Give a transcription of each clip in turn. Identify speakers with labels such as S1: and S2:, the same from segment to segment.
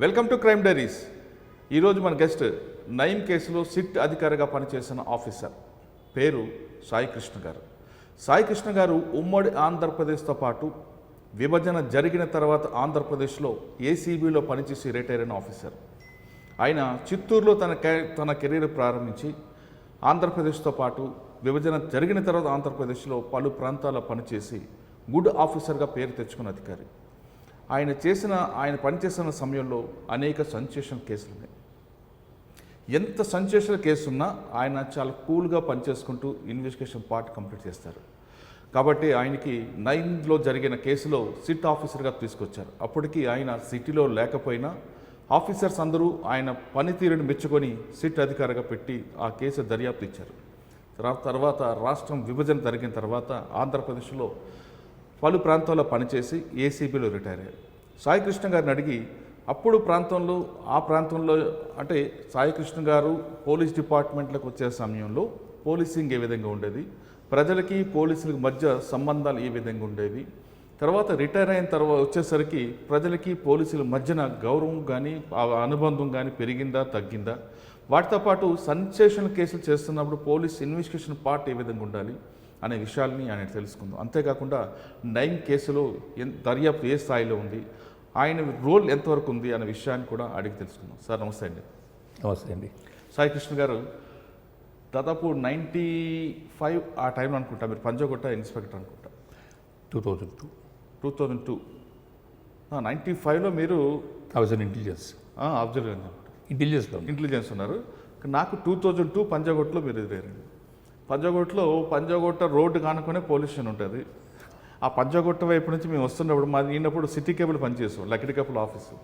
S1: Welcome to crime diaries. ఈరోజు మన guest Nayeem కేసులో సిట్ అధికారిగా పనిచేసిన ఆఫీసర్ పేరు సాయి కృష్ణ గారు. సాయి కృష్ణ గారు ఉమ్మడి ఆంధ్రప్రదేశ్తో పాటు విభజన జరిగిన తర్వాత ఆంధ్రప్రదేశ్లో ఏసీబీలో పనిచేసి రిటైర్ అయిన ఆఫీసర్. ఆయన చిత్తూరులో తన కెరీర్ ప్రారంభించి ఆంధ్రప్రదేశ్తో పాటు విభజన జరిగిన తర్వాత ఆంధ్రప్రదేశ్లో పలు ప్రాంతాల్లో పనిచేసి గుడ్ ఆఫీసర్గా పేరు తెచ్చుకున్న అధికారి. ఆయన పనిచేసిన సమయంలో అనేక సెన్సేషనల్ కేసులు ఉన్నాయి. ఎంత సెన్సేషనల్ కేసు ఉన్నా ఆయన చాలా కూల్గా పనిచేసుకుంటూ ఇన్వెస్టిగేషన్ పార్ట్ కంప్లీట్ చేస్తారు. కాబట్టి ఆయనకి నైన్లో జరిగిన కేసులో సిట్ ఆఫీసర్గా తీసుకొచ్చారు. అప్పటికి ఆయన సిటీలో లేకపోయినా ఆఫీసర్స్ అందరూ ఆయన పనితీరుని మెచ్చుకొని సిట్ అధికారిగా పెట్టి ఆ కేసు దర్యాప్తు ఇచ్చారు. తర్వాత రాష్ట్రం విభజన జరిగిన తర్వాత ఆంధ్రప్రదేశ్లో పలు ప్రాంతాల్లో పనిచేసి ఏసీబీలో రిటైర్ అయ్యారు. సాయి కృష్ణ గారిని అడిగి అప్పుడు ఆ ప్రాంతంలో అంటే సాయి కృష్ణ గారు పోలీస్ డిపార్ట్మెంట్లకు వచ్చే సమయంలో పోలీసింగ్ ఏ విధంగా ఉండేది, ప్రజలకి పోలీసులకు మధ్య సంబంధాలు ఏ విధంగా ఉండేవి, తర్వాత రిటైర్ అయిన తర్వాత వచ్చేసరికి ప్రజలకి పోలీసుల మధ్యన గౌరవం కానీ అనుబంధం కానీ పెరిగిందా తగ్గిందా, వాటితో పాటు సెన్సేషనల్ కేసులు చేస్తున్నప్పుడు పోలీస్ ఇన్వెస్టిగేషన్ పార్ట్ ఏ విధంగా ఉండాలి అనే విషయాల్ని ఆయన తెలుసుకుందాం. అంతేకాకుండా నయీం కేసులో దర్యాప్తు ఏ స్థాయిలో ఉంది, ఆయన రోల్ ఎంతవరకు ఉంది అనే విషయాన్ని కూడా అడిగి తెలుసుకుందాం. సార్ నమస్తే అండి.
S2: నమస్తే అండి.
S1: సాయి కృష్ణ గారు దాదాపు 95 ఆ టైంలో అనుకుంటా మీరు పంజాగుట్ట ఇన్స్పెక్టర్ అనుకుంటా 2002 95లో మీరు ఇంటెలిజెన్స్ ఉన్నారు. నాకు 2002 పంజాగుట్టలో మీరు ఎదురేరండి. పంజాగుట్ట రోడ్డు కానుకునే పోలీస్ స్టేషన్ ఉంటుంది. ఆ పంజాగుట్ట వైపు నుంచి మేము వస్తున్నప్పుడు ఈయనప్పుడు సిటీ కేబుల్ పనిచేస్తాం, లక్కడి కేబుల్ ఆఫీసు.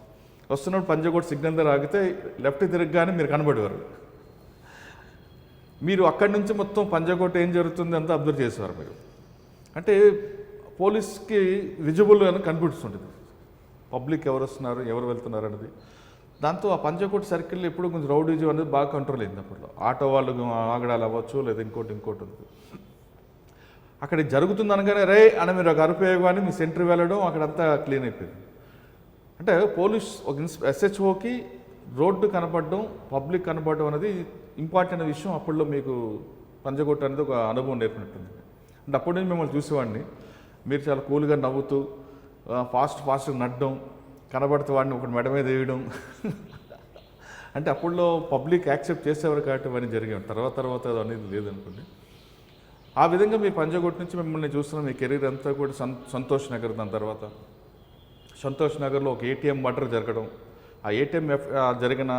S1: వస్తున్నప్పుడు పంజాగుట్ట సిగ్నల్ దగ్గర ఆగితే లెఫ్ట్ తిరగగానే మీరు కనబడేవారు. మీరు అక్కడి నుంచి మొత్తం పంజాగుట్ట ఏం జరుగుతుంది అంతా అబ్జర్వ్ చేసేవారు మీరు. అంటే పోలీస్కి విజిబుల్ అని కనిపిస్తుంటుంది పబ్లిక్ ఎవరు వస్తున్నారు ఎవరు వెళ్తున్నారు అనేది. దాంతో ఆ పంజాగుట్ట సర్కిల్లో ఎప్పుడు కొంచెం రౌడీజం అనేది బాగా కంట్రోల్ అయింది. అప్పట్లో ఆటో వాళ్ళు ఆగడాలు అవ్వచ్చు, లేదా ఇంకోటి ఉంది. అక్కడ జరుగుతుంది అనగానే రే అని మీరు ఒక అరుపయోగాన్ని మీ సెంటర్ వెళ్ళడం అక్కడంతా క్లీన్ అయిపోయింది. అంటే పోలీస్ ఒక ఎస్హెచ్ఓకి రోడ్డు కనపడడం, పబ్లిక్ కనపడడం అనేది ఇంపార్టెంట్ విషయం. అప్పట్లో మీకు పంజాగుట్ట అనేది ఒక అనుభవం నేర్పినట్టుంది. అంటే అప్పటి నుంచి మిమ్మల్ని చూసేవాడిని, మీరు చాలా కూల్గా నవ్వుతూ ఫాస్ట్గా నడడం, కనబడితే వాడిని ఒకటి మెడ మీద వేయడం. అంటే అప్పుడులో పబ్లిక్ యాక్సెప్ట్ చేసేవారు కాబట్టి అవన్నీ జరిగాయి. తర్వాత అనేది లేదనుకోండి. ఆ విధంగా మీ పంజాగుట్ట నుంచి మిమ్మల్ని చూస్తున్నాం. మీ కెరీర్ అంతా కూడా సంతోష్ నగర్, దాని తర్వాత సంతోష్ నగర్లో ఒక ఏటీఎం మర్డర్ జరగడం, ఆ ఏటీఎం జరిగిన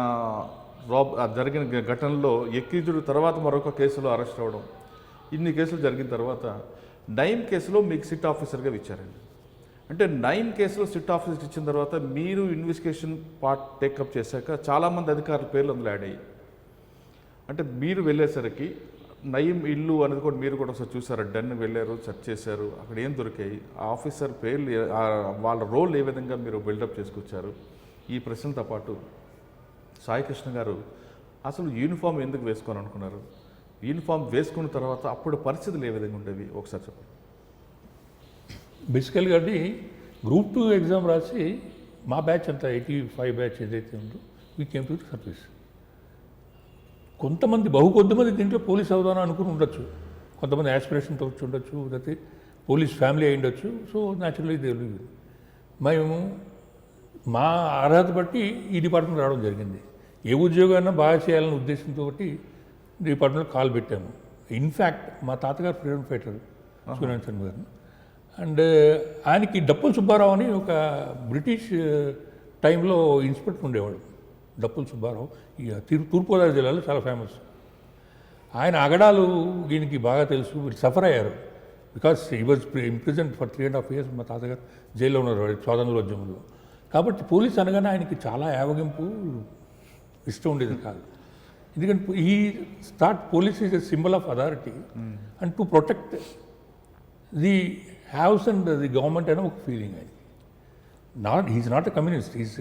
S1: ఘటనలో ఎక్కిజుడు తర్వాత మరొక కేసులో అరెస్ట్ అవ్వడం, ఇన్ని కేసులు జరిగిన తర్వాత నయీం కేసులో మీకు సిట్ ఆఫీసర్గా ఇచ్చారండి. అంటే నయీం కేసులో సిట్ ఆఫీసర్ ఇచ్చిన తర్వాత మీరు ఇన్వెస్టిగేషన్ పార్ట్ టేకప్ చేశాక చాలామంది అధికారుల పేర్లు అందులో యాడ్ అయ్యాయి. అంటే మీరు వెళ్ళేసరికి నయీం ఇల్లు అనేది కూడా మీరు కూడా ఒకసారి చూసారు, డెన్ వెళ్ళారు, సెర్చ్ చేశారు, అక్కడ ఏం దొరికాయి, ఆ ఆఫీసర్ పేర్లు వాళ్ళ రోల్ ఏ విధంగా మీరు బిల్డప్ చేసుకొచ్చారు, ఈ ప్రశ్నలతో పాటు సాయి కృష్ణ గారు అసలు యూనిఫామ్ ఎందుకు వేసుకోవాలనుకున్నారు, యూనిఫామ్ వేసుకున్న తర్వాత అప్పుడు పరిస్థితులు ఏ విధంగా ఉండేవి ఒకసారి చెప్పండి.
S2: బేసికల్గా అది గ్రూప్ 2 ఎగ్జామ్ రాసి మా బ్యాచ్ అంతా 85 బ్యాచ్ ఏదైతే ఉందో వీ కేమ్ టు సర్వీస్. కొద్దిమంది దీంట్లో పోలీస్ అవుదాను అనుకుని ఉండొచ్చు, కొంతమంది యాస్పిరేషన్తో వచ్చి ఉండొచ్చు, లేకపోతే పోలీస్ ఫ్యామిలీ అయి ఉండొచ్చు. సో న్యాచురల్లీ తెలియదు. మేము మా అర్హత బట్టి ఈ డిపార్ట్మెంట్ రావడం జరిగింది. ఏ ఉద్యోగాన్ని బాగా చేయాలనే ఉద్దేశంతో డిపార్ట్మెంట్ కాల్ పెట్టాము. ఇన్ఫ్యాక్ట్ మా తాతగారు ఫ్రీడమ్ ఫైటర్ సూర్యనారాయణ శర్మ గారు, అండ్ ఆయనకి డప్పుల సుబ్బారావు అని ఒక బ్రిటిష్ టైంలో ఇన్స్పెక్టర్ ఉండేవాడు. డప్పుల సుబ్బారావు ఇక తూర్పుగోదావరి జిల్లాలో చాలా ఫేమస్. ఆయన అగడాలు దీనికి బాగా తెలుసు, వీళ్ళు సఫర్ అయ్యారు. బికాస్ ఈ వాజ్ ఇంప్రిజెంట్ ఫర్ 3.5 years. మా తాతగారు జైల్లో ఉన్నారు స్వాతంత్రోద్యమంలో. కాబట్టి పోలీస్ అనగానే ఆయనకి చాలా యావగింపు, ఇష్టం ఉండేది కాదు. ఎందుకంటే ఈ police is a symbol of authority and to protect the haves and the government అనే ఒక ఫీలింగ్ ఆయనకి. He's not a communist, he's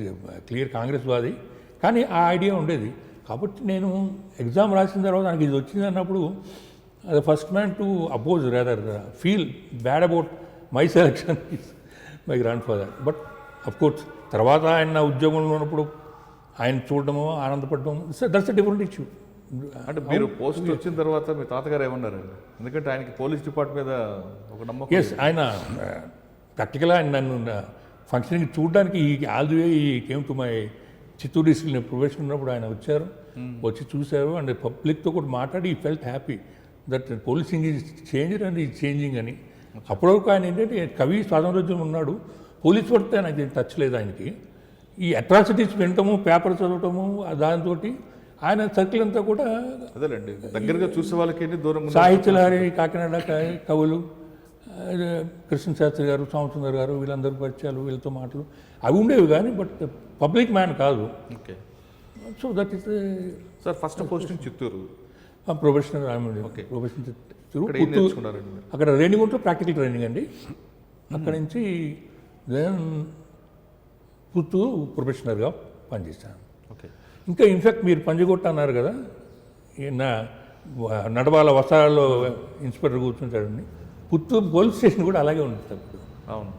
S2: clear Congress వాది, కానీ ఆ ఐడియా ఉండేది. కాబట్టి నేను ఎగ్జామ్ రాసిన తర్వాత నాకు ఇది వచ్చింది అన్నప్పుడు the first man to oppose, rather feel bad about my selection is my grandfather. But of course తర్వాత ఆయన ఉద్యోగంలో ఉన్నప్పుడు ఆయన చూడడము ఆనందపడడం దట్స్ అ డిఫరెంట్ ఇష్యూ.
S1: అంటే మీరు పోస్ట్ వచ్చిన తర్వాత మీ తాతగారు ఏమన్నారు? ఎందుకంటే ఆయనకి పోలీస్ డిపార్ట్మెంట్ మీద ఒక నమ్మకం.
S2: ఎస్, ఆయన ప్రాక్టికల్గా ఆయన నన్ను ఫంక్షన్కి చూడడానికి ఈ ఆల్ ది వే ఈ came to my Chittoor district నేను ప్రొఫెషన్ ఉన్నప్పుడు ఆయన వచ్చారు, వచ్చి చూశారు అండ్ పబ్లిక్తో కూడా మాట్లాడి ఈ felt happy that policing is change and is changing అని. అప్పటివరకు ఆయన ఏంటంటే కవి స్వాతంత్ర్యం ఉన్నాడు, పోలీస్ పడితే ఆయనకి టచ్ లేదు ఆయనకి. ఈ అట్రాసిటీస్ వినటము, పేపర్ చదవటము దాంతో ఆయన సర్కిల్ అంతా కూడా
S1: అదేలేండి, దగ్గరగా చూసే వాళ్ళకి దూరం.
S2: సాహిత్యలహరి కాకినాడ కవులు కృష్ణశాస్త్రి గారు, సోమసుందర్ గారు, వీళ్ళందరూ పరిచయాలు, వీళ్ళతో మాటలు అవి ఉండేవి కానీ బట్ పబ్లిక్ మ్యాన్ కాదు.
S1: Okay.
S2: So that is
S1: sir first posting Chittoor,
S2: professional
S1: okay.
S2: Professional Chittoor.
S1: ఇక్కడ ఏం నేర్చుకున్నారండి మీరు?
S2: అక్కడ రేణిగుంటలో ప్రాక్టికల్ ట్రైనింగ్ అండి. అక్కడి నుంచి దెన్ పుత్తూరు ప్రొఫెషనల్గా పనిచేశాను.
S1: ఓకే.
S2: ఇంకా ఇన్ఫ్యాక్ట్ మీరు పంజగుట్ట అన్నారు కదా, నా నడవాల వస్త్రాల్లో ఇన్స్పెక్టర్ కూర్చుంటాడండి. పుత్తూరు పోలీస్ స్టేషన్ కూడా అలాగే ఉంటుంది.
S1: అవును,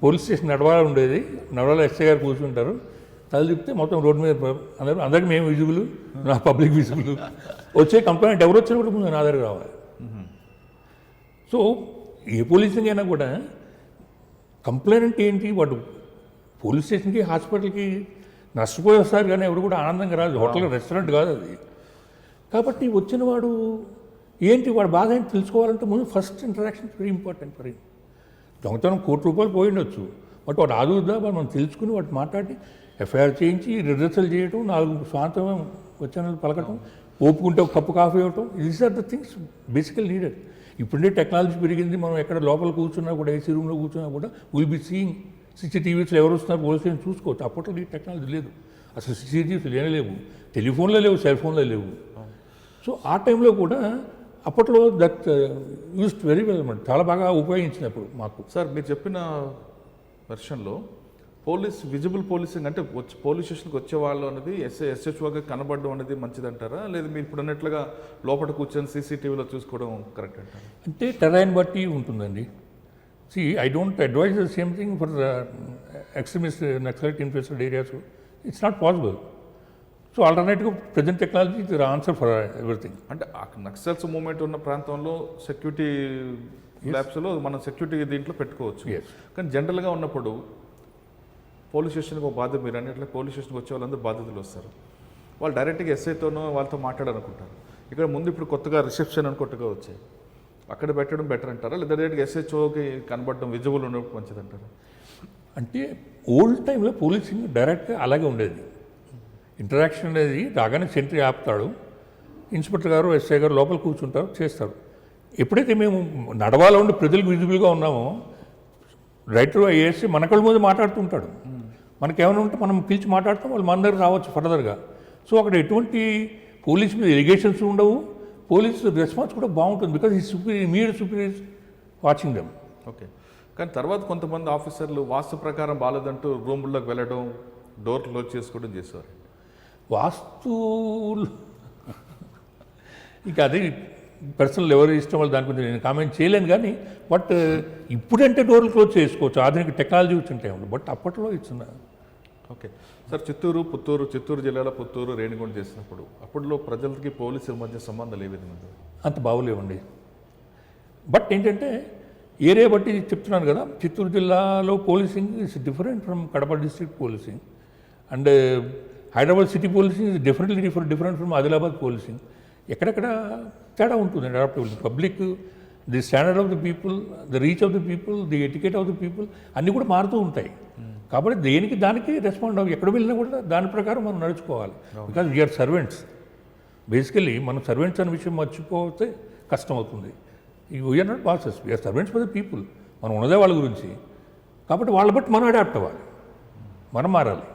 S2: పోలీస్ స్టేషన్ నడవాల ఉండేది, నడవాల ఎస్ఐ గారు కూర్చుంటారు, తల తిప్పితే మొత్తం రోడ్డు మీద అందరికీ మేము విజిబుల్, నా పబ్లిక్ విజిబుల్. వచ్చే కంప్లైంట్ ఎవరు వచ్చినా కూడా ముందు నా దగ్గర రావాలి. సో ఏ పోలీసింగ్ అయినా కూడా కంప్లైంట్ ఏంటి, వాడు పోలీస్ స్టేషన్కి హాస్పిటల్కి నష్టపోయి వస్తారు కానీ ఎవరు కూడా ఆనందంగా రాదు. హోటల్ రెస్టారెంట్ కాదు అది. కాబట్టి వచ్చిన వాడు ఏంటి, వాడు బాధ ఏంటి తెలుసుకోవాలంటే ముందు first interaction very important for him. దొంగతనం ₹1,00,000 పోయి ఉండొచ్చు, బట్ వాడు ఆదుద్దా వాడు మనం తెలుసుకుని వాడు మాట్లాడి ఎఫ్ఐఆర్ చేయించి రిజల్ట్స్ చేయటం, 4 స్వాంతం వచ్చానని పలకటం, ఓపుకుంటే ఒక కప్పు కాఫీ ఇవ్వటం, దీస్ ఆర్ ద థింగ్స్ బేసికల్ నీడెడ్. ఇప్పుడే టెక్నాలజీ పెరిగింది, మనం ఎక్కడ లోపల కూర్చున్నా కూడా ఏసీ రూమ్లో కూర్చున్నా కూడా విల్ బి సీయింగ్ CCTVస్లో ఎవరు వస్తున్నారు పోలీస్ స్టేషన్ చూసుకోవచ్చు. అప్పట్లో ఈ టెక్నాలజీ లేదు, అసలు CCTVస్ లేవు, టెలిఫోన్లో లేవు, సెల్ ఫోన్లో లేవు. సో ఆ టైంలో కూడా అప్పట్లో దట్ యూస్డ్ వెరీ వెల్ అన్నమాట, చాలా బాగా ఉపయోగించినప్పుడు మాకు.
S1: సార్ మీరు చెప్పిన వెర్షన్లో విజిబుల్ పోలీసింగ్ అంటే పోలీస్ స్టేషన్కి వచ్చేవాళ్ళు అనేది SHOగా కనబడడం అనేది మంచిదంటారా, లేదు మీరు ఇప్పుడు అన్నట్లుగా లోపల కూర్చొని CCTVలో చూసుకోవడం కరెక్ట్ అంటారా?
S2: అంటే టెరైన్ బట్టి ఉంటుందండి. I don't advise the same thing for the extremist, Naxalite infested areas. It's not possible. So alternative present technology is the answer for everything.
S1: అంటే నక్సల్స్ మూవ్మెంట్ ఉన్న ప్రాంతంలో సెక్యూరిటీ ల్యాబ్స్లో మనం సెక్యూరిటీ దీంట్లో పెట్టుకోవచ్చు.
S2: Yes.
S1: కానీ జనరల్గా ఉన్నప్పుడు పోలీస్ స్టేషన్కి ఒక బాధ్యత, మీరు అన్నట్లే పోలీస్ స్టేషన్కి వచ్చే వాళ్ళందరూ బాధ్యతలు వస్తారు, వాళ్ళు డైరెక్ట్గా ఎస్ఐతోనో వాళ్ళతో మాట్లాడాలనుకుంటారు. ఇక్కడ ముందు ఇప్పుడు కొత్తగా రిసెప్షన్ అని కొత్తగా వచ్చాయి, అక్కడ పెట్టడం బెటర్ అంటారా, లేదా డైరెక్ట్గా SHOకి కనబడడం విజిబుల్ ఉండడం మంచిదంటారా?
S2: అంటే ఓల్డ్ టైంలో పోలీసింగ్ డైరెక్ట్గా అలాగే ఉండేది. ఇంటరాక్షన్ అనేది రాగానే సెంట్రీ ఆపుతాడు, ఇన్స్పెక్టర్ గారు ఎస్ఐ గారు లోపల కూర్చుంటారు, చేస్తారు. ఎప్పుడైతే మేము నడవాలో ఉండి ప్రజలకు విజిబుల్గా ఉన్నామో రైటర్ వేసి మన కళ్ళ ముందు మాట్లాడుతుంటాడు, మనకేమైనా ఉంటే మనం పిలిచి మాట్లాడతాం, వాళ్ళు మన దగ్గర రావచ్చు ఫర్దర్గా. సో అక్కడ ఎటువంటి పోలీస్ మీద ఎలిగేషన్స్ ఉండవు, పోలీస్ రెస్పాన్స్ కూడా బాగుంటుంది, బికాజ్ ఈ immediate superiors watching them.
S1: Okay. కానీ తర్వాత కొంతమంది ఆఫీసర్లు వాస్తు ప్రకారం బాలేదంటూ రూముల్లోకి వెళ్ళడం, డోర్ క్లోజ్ చేసుకోవడం చేసేవారు.
S2: వాస్తు ఇక అది పర్సనల్ ఎవరు ఇష్టం వాళ్ళు దాని గురించి నేను కామెంట్ చేయలేను, కానీ బట్ ఇప్పుడంటే డోర్లు క్లోజ్ చేసుకోవచ్చు, ఆధునిక టెక్నాలజీ వచ్చిన టైంలో, బట్ అప్పట్లో ఇచ్చిన.
S1: ఓకే సార్, చిత్తూరు జిల్లాలో పుత్తూరు, రేణిగుంట చేసినప్పుడు అప్పట్లో ప్రజలకి పోలీసుల మధ్య సంబంధాలు ఏ విధంగా ఉంది?
S2: అంత బాగోలేవండి. బట్ ఏంటంటే ఏరియా బట్టి చెప్తున్నాను కదా, చిత్తూరు జిల్లాలో policing is different from Kadapa district policing, and Hyderabad city policing is definitely different from Adilabad policing. ఎక్కడెక్కడ తేడా ఉంటుంది adaptability, public, the standard of the people, the reach of the people, the etiquette of the people అన్నీ కూడా మారుతూ ఉంటాయి. కాబట్టి దేనికి దానికి రెస్పాండ్ అవ్వాలి, ఎక్కడ వెళ్ళినా కూడా దాని ప్రకారం మనం నడుచుకోవాలి. బికాజ్ వీఆర్ సర్వెంట్స్, బేసికలీ మనం సర్వెంట్స్ అనే విషయం మర్చిపోతే కష్టం అవుతుంది. We are not bosses, we are servants for the people, మనం ఉన్నదే వాళ్ళ గురించి. కాబట్టి వాళ్ళ బట్టి మనం అడాప్ట్ అవ్వాలి, మనం మారాలి.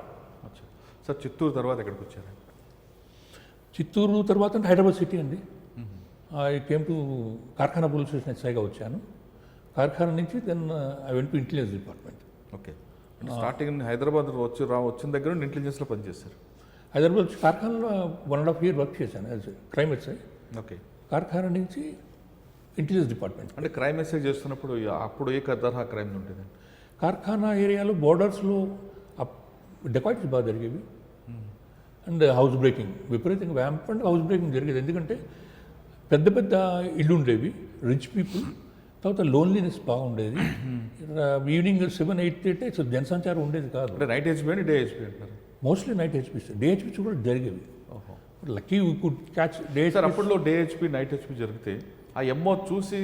S1: సార్ చిత్తూరు తర్వాత ఎక్కడికి వచ్చారు?
S2: చిత్తూరు తర్వాత అంటే హైదరాబాద్ సిటీ అండి. I came to Karkhana police station ఎస్ఐగా వచ్చాను. కార్ఖానా నుంచి then I went to intelligence department.
S1: Okay. Starting Hyderabad వచ్చిన దగ్గర నుండి ఇంటెలిజెన్స్లో పనిచేస్తారు?
S2: హైదరాబాద్ కార్ఖానాలో 1.5 years వర్క్ చేశాను as crime SI.
S1: Okay.
S2: Karkhana నుంచి ఇంటెలిజెన్స్ డిపార్ట్మెంట్.
S1: అంటే క్రైమ్ ఎస్ఐ చేస్తున్నప్పుడు అప్పుడు ఏ తరహా క్రైమ్ ఉంటుంది?
S2: కార్ఖానా ఏరియాలో బోర్డర్స్లో డెకాయిట్స్ బాగా జరిగేవి. అండ్ హౌస్ బ్రేకింగ్ విపరీతంగా వ్యాంప్ అండ్ హౌస్ బ్రేకింగ్ జరిగేది. ఎందుకంటే పెద్ద పెద్ద ఇల్లు ఉండేవి, రిచ్ పీపుల్, తర్వాత లోన్లీనెస్ బాగుండేది. ఈవినింగ్ 7-8 అయితే అసలు జనసంచారం ఉండేది కాదు.
S1: అంటే నైట్ హెచ్పి అని డే హెచ్పి అంటారు.
S2: Mostly night HP, day HP కూడా జరిగేవి. Lucky we could catch day.
S1: Sir అప్పట్లో డే హెచ్పి నైట్ హెచ్పి జరిగితే ఆ ఎంఓ చూసి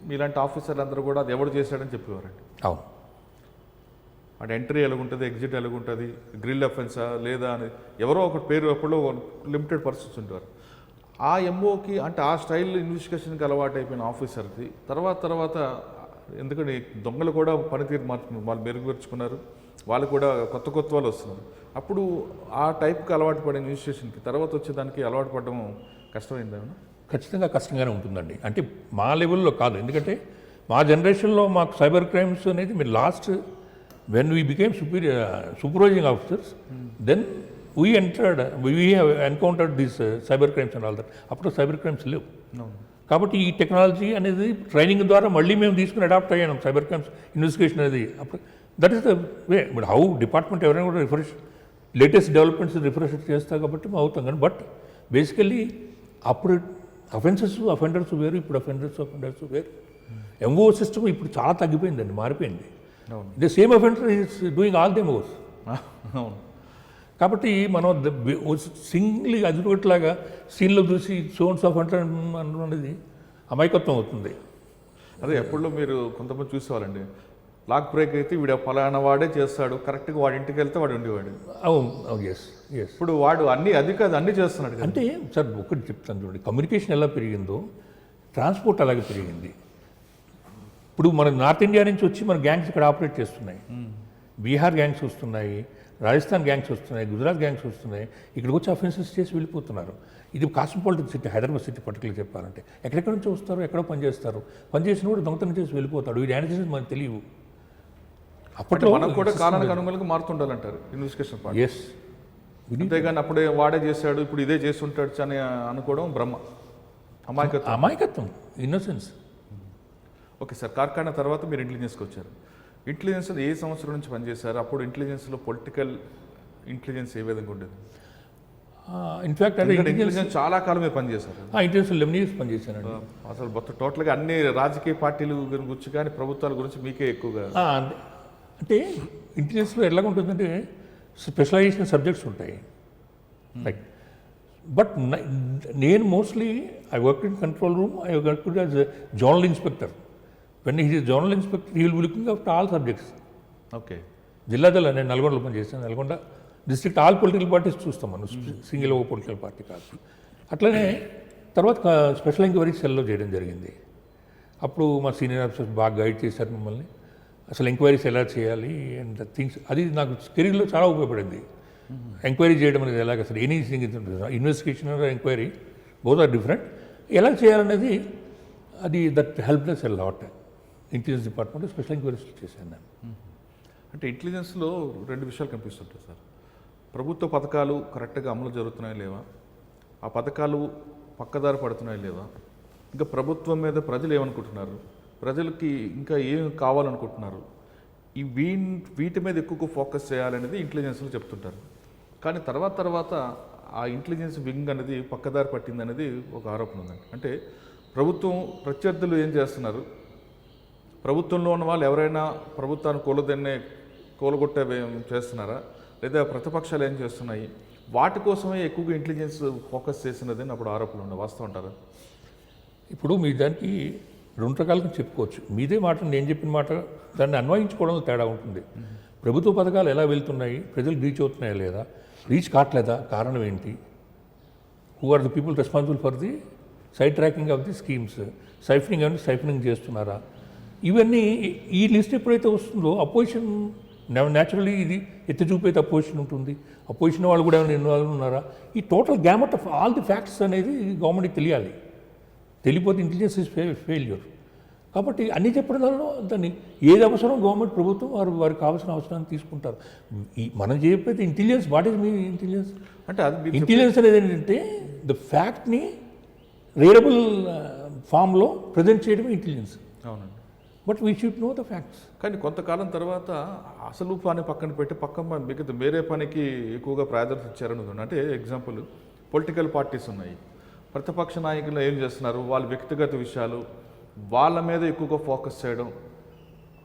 S1: మీలాంటి ఆఫీసర్లు అందరూ కూడా అది ఎవడు చేశాడని చెప్పేవారండి.
S2: అవును,
S1: అంటే ఎంట్రీ ఎలాగుంటుంది, ఎగ్జిట్ ఎలాగుంటుంది, గ్రిల్ అఫెన్సా లేదా అని ఎవరో ఒక పేరు అప్పుడు లిమిటెడ్ పర్సన్స్ ఉంటారు. ఆ ఎంఓకి అంటే ఆ స్టైల్ ఇన్వెస్టిగేషన్కి అలవాటు అయిపోయిన ఆఫీసర్ది తర్వాత ఎందుకంటే దొంగలు కూడా పనితీరు వాళ్ళు మెరుగుపరుచుకున్నారు, వాళ్ళు కూడా కొత్త వాళ్ళు వస్తున్నారు. అప్పుడు ఆ టైప్కి అలవాటు పడిన ఇన్వెస్టిగేషన్కి తర్వాత వచ్చేదానికి అలవాటు పడడం కష్టమైందేమన్నా?
S2: ఖచ్చితంగా కష్టంగానే ఉంటుందండి. అంటే మా లెవెల్లో కాదు, ఎందుకంటే మా జనరేషన్లో మాకు సైబర్ క్రైమ్స్ అనేది మీరు last when we became supervising officers, then we have encountered this cyber crimes and all that. అప్పుడు సైబర్ క్రైమ్స్ లేవు. కాబట్టి ఈ టెక్నాలజీ అనేది ట్రైనింగ్ ద్వారా మళ్ళీ మేము తీసుకుని అడాప్ట్ అయ్యాం సైబర్ క్రైమ్స్ ఇన్వెస్టిగేషన్ అనేది. అప్పుడు that is the way. But how department ఎవరైనా కూడా రిఫ్రెష్ లేటెస్ట్ డెవలప్మెంట్స్ రిఫ్రెష్ చేస్తారు కాబట్టి మేము అవుతాం. కానీ బట్ బేసికల్లీ అప్పుడు అఫెండర్స్ వేరు, ఇప్పుడు అఫెండర్స్ వేరు. ఎంఓ సిస్టమ్ ఇప్పుడు చాలా తగ్గిపోయిందండి, మారిపోయింది. The same offender is doing all the MOs. కాబట్టి మనం సింగిల్ అదిగొట్లాగా సీన్లో చూసి సోన్స్ ఆఫ్ అంటర్ అనేది అమాయకత్వం అవుతుంది.
S1: అదే ఎప్పుడో మీరు కొంతమంది చూసేవాళ్ళండి, లాక్ బ్రేక్ అయితే వీడు పలానా వాడే చేస్తాడు, కరెక్ట్గా వాడి ఇంటికి వెళ్తే వాడు ఉండేవాడు.
S2: అవును, ఎస్.
S1: ఇప్పుడు వాడు అన్ని చేస్తున్నాడు.
S2: అంటే సార్ ఒకటి చెప్తాను చూడండి, కమ్యూనికేషన్ ఎలా పెరిగిందో ట్రాన్స్పోర్ట్ అలాగే పెరిగింది. ఇప్పుడు మన నార్త్ ఇండియా నుంచి వచ్చి మన గ్యాంగ్స్ ఇక్కడ ఆపరేట్ చేస్తున్నాయి. బీహార్ గ్యాంగ్స్ వస్తున్నాయి, రాజస్థాన్ గ్యాంగ్స్ వస్తున్నాయి, గుజరాత్ గ్యాంగ్స్ వస్తున్నాయి. ఇక్కడికి వచ్చి అఫెన్సెస్ చేసి వెళ్ళిపోతున్నారు. ఇది cosmopolitan city, Hyderabad city particular చెప్పాలంటే. ఎక్కడెక్కడి నుంచి వస్తారు, ఎక్కడో పనిచేస్తారు, పనిచేసిన కూడా దొంగతనం చేసి వెళ్ళిపోతాడు. వీడి యానిటేషన్స్ మనకు తెలియవు.
S1: అప్పట్లో మనం కూడా కాలానికి అనుగుణంగా మారుతుండాలంటారు ఇన్వెస్టిగేషన్ పార్ట్.
S2: ఎస్.
S1: అంతేగాని అప్పుడే వాడే చేశాడు ఇప్పుడు ఇదే చేస్తుంటాడు అని అనుకోవడం బ్రహ్మ,
S2: అమాయకత్వం, ఇన్నోసెన్స్.
S1: ఓకే సార్, కార్ఖానా తర్వాత మీరు ఇంటెలిజెన్స్కి వచ్చారు. ఇంటెలిజెన్స్లో ఏ సంవత్సరం నుంచి పనిచేశారు? అప్పుడు ఇంటెలిజెన్స్లో పొలిటికల్ ఇంటెలిజెన్స్ ఏ విధంగా ఉండేది?
S2: ఇన్ఫ్యాక్ట్
S1: ఇంటెలిజెన్స్ చాలా కాలం మీరు పనిచేశారు.
S2: Intelligence 11 years పనిచేశానండి.
S1: అసలు మొత్తం టోటల్గా అన్ని రాజకీయ పార్టీల గురించి కానీ ప్రభుత్వాల గురించి మీకే ఎక్కువగా.
S2: అంటే ఇంటెలిజెన్స్లో ఎలాగ ఉంటుందంటే స్పెషలైజేషన్ సబ్జెక్ట్స్ ఉంటాయి, రైట్. బట్ నేను mostly I work in control room, I work as zonal inspector. When he zonal inspector he will be looking after all subjects.
S1: Okay.
S2: జిల్లా నేను నల్గొండలో పనిచేస్తాను. Nalgonda district all political parties చూస్తాం మనం, single ఒక political party కాదు. అట్లనే తర్వాత స్పెషల్ ఎంక్వైరీ సెల్లో చేయడం జరిగింది. అప్పుడు మా సీనియర్ ఆఫీసర్స్ బాగా గైడ్ చేశారు మమ్మల్ని, అసలు ఎంక్వైరీస్ ఎలా చేయాలి అండ్ థింగ్స్. అది నాకు కెరీర్లో చాలా ఉపయోగపడింది. ఎంక్వైరీ చేయడం అనేది ఎలాగ, అసలు anything investigation enquiry both are different, ఎలా చేయాలనేది అది that helpless a lot. Intelligence department special enquiries చేశాను నేను.
S1: అంటే ఇంటెలిజెన్స్లో రెండు విషయాలు కనిపిస్తుంటాయి సార్. ప్రభుత్వ పథకాలు కరెక్ట్గా అమలు జరుగుతున్నాయా లేవా, ఆ పథకాలు పక్కదారి పడుతున్నాయా లేవా, ఇంకా ప్రభుత్వం మీద ప్రజలు ఏమనుకుంటున్నారు, ప్రజలకి ఇంకా ఏం కావాలనుకుంటున్నారు, వీటి మీద ఎక్కువ ఫోకస్ చేయాలనేది ఇంటెలిజెన్స్లో చెప్తుంటారు. కానీ తర్వాత ఆ ఇంటెలిజెన్స్ వింగ్ అనేది పక్కదారి పట్టింది అనేది ఒక ఆరోపణ ఉందండి. అంటే ప్రభుత్వం ప్రత్యర్థులు ఏం చేస్తున్నారు, ప్రభుత్వంలో ఉన్న వాళ్ళు ఎవరైనా ప్రభుత్వాన్ని కూలగొట్టే చేస్తున్నారా, లేదా ప్రతిపక్షాలు ఏం చేస్తున్నాయి, వాటి కోసమే ఎక్కువగా ఇంటెలిజెన్స్ ఫోకస్ చేసినది అని అప్పుడు ఆరోపణలు ఉన్నాయి. వాస్తవం అంటారా?
S2: ఇప్పుడు మీ దానికి రెండు రకాలుగా చెప్పుకోవచ్చు. మీదే మాట, నేను చెప్పిన మాట దాన్ని అన్వయించుకోవడంలో తేడా ఉంటుంది. ప్రభుత్వ పథకాలు ఎలా వెళ్తున్నాయి, ప్రజలకు రీచ్ అవుతున్నాయా లేదా, రీచ్ కావట్లేదా, కారణం ఏంటి, who are the people responsible for the side tracking of the schemes, siphoning చేస్తున్నారా, ఇవన్నీ ఈ లిస్ట్ ఎప్పుడైతే వస్తుందో అపోజిషన్ న్యాచురలీ ఇది ఎత్తి చూపైతే అపోజిషన్ ఉంటుంది. అపోజిషన్ వాళ్ళు కూడా ఏమైనా ఇన్వాల్వ్ ఉన్నారా, ఈ total gamut of all the facts అనేది గవర్నమెంట్కి తెలియాలి. తెలియపోతే ఇంటెలిజెన్స్ ఇస్ ఫెయిల్యూర్. కాబట్టి అన్నీ చెప్పడంలో దాన్ని ఏది అవసరం గవర్నమెంట్ ప్రభుత్వం వారికి కావాల్సిన అవసరాన్ని తీసుకుంటారు. మనం చెప్పేది intelligence. What is me intelligence
S1: అంటే అది
S2: ఇంటెలిజెన్స్ అనేది ఏంటంటే ద ఫ్యాక్ట్ని రీడబుల్ ఫామ్లో ప్రజెంట్ చేయడమే ఇంటెలిజెన్స్.
S1: అవునండి.
S2: But we should know the facts.
S1: కానీ కొంతకాలం తర్వాత అసలు పని పక్కన పెట్టి మిగతా వేరే పనికి ఎక్కువగా ప్రాధాన్యత ఇచ్చారని ఉంది. అంటే ఎగ్జాంపుల్ పొలిటికల్ పార్టీస్ ఉన్నాయి, ప్రతిపక్ష నాయకులు ఏం చేస్తున్నారు, వాళ్ళ వ్యక్తిగత విషయాలు వాళ్ళ మీద ఎక్కువగా ఫోకస్ చేయడం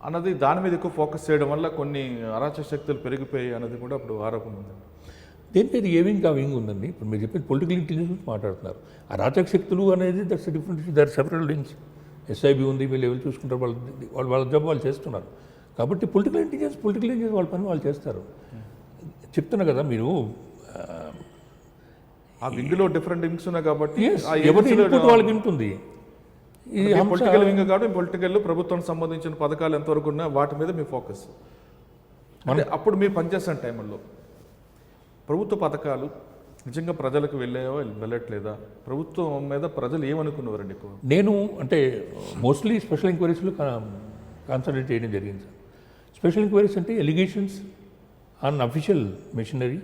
S1: అన్నది, దాని మీద ఎక్కువ ఫోకస్ చేయడం వల్ల కొన్ని అరాచక శక్తులు పెరిగిపోయాయి అన్నది కూడా అప్పుడు ఆరోపణ ఉంది.
S2: దేనికి అది ఏవింగ్ వింగ్ ఉందండి. ఇప్పుడు మీరు చెప్పేది పొలిటికల్ ఇంటెలిజెన్స్ గురించి మాట్లాడుతున్నారు. అరాచక శక్తులు అనేది that's different, there separate links. SIB ఉంది, వీళ్ళు ఎవరు చూసుకుంటారు, వాళ్ళ జాబ్ వాళ్ళు చేస్తున్నారు. కాబట్టి పొలిటికల్ ఇంటెలిజెన్స్ వాళ్ళ పని వాళ్ళు చేస్తారు. చెప్తున్నా కదా మీరు,
S1: ఆ వింగ్లో డిఫరెంట్ వింగ్స్ ఉన్నాయి కాబట్టి
S2: ఎవరి ఇన్పుట్ వాళ్ళకి ఉంటుంది. ఇది
S1: పొలిటికల్ వింగ్ కాబట్టి పొలిటికల్ ప్రభుత్వానికి సంబంధించిన పథకాలు ఎంతవరకు ఉన్నా వాటి మీద మీ ఫోకస్. అంటే అప్పుడు మీరు పనిచేస్తున్న టైంలో ప్రభుత్వ పథకాలు నిజంగా ప్రజలకు వెళ్ళట్లేదా, ప్రభుత్వం మీద ప్రజలు ఏమనుకున్నవారండి ఎక్కువ?
S2: నేను అంటే మోస్ట్లీ స్పెషల్ ఎంక్వైరీస్లో కాన్సన్ట్రేట్ చేయడం జరిగింది సార్. స్పెషల్ ఎంక్వైరీస్ అంటే allegations on official machinery,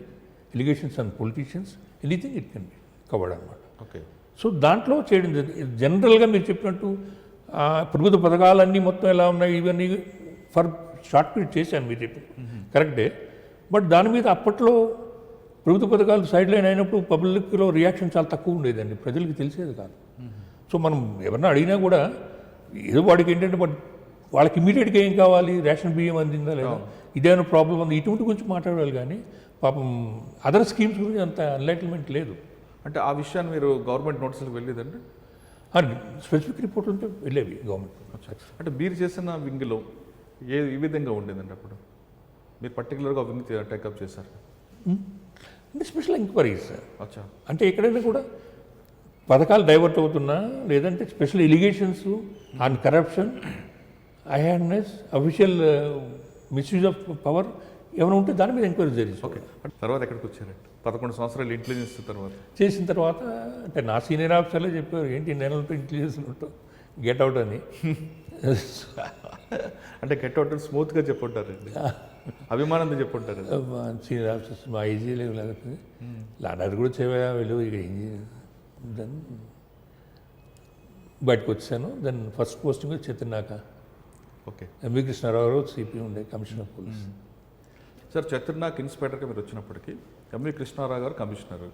S2: allegations on politicians, anything it can be covered అనమాట.
S1: ఓకే.
S2: సో దాంట్లో చేయడం జనరల్గా మీరు చెప్పినట్టు ప్రభుత్వ పథకాలన్నీ మొత్తం ఎలా ఉన్నాయి ఇవన్నీ ఫర్ షార్ట్ పీరియడ్ చేశాను మీరు చెప్పి కరెక్టే. బట్ దాని మీద అప్పట్లో ప్రభుత్వ పథకాలు సైడ్ లైన్ అయినప్పుడు పబ్లిక్లో రియాక్షన్ చాలా తక్కువ ఉండేదండి, ప్రజలకు తెలిసేది కాదు. సో మనం ఎవరన్నా అడిగినా కూడా ఏదో వాడికి ఏంటంటే వాళ్ళకి ఇమీడియట్గా ఏం కావాలి, రేషన్ బియ్యం అందిందా లేదా, ఇదేమైనా ప్రాబ్లం ఉంది, ఇటువంటి గురించి మాట్లాడాలి. కానీ పాపం అదర్ స్కీమ్స్ గురించి అంత ఎన్లైట్మెంట్ లేదు.
S1: అంటే ఆ విషయాన్ని మీరు గవర్నమెంట్ నోటీసులకు వెళ్ళేదండి?
S2: స్పెసిఫిక్ రిపోర్ట్ ఉంటే వెళ్ళేవి గవర్నమెంట్.
S1: అంటే మీరు చేసిన వింగ్లో ఈ విధంగా ఉండేదండి అప్పుడు? మీరు పర్టికులర్గా వింగ్ టేకప్ చేశారు
S2: అంటే స్పెషల్ ఎంక్వైరీస్.
S1: అచ్చా.
S2: అంటే ఎక్కడైనా కూడా పథకాలు డైవర్ట్ అవుతున్నా, లేదంటే special allegations on corruption, awareness, official misuse of power ఏమైనా ఉంటే దాని మీద ఎంక్వైరీ జరిగింది.
S1: ఓకే. తర్వాత ఎక్కడికి వచ్చారండి? 11 సంవత్సరాలు ఇంటెలిజెన్స్ తర్వాత
S2: చేసిన తర్వాత అంటే నా సీనియర్ ఆఫీసర్లే చెప్పారు, ఏంటి నెలలతో ఇంటెలిజెన్స్ ఉంటావు, గెట్ అవుట్ అని.
S1: అంటే గెట్ అవుట్ అని స్మూత్గా చెప్పుంటారండి, అభిమానంతో చెప్పుంటారు.
S2: సీనియర్ ఆఫీసర్స్ మా ఈజీ లేవు, లేకపోతే లాండర్ కూడా చేయవా వెళ్ళు, ఇక దెన్ బయటకు వచ్చాను. Then first posting Chatrinaka.
S1: Okay.
S2: MV Krishna Rao CP ఉండే, commissioner of police.
S1: Sir, Chatrinaka ఇన్స్పెక్టర్గా మీరు వచ్చినప్పటికీ ఎంవి కృష్ణారావు గారు కమిషనర్.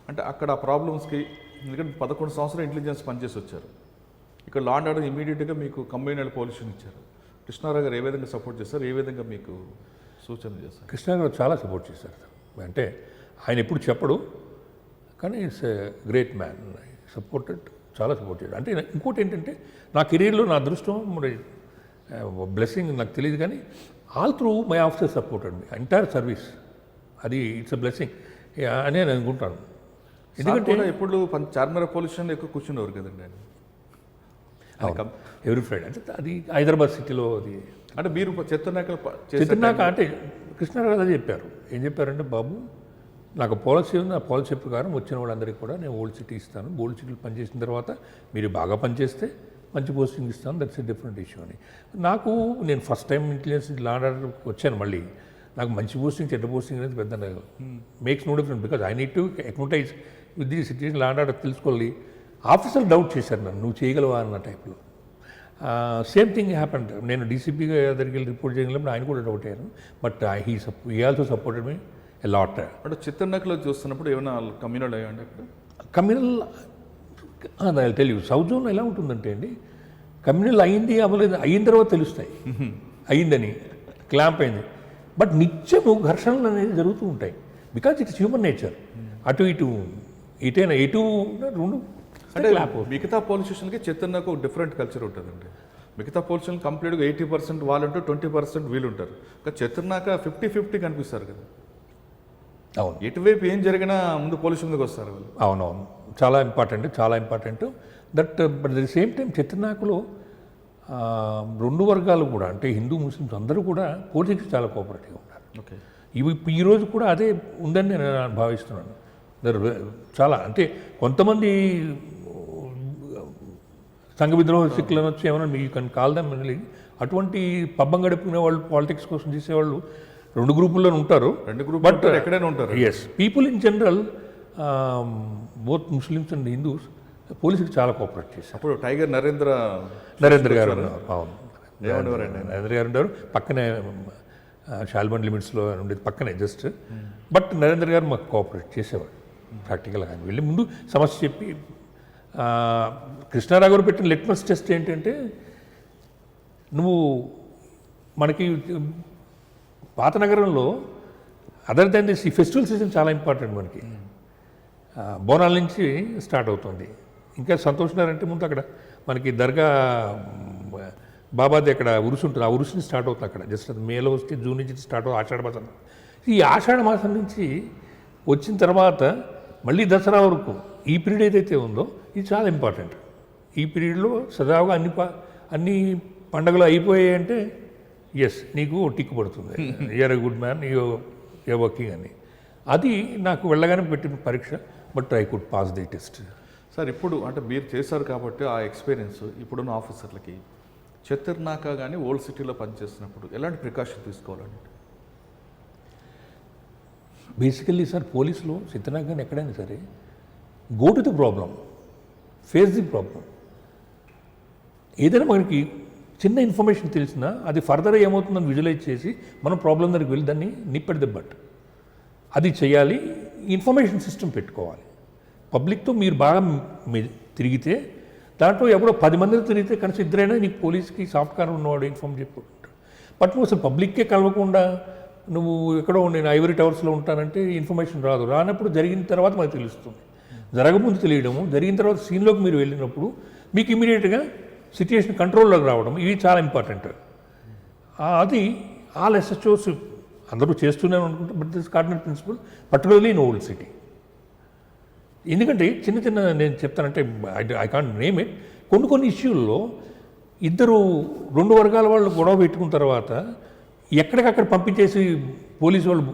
S1: అంటే అక్కడ ఆ ప్రాబ్లమ్స్కి, ఎందుకంటే 11 సంవత్సరాలు ఇంటెలిజెన్స్ పనిచేసి వచ్చారు, ఇక్కడ లా అండ్ ఆర్డర్ ఇమీడియట్గా మీకు కంబైన్డ్ పొజిషన్ ఇచ్చారు. కృష్ణారావు గారు ఏ విధంగా సపోర్ట్ చేస్తారు, ఏ విధంగా మీకు సూచన చేస్తారు?
S2: కృష్ణారావు గారు చాలా సపోర్ట్ చేశారు. అంటే ఆయన ఎప్పుడు చెప్పడు, కానీ it's a great man, supported, చాలా సపోర్ట్ చేశాడు. అంటే ఇంకోటి ఏంటంటే నా కెరీర్లో నా అదృష్టం మరి బ్లెస్సింగ్ నాకు తెలియదు, కానీ all through my officer supported me entire service. అది ఇట్స్ ఎ బ్లెస్సింగ్ అని నేను అనుకుంటాను.
S1: ఎందుకంటే ఎప్పుడు చార్మినార్ పొల్యూషన్ ఎక్కువ కూర్చునేవారు కదండి ఆయన,
S2: ఎవ్రీ ఫ్రైడే. అంటే అది హైదరాబాద్ సిటీలో. అది
S1: అంటే మీరు
S2: చైతన్యాక అంటే కృష్ణారావు గారు చెప్పారు. ఏం చెప్పారంటే, బాబు నాకు పాలసీ ఉంది, ఆ పాలసీ ప్రకారం వచ్చిన వాళ్ళందరికీ కూడా నేను ఓల్డ్ సిటీ ఇస్తాను, ఓల్డ్ సిటీలు పనిచేసిన తర్వాత మీరు బాగా పనిచేస్తే మంచి పోస్టింగ్ ఇస్తాను, దట్స్ ఎ డిఫరెంట్ ఇష్యూ అని. నాకు నేను first time intelligence law and order వచ్చాను, మళ్ళీ నాకు మంచి పోస్టింగ్ చెడ్డ పోస్టింగ్ అనేది పెద్ద makes no different, because I need to acclimatise with the situation. Law and order తెలుసుకోవాలి. ఆఫీసర్ డౌట్ చేశారు నన్ను, నువ్వు చేయగలవా అన్న టైప్లో. Same thing happened. నేను డీసీపీగా దగ్గరికి వెళ్ళి రిపోర్ట్ చేయగలిగినప్పుడు ఆయన కూడా డౌట్ అయ్యారు. But he also supported me a lot.
S1: అంటే చిత్తన్నకలో చూస్తున్నప్పుడు ఏమైనా కమ్యూనల్ అయ్యండి అక్కడ?
S2: Communal I tell you, south జోన్లో ఎలా ఉంటుందంటే అండి, కమ్యూనల్ అయింది అవ్వలేదు అయిన తర్వాత తెలుస్తాయి అయిందని, క్లాంప్ అయింది. బట్ నిత్యము ఘర్షణలు అనేది జరుగుతూ ఉంటాయి, బికాజ్ ఇట్స్ హ్యూమన్ నేచర్. అటు ఇటు ఇటైనా ఎటు రెండు.
S1: అంటే మిగతా పోలీస్ స్టేషన్కి చిత్తన్నకు ఒక డిఫరెంట్ కల్చర్ ఉంటుందండి. మిగతా పోలీస్ స్టేషన్ కంప్లీట్గా 80% వాళ్ళు ఉంటారు, 20% వీళ్ళు ఉంటారు. కానీ చిత్తన్నాక 50-50 కనిపిస్తారు కదా.
S2: అవును,
S1: ఎటువైపు ఏం జరిగినా ముందు పోలీసు ముందుకు వస్తారు వాళ్ళు.
S2: అవునవును, చాలా ఇంపార్టెంట్, చాలా important. But the same time చిత్తనాకులో 2 వర్గాలు కూడా, అంటే హిందూ ముస్లిమ్స్ అందరూ కూడా పోలీసుకి చాలా కోఆపరేటివ్గా ఉన్నారు.
S1: ఓకే.
S2: ఈరోజు కూడా అదే ఉందని నేను భావిస్తున్నాను. చాలా అంటే కొంతమంది సంఘ విద్రోహ శక్తులను వచ్చి ఏమైనా మీ కన్ కాల్ దెమ్, అటువంటి పబ్బం గడుపుకునే వాళ్ళు, పాలిటిక్స్ కోసం చేసేవాళ్ళు 2 గ్రూపుల్లో ఉంటారు.
S1: బట్ ఎక్కడైనా ఉంటారు.
S2: Yes, people in general both Muslims and Hindus పోలీసుకి చాలా కోఆపరేట్ చేశారు.
S1: అప్పుడు టైగర్ నరేంద్ర
S2: గారు ఉన్నారు. అవును,
S1: ఏమనేవారండి ఆయన?
S2: నరేంద్ర గారు ఉండేవారు పక్కనే షాల్బన్ లిమిట్స్లో ఉండేది పక్కనే జస్ట్. బట్ నరేంద్ర గారు మాకు కోఆపరేట్ చేసేవాడు ప్రాక్టికల్గా. ఆయన వెళ్ళి ముందు సమస్య చెప్పి కృష్ణారావు గారు పెట్టిన లిట్మస్ టెస్ట్ ఏంటంటే, నువ్వు మనకి పాత నగరంలో అదర్ దాన్ దిస్ ఈ ఫెస్టివల్ సీజన్ చాలా ఇంపార్టెంట్ మనకి. బోనాల నుంచి స్టార్ట్ అవుతుంది. ఇంకా సంతోష్ నగర్ అంటే ముందు అక్కడ మనకి దర్గా బాబాది అక్కడ ఉరుసు ఉంటుంది, ఆ ఉరుసుని స్టార్ట్ అవుతుంది అక్కడ. జస్ట్ అది మేలో వస్తే జూన్ నుంచి స్టార్ట్ అవుతుంది ఆషాఢ మాసం. ఈ ఆషాఢ మాసం నుంచి వచ్చిన తర్వాత మళ్ళీ దసరా వరకు ఈ పీరియడ్ ఏదైతే ఉందో ఇది చాలా ఇంపార్టెంట్. ఈ పీరియడ్లో సదావుగా అన్ని పండుగలు అయిపోయాయి అంటే ఎస్ నీకు టిక్ పడుతుంది, you are a good man, you are working అని. అది నాకు వెళ్ళగానే పెట్టిన పరీక్ష. But I could pass the test.
S1: Sir ఇప్పుడు అంటే మీరు చేశారు కాబట్టి ఆ ఎక్స్పీరియన్స్ ఇప్పుడున్న ఆఫీసర్లకి చతుర్నాక కానీ ఓల్డ్ సిటీలో పనిచేస్తున్నప్పుడు ఎలాంటి ప్రికాషన్ తీసుకోవాలండి?
S2: బేసికల్లీ సార్ పోలీసులో చిత్తనాక కానీ ఎక్కడైనా సరే go to the problem, face the problem. ఏదైనా మనకి చిన్న ఇన్ఫర్మేషన్ తెలిసినా అది ఫర్దర్ ఏమవుతుందని విజువలైజ్ చేసి మనం ప్రాబ్లం దగ్గరికి వెళ్ళి దాన్ని నిప్పెట్ దెబ్బట్ అది చేయాలి. ఇన్ఫర్మేషన్ సిస్టమ్ పెట్టుకోవాలి. పబ్లిక్తో మీరు బాగా తిరిగితే దాంట్లో ఎవరో 10 మందితో తిరిగితే కనీసం ఇద్దరైనా నీకు పోలీస్కి సాఫ్ట్ కార్ ఉన్నవాడు ఇన్ఫార్మ్ చెప్పుకుంటాడు. బట్ నువ్వు అసలు పబ్లిక్కే కలవకుండా నువ్వు ఎక్కడో నేను ఐవరీ టవర్స్లో ఉంటానంటే ఇన్ఫర్మేషన్ రాదు. రానప్పుడు జరిగిన తర్వాత మనకు తెలుస్తుంది. జరగముందు తెలియడము, జరిగిన తర్వాత సీన్లోకి మీరు వెళ్ళినప్పుడు మీకు ఇమీడియట్గా సిచ్యుయేషన్ కంట్రోల్లోకి రావడం, ఇవి చాలా ఇంపార్టెంట్. అది ఆల్ ఎస్హెచ్ఓస్ అందరూ చేస్తూనే అనుకుంటారు. But this cardinal principle particularly in old city. ఎందుకంటే చిన్న నేను చెప్తానంటే ఐ కాంట్ నేమ్ ఇట్, కొన్ని ఇష్యూల్లో ఇద్దరు 2 వర్గాల వాళ్ళు గొడవ పెట్టుకున్న తర్వాత ఎక్కడికక్కడ పంపించేసి పోలీసు వాళ్ళు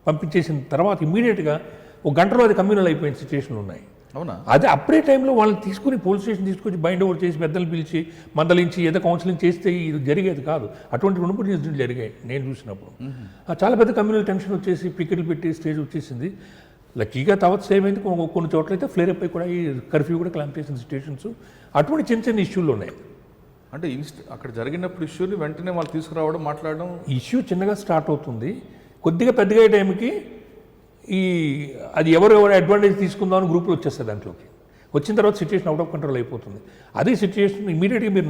S2: పంపించేసిన తర్వాత ఇమీడియట్గా ఒక గంటలో అది కమ్యూనల్ అయిపోయిన సిచ్యువేషన్లు ఉన్నాయి.
S1: అవునా?
S2: అదే అప్పుడే టైంలో వాళ్ళని తీసుకుని పోలీస్ స్టేషన్ తీసుకొచ్చి బైండ్ ఓవర్ చేసి పెద్దలు పిలిచి మందలించి ఏదో కౌన్సిలింగ్ చేస్తే ఇది జరిగేది కాదు. అటువంటి రెండు ఇన్సిడెంట్లు జరిగాయి నేను చూసినప్పుడు. చాలా పెద్ద కమ్యూనల్ టెన్షన్ వచ్చేసి పికెట్లు పెట్టి స్టేజ్ వచ్చేసింది. లక్కీగా తర్వాత సేవ్ అయింది. కొన్ని చోట్ల అయితే ఫ్లేర్ అయిపోయి కూడా ఈ కర్ఫ్యూ కూడా క్లాంప్ చేసిన సిచ్యువేషన్స్, అటువంటి చిన్న ఇష్యూలు ఉన్నాయి.
S1: అంటే అక్కడ జరిగినప్పుడు ఇష్యూని వెంటనే వాళ్ళు తీసుకురావడం, మాట్లాడడం.
S2: ఇష్యూ చిన్నగా స్టార్ట్ అవుతుంది, కొద్దిగా పెద్దగా టైంకి అది ఎవరు అడ్వాంటేజ్ తీసుకుందామని గ్రూప్లో వచ్చేస్తుంది. దాంట్లోకి వచ్చిన తర్వాత సిచ్యువేషన్ అవుట్ ఆఫ్ కంట్రోల్ అయిపోతుంది. అదే సిచ్యువేషన్ ఇమీడియట్గా మీరు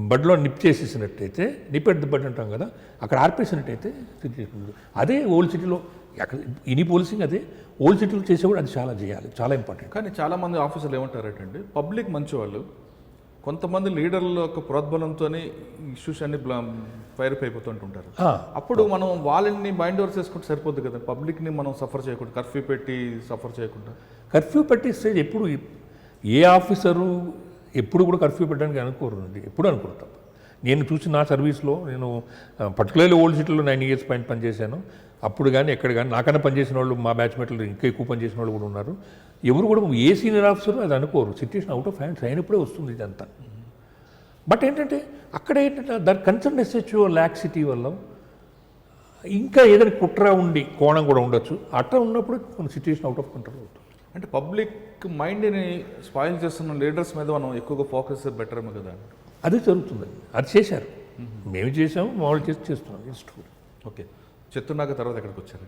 S2: బడ్లో నిప్ చేసేసినట్టయితే, నిప్పెట్ బడ్ అంటాం కదా, అక్కడ ఆర్పేసినట్టయితే సిచ్యువేషన్. అదే ఓల్డ్ సిటీలో అక్కడ ఇని పోలీసింగ్ అదే ఓల్డ్ సిటీలో చేసే కూడా అది చాలా చేయాలి, చాలా ఇంపార్టెంట్.
S1: కానీ చాలామంది ఆఫీసర్లు ఏమంటారంటే పబ్లిక్ మంచివాళ్ళు, కొంతమంది లీడర్ల యొక్క ప్రోద్బలంతో ఇష్యూస్ అన్ని ఫైర్ అయిపోతుంటుంటారు. అప్పుడు మనం వాళ్ళని బైండ్ ఓవర్ చేసుకుంటే సరిపోద్ది కదా, పబ్లిక్ని మనం సఫర్ చేయకుండా, కర్ఫ్యూ పెట్టి సఫర్ చేయకుండా.
S2: కర్ఫ్యూ పెట్టిస్తే ఎప్పుడు ఏ ఆఫీసరు ఎప్పుడు కూడా కర్ఫ్యూ పెట్టడానికి అనుకోరు, ఎప్పుడు అనుకుంటాం. నేను చూసి నా సర్వీస్లో నేను పర్టికులర్లీ ఓల్డ్ సిటీలో 9 years పనిచేశాను. అప్పుడు కానీ ఎక్కడ కానీ నాకన్నా పనిచేసిన వాళ్ళు, మా బ్యాచ్మేట్లు ఇంకా ఎక్కువ పనిచేసిన వాళ్ళు కూడా ఉన్నారు. ఎవరు కూడా ఏ సీనియర్ ఆఫీసర్ అది అనుకోరు. సిచ్యువేషన్ అవుట్ ఆఫ్ హ్యాండ్స్ అయినప్పుడే వస్తుంది ఇదంతా. బట్ ఏంటంటే అక్కడ ఏంటంటే దాని కన్సర్న్ ఎస్హెచ్ఓ లాక్సిటీ వల్ల ఇంకా ఏదైనా కుట్ర ఉండి కోణం కూడా ఉండొచ్చు. అట్లా ఉన్నప్పుడు కొన్ని సిచ్యువేషన్ అవుట్ ఆఫ్ కంట్రోల్ అవుతుంది.
S1: అంటే పబ్లిక్ మైండ్ని స్పాయిల్ చేస్తున్న లీడర్స్ మీద మనం ఎక్కువగా ఫోకస్ బెటర్ ఏమో కదా.
S2: అది జరుగుతుందండి, అది చేశారు, మేము చేసాము, వాళ్ళు చేస్తున్నాం. Just
S1: okay. చెత్తున్నాక తర్వాత ఎక్కడికి వచ్చారు?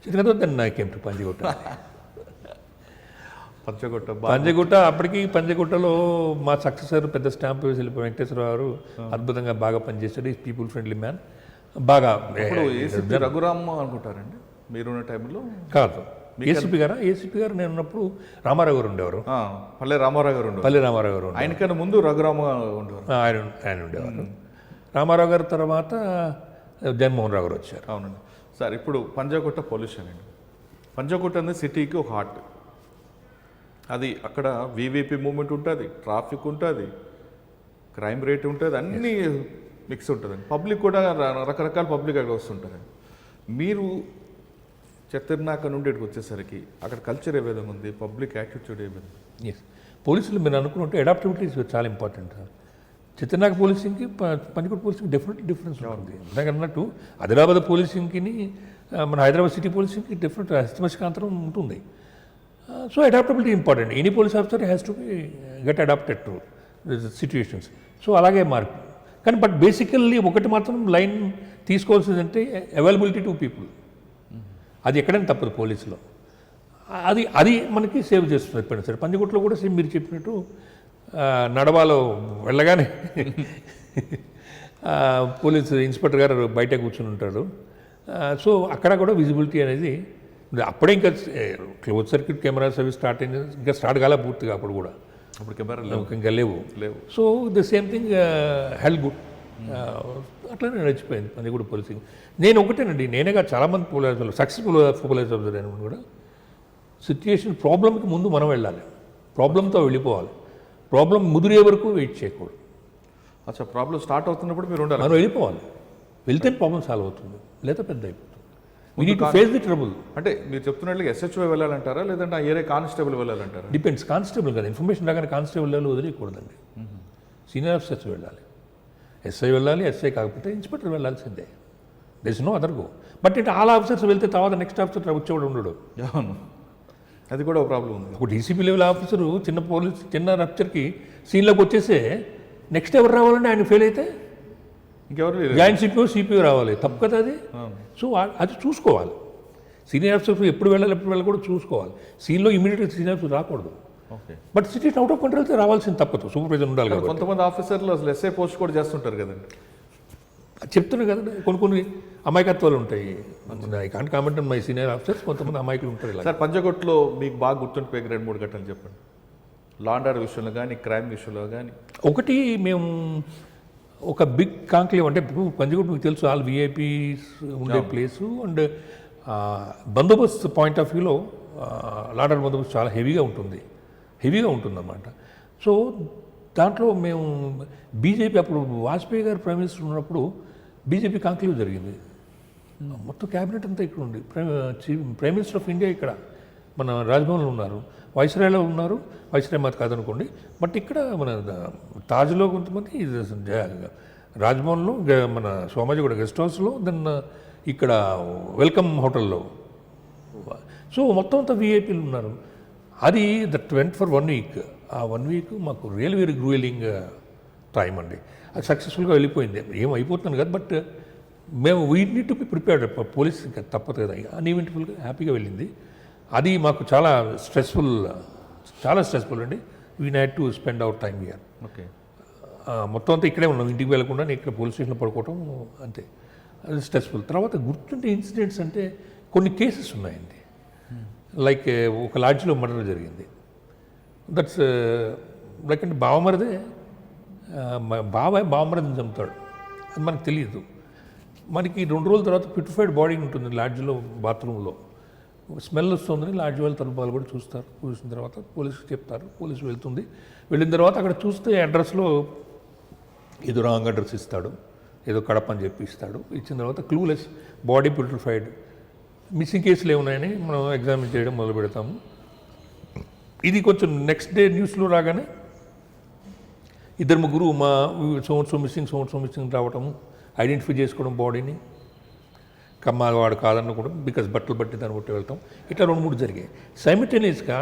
S2: చిత్తూరు దాన్ని నాకేమిటి పంజగుట్ట. పంజగుట్ట అప్పటికి పంజగుట్టలో మా సక్సెసర్ పెద్ద స్టాంప్ వేసి వెళ్ళిపోయి వెంకటేశ్వర గారు అద్భుతంగా బాగా పనిచేశాడు. ఈ పీపుల్ ఫ్రెండ్లీ మ్యాన్. బాగా
S1: రఘురామ్ అనుకుంటారండి మీరున్న టైంలో?
S2: కాదు, ఏసీపీ గారు నేను ఉన్నప్పుడు రామారావు గారు ఉండేవారు.
S1: పల్లె రామారావు గారు ఆయనకన్నా ముందు రఘురామ ఉండేవారు.
S2: ఆయన ఉండేవారు. రామారావు గారి తర్వాత జగన్మోహన్ రావు గారు వచ్చారు.
S1: అవునండి సార్. ఇప్పుడు పంజాగుట్ట పొల్యూషన్ అండి. పంజాగుట్ట అనేది సిటీకి ఒక హార్ట్. అది అక్కడ వీవీపీ మూవ్మెంట్ ఉంటుంది, ట్రాఫిక్ ఉంటుంది, క్రైమ్ రేట్ ఉంటుంది, అన్నీ మిక్స్ ఉంటుందండి. పబ్లిక్ కూడా రకరకాల పబ్లిక్ అక్కడ వస్తుంటారండి. మీరు చెత్తర్నాక నుండి ఇక్కడికి వచ్చేసరికి అక్కడ కల్చర్ ఏ విధంగా ఉంది, పబ్లిక్ యాటిట్యూడ్ ఏ విధంగా?
S2: ఎస్, పోలీసులు మీరు అనుకుంటే అడాప్టివిటీ ఇస్ చాలా ఇంపార్టెంట్. చిత్తనాక పోలీసింగ్కి పంజగుట్ట పోలీసింగ్ డెఫినెట్లీ డిఫరెన్స్ ఉంటుంది. ఇందాక అన్నట్టు ఆదిలాబాద్ పోలీసింగ్కి మన హైదరాబాద్ సిటీ పోలీసింగ్కి డిఫరెంట్ హస్తమస్కాంతరం ఉంటుంది. So adaptability important. Any police officer has to be get adapted to situations. So అలాగే మారిపోయింది. కానీ బట్ బేసికల్లీ ఒకటి మాత్రం లైన్ తీసుకోవాల్సిందంటే అవైలబిలిటీ టు పీపుల్. అది ఎక్కడైనా తప్పదు పోలీసులో. అది మనకి సేవ్ చేస్తుంది ఎప్పుడైనా సరే. పంజగుట్లో కూడా సేమ్ మీరు చెప్పినట్టు నడవాలో వెళ్ళగానే పోలీసు ఇన్స్పెక్టర్ గారు బయట కూర్చుని ఉంటాడు. సో అక్కడ కూడా విజిబిలిటీ అనేది అప్పుడే ఇంకా క్లోజ్ సర్క్యూట్ కెమెరాస్ అవి స్టార్ట్ అయింది, ఇంకా స్టార్ట్ కాలే పూర్తిగా అప్పుడు కూడా.
S1: అప్పుడు కెమెరా
S2: ఇంకా లేవు. So the same thing help good. అట్లానే నడిచిపోయింది పంజగుట్ట పోలీసింగ్. నేను ఒకటేనండి, నేనేగా చాలామంది పోలీస్ సక్సెస్ఫుల్ పోలీస్ ఆఫీసర్ అయిన కూడా సిచ్యుయేషన్ ప్రాబ్లంకి ముందు మనం వెళ్ళాలి, ప్రాబ్లంతో వెళ్ళిపోవాలి. ప్రాబ్లం ముదిరే వరకు వెయిట్ చేయకూడదు.
S1: అచ్చా, ప్రాబ్లం స్టార్ట్ అవుతున్నప్పుడు మీరు ఉండాలి,
S2: మనం వెళ్ళిపోవాలి. వెళ్తే ప్రాబ్లం సాల్వ్ అవుతుంది, లేదా పెద్ద అయిపోతుంది. We need to face the trouble.
S1: అంటే మీరు చెప్తున్నట్లుగా SHO వెళ్ళాలంటారా, లేదంటే ఆ ఏరియా కానిస్టేబుల్ వెళ్ళాలంటారా?
S2: డిపెండ్స్. కానిస్టేబుల్ కదా, ఇన్ఫర్మేషన్ రాగానే కానిస్టేబుల్ లెవెల్ వదిలేయకూడదండి. సీనియర్ ఆఫీసర్స్ వెళ్ళాలి, SI వెళ్ళాలి, SI కాకపోతే ఇన్స్పెక్టర్ వెళ్ళాల్సిందే. There is no other go. But it all officers వెళ్తే తర్వాత నెక్స్ట్ ఆఫీసర్ వచ్చేవాడు ఉండడు.
S1: అవును, అది కూడా ఒక ప్రాబ్లం ఉంది.
S2: ఒక డీసీపీ లెవెల్ ఆఫీసరు చిన్న రప్చర్కి సీన్లోకి వచ్చేస్తే నెక్స్ట్ ఎవరు రావాలంటే ఆయన ఫెయిల్ అయితే
S1: ఇంకెవరు
S2: జాయింట్ సిపిఓ రావాలి. తప్పు కదా అది. సో అది చూసుకోవాలి. సీనియర్ ఆఫీసర్ ఎప్పుడు వెళ్ళాలి కూడా చూసుకోవాలి. సీన్లో ఇమీడియట్గా సీనియర్ ఆఫీసర్ రాకూడదు.
S1: Okay,
S2: but situation out of control అయితే రావాల్సింది తప్పదు. సూపర్వైజర్ ఉండాలి కాబట్టి.
S1: కొంతమంది ఆఫీసర్లు అసలు SI పోస్ట్ కూడా చేస్తుంటారు కదండి.
S2: చెప్తున్నా కదండి, కొన్ని అమాయకత్వాలు ఉంటాయి. I can't comment on my senior officers. కొంతమంది అమాయకులు ఉంటారు ఇలా.
S1: సార్, పంజగుట్టలో మీకు బాగా గుర్తుండిపోయి 2-3 ఘటనలు చెప్పండి. లా అండ్ ఆర్డర్ విషయంలో కానీ, క్రైమ్ విషయంలో కానీ.
S2: ఒకటి, మేము ఒక బిగ్ కాంక్లేవ్, అంటే పంజగుట్ట మీకు తెలుసు ఆల్ VIPs ఉండే ప్లేసు. అండ్ బందోబస్తు పాయింట్ ఆఫ్ వ్యూలో లా అండ్ ఆర్డర్ బందోబస్తు చాలా హెవీగా ఉంటుందన్నమాట. సో దాంట్లో మేము బీజేపీ, అప్పుడు వాజ్పేయి గారు ప్రైమ్ మినిస్టర్ ఉన్నప్పుడు బీజేపీ కాంక్లేవ్ జరిగింది. మొత్తం క్యాబినెట్ అంతా ఇక్కడ ఉంది. ప్రైమ్ మినిస్టర్ ఆఫ్ ఇండియా ఇక్కడ మన రాజ్భవన్లో ఉన్నారు, వైస్రాయ్లో ఉన్నారు. వైస్రాయ్ మాది కాదనుకోండి, బట్ ఇక్కడ మన తాజ్లో కొంతమంది, రాజ్భవన్లో, మన సోమాజిగూడ గెస్ట్ హౌస్లో, దెన్ ఇక్కడ వెల్కమ్ హోటల్లో. సో మొత్తం అంతా VIPలు ఉన్నారు. అది దట్ వెంట్ ఫర్ 1 week. ఆ 1 week మాకు వెరీ గ్రూయలింగ్ టైం అండి. అది సక్సెస్ఫుల్గా వెళ్ళిపోయింది. ఏమైపోతుంది కదా, బట్ మేము we need to be prepared. Police ఇంకా తప్పదు కదా. అన్ఈవెంట్ఫుల్గా హ్యాపీగా వెళ్ళింది. అది మాకు చాలా స్ట్రెస్ఫుల్ అండి. We had to spend our time here.
S1: Okay,
S2: మొత్తం అంతా ఇక్కడే ఉన్నాం, ఇంటికి వెళ్ళకుండా ఇక్కడ పోలీస్ స్టేషన్లో పడుకోవటం అంతే. అది స్ట్రెస్ఫుల్. తర్వాత గుర్తుండే ఇన్సిడెంట్స్ అంటే కొన్ని కేసెస్ ఉన్నాయండి. లైక్ ఒక లాడ్జ్లో మర్డర్ జరిగింది. దట్స్ లైక్ అంటే బావమరిదే బావమరిదని చంపుతాడు. అది మనకు తెలియదు. మనకి 2 రోజుల తర్వాత పిట్టిఫైడ్ బాడీ ఉంటుంది లాడ్జ్లో, బాత్రూంలో స్మెల్ వస్తుందని లాడ్జ్ వాళ్ళ తలుపాలు కూడా చూస్తారు. చూసిన తర్వాత పోలీసుకి చెప్తారు. పోలీసు వెళ్ళిన తర్వాత అక్కడ చూస్తే అడ్రస్లో ఏదో రాంగ్ అడ్రస్ ఇస్తాడు, ఏదో కడప అని చెప్పి ఇస్తాడు. ఇచ్చిన తర్వాత క్లూలెస్ బాడీ పిట్టిఫైడ్. మిస్సింగ్ కేసులు ఏమున్నాయని మనం ఎగ్జామిన్ చేయడం మొదలు పెడతాము. ఇది కొంచెం నెక్స్ట్ డే న్యూస్లో రాగానే 2-3 మా సంవత్సరం మిస్సింగ్ రావటము, ఐడెంటిఫై చేసుకోవడం బాడీని, కమ్మాలి వాడు కాదన్న కూడా బికాజ్ బట్టలు బట్టి దాన్ని బట్టి వెళ్తాం. ఇట్లా 2-3 జరిగాయి. సైమిల్టేనియస్గా